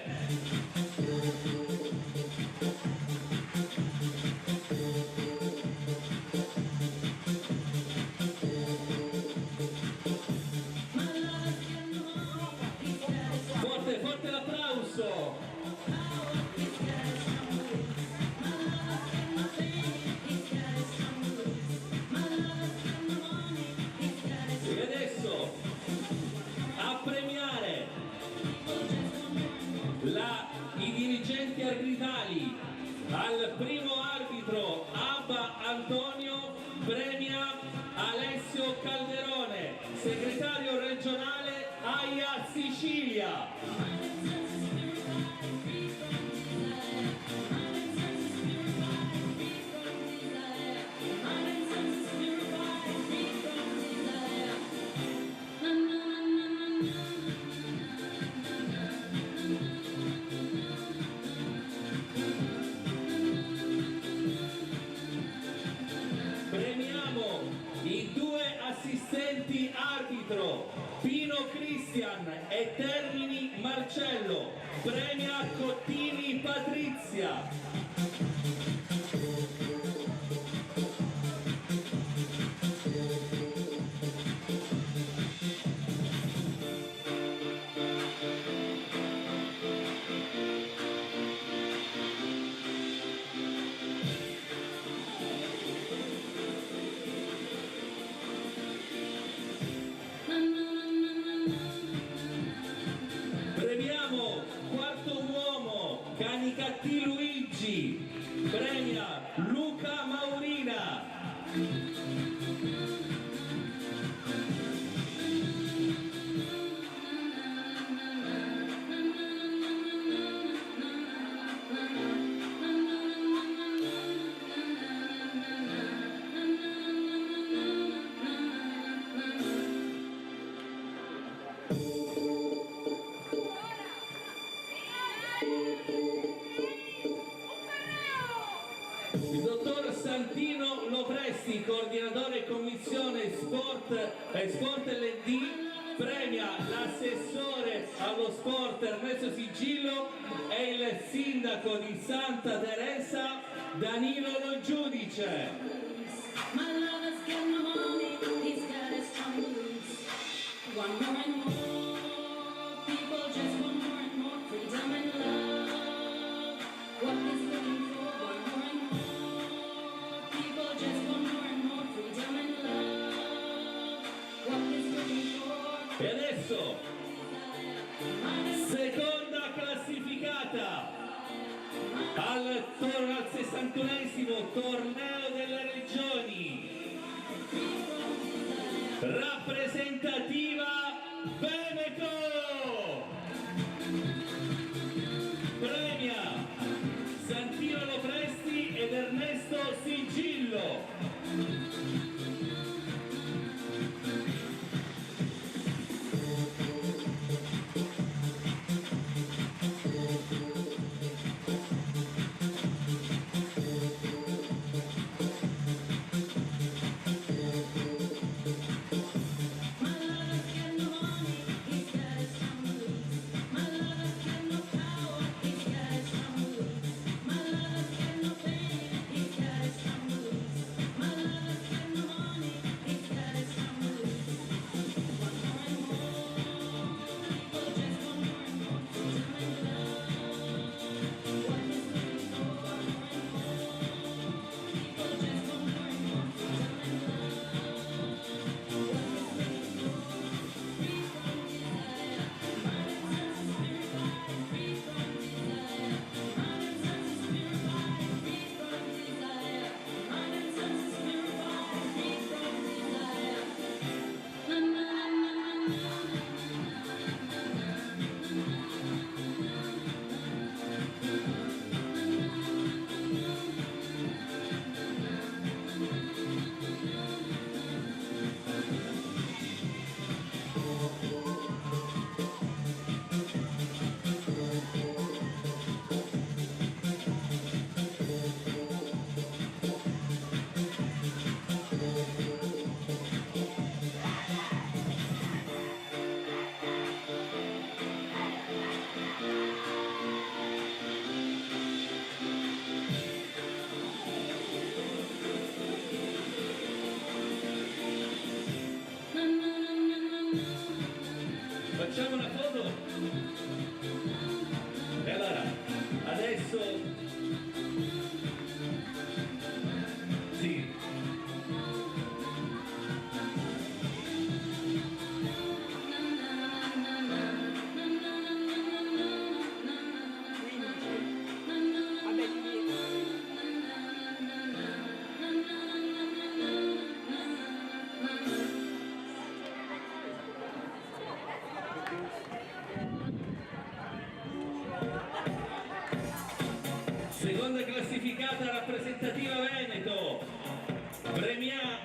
Forte, forte l'applauso. I dirigenti arbitrali. Al primo arbitro Abba Antonio premia Alessio Calderone, segretario regionale AIA Sicilia. I due assistenti arbitro Pino Cristian e Termini Marcello, premia Cottini Patrizia. Premiamo quarto uomo Canicatti Luigi, premia Luca Maurina. Il dottor Santino Lopresti, coordinatore commissione Sport LD, premia l'assessore allo sport Ernesto Sigillo e il sindaco di Santa Teresa Danilo Lo Giudice. E adesso, seconda classificata al 61esimo torneo delle regioni, rappresentativa Veneto, premia Santino Lopresti ed Ernesto Sigillo.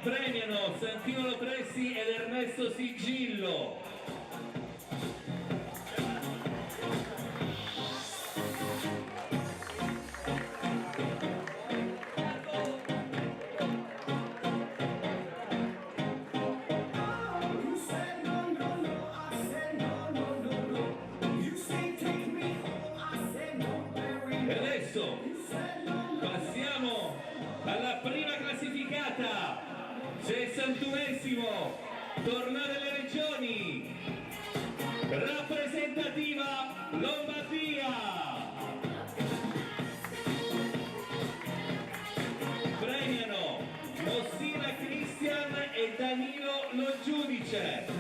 premiano Santino Lopresti ed Ernesto Sigillo. E adesso passiamo alla prima classificata, 61esimo torneo delle regioni, rappresentativa Lombardia. Premiano Mossina Cristian e Danilo Lo Giudice.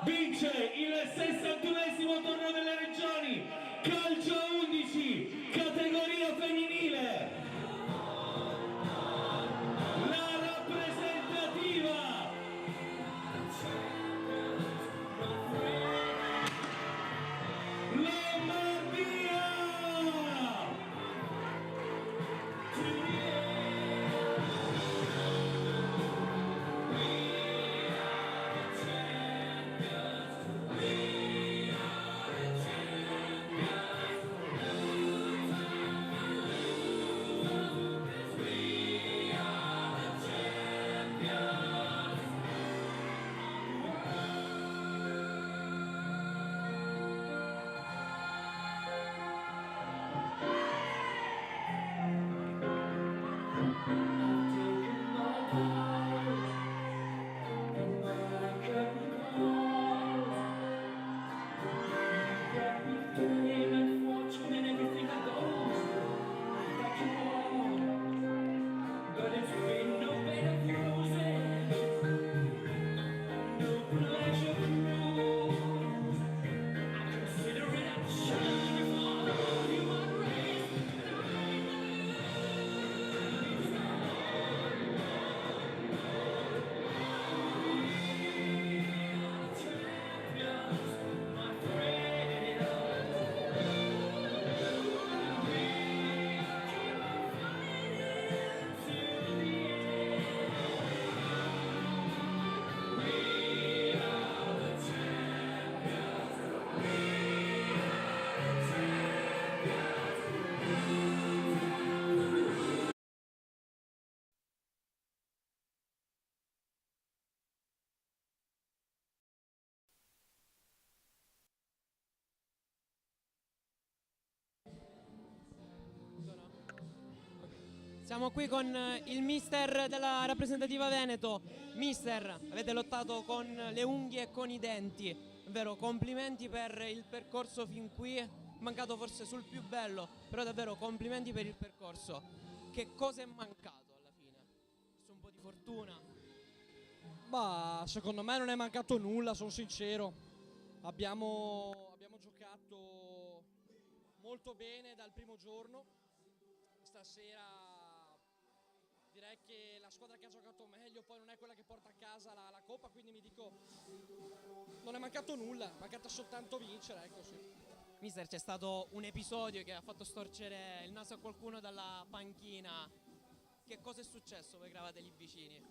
Vince il 61esimo torneo delle regioni, calcio 11, categoria femminile. La rappresentativa Lombardia. Siamo qui con il mister della rappresentativa Veneto. Mister, avete lottato con le unghie e con i denti, davvero complimenti per il percorso fin qui, mancato forse sul più bello, però davvero complimenti per il percorso. Che cosa è mancato alla fine? Un po' di fortuna? Ma secondo me non è mancato nulla, sono sincero. Abbiamo giocato molto bene dal primo giorno. Stasera direi che la squadra che ha giocato meglio poi non è quella che porta a casa la Coppa, quindi mi dico non è mancato nulla, è mancata soltanto vincere, ecco sì. Mister, c'è stato un episodio che ha fatto storcere il naso a qualcuno dalla panchina. Che cosa è successo? Voi che eravate lì vicini.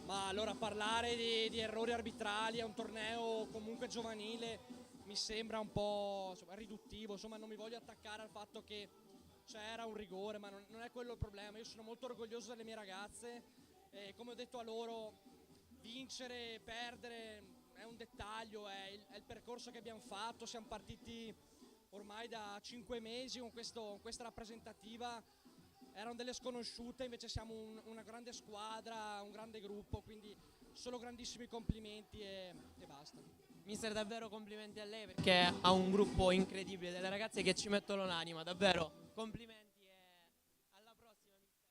Ma allora parlare di errori arbitrali a un torneo comunque giovanile mi sembra un po', insomma, riduttivo, insomma non mi voglio attaccare al fatto che c'era un rigore, ma non è quello il problema. Io sono molto orgoglioso delle mie ragazze e come ho detto a loro, vincere, perdere è un dettaglio, è il percorso che abbiamo fatto. Siamo partiti ormai da 5 mesi con questa rappresentativa, erano delle sconosciute, invece siamo una grande squadra, un grande gruppo, quindi solo grandissimi complimenti e basta. Mister, davvero complimenti a lei perché ha un gruppo incredibile, delle ragazze che ci mettono l'anima, davvero complimenti e alla prossima, mister.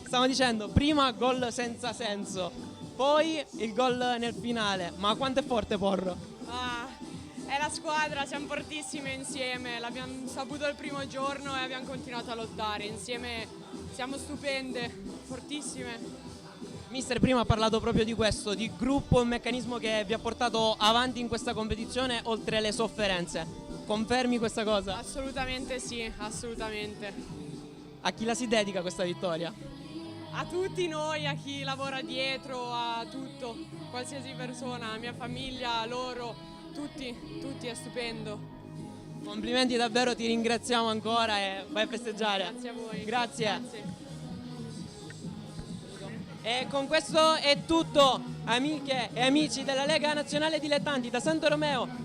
Stavo dicendo, prima gol senza senso, poi il gol nel finale, ma quanto è forte Porro? Ah, è la squadra, siamo fortissime insieme, l'abbiamo saputo il primo giorno e abbiamo continuato a lottare, insieme siamo stupende, fortissime. Mister prima ha parlato proprio di questo, di gruppo, un meccanismo che vi ha portato avanti in questa competizione oltre le sofferenze. Confermi questa cosa? Assolutamente sì, assolutamente. A chi la si dedica questa vittoria? A tutti noi, a chi lavora dietro, a tutto, qualsiasi persona, a mia famiglia, a loro, tutti, è stupendo. Complimenti davvero, ti ringraziamo ancora e vai a festeggiare. Grazie a voi. Grazie. Grazie. E con questo è tutto, amiche e amici della Lega Nazionale Dilettanti da Santo Romeo.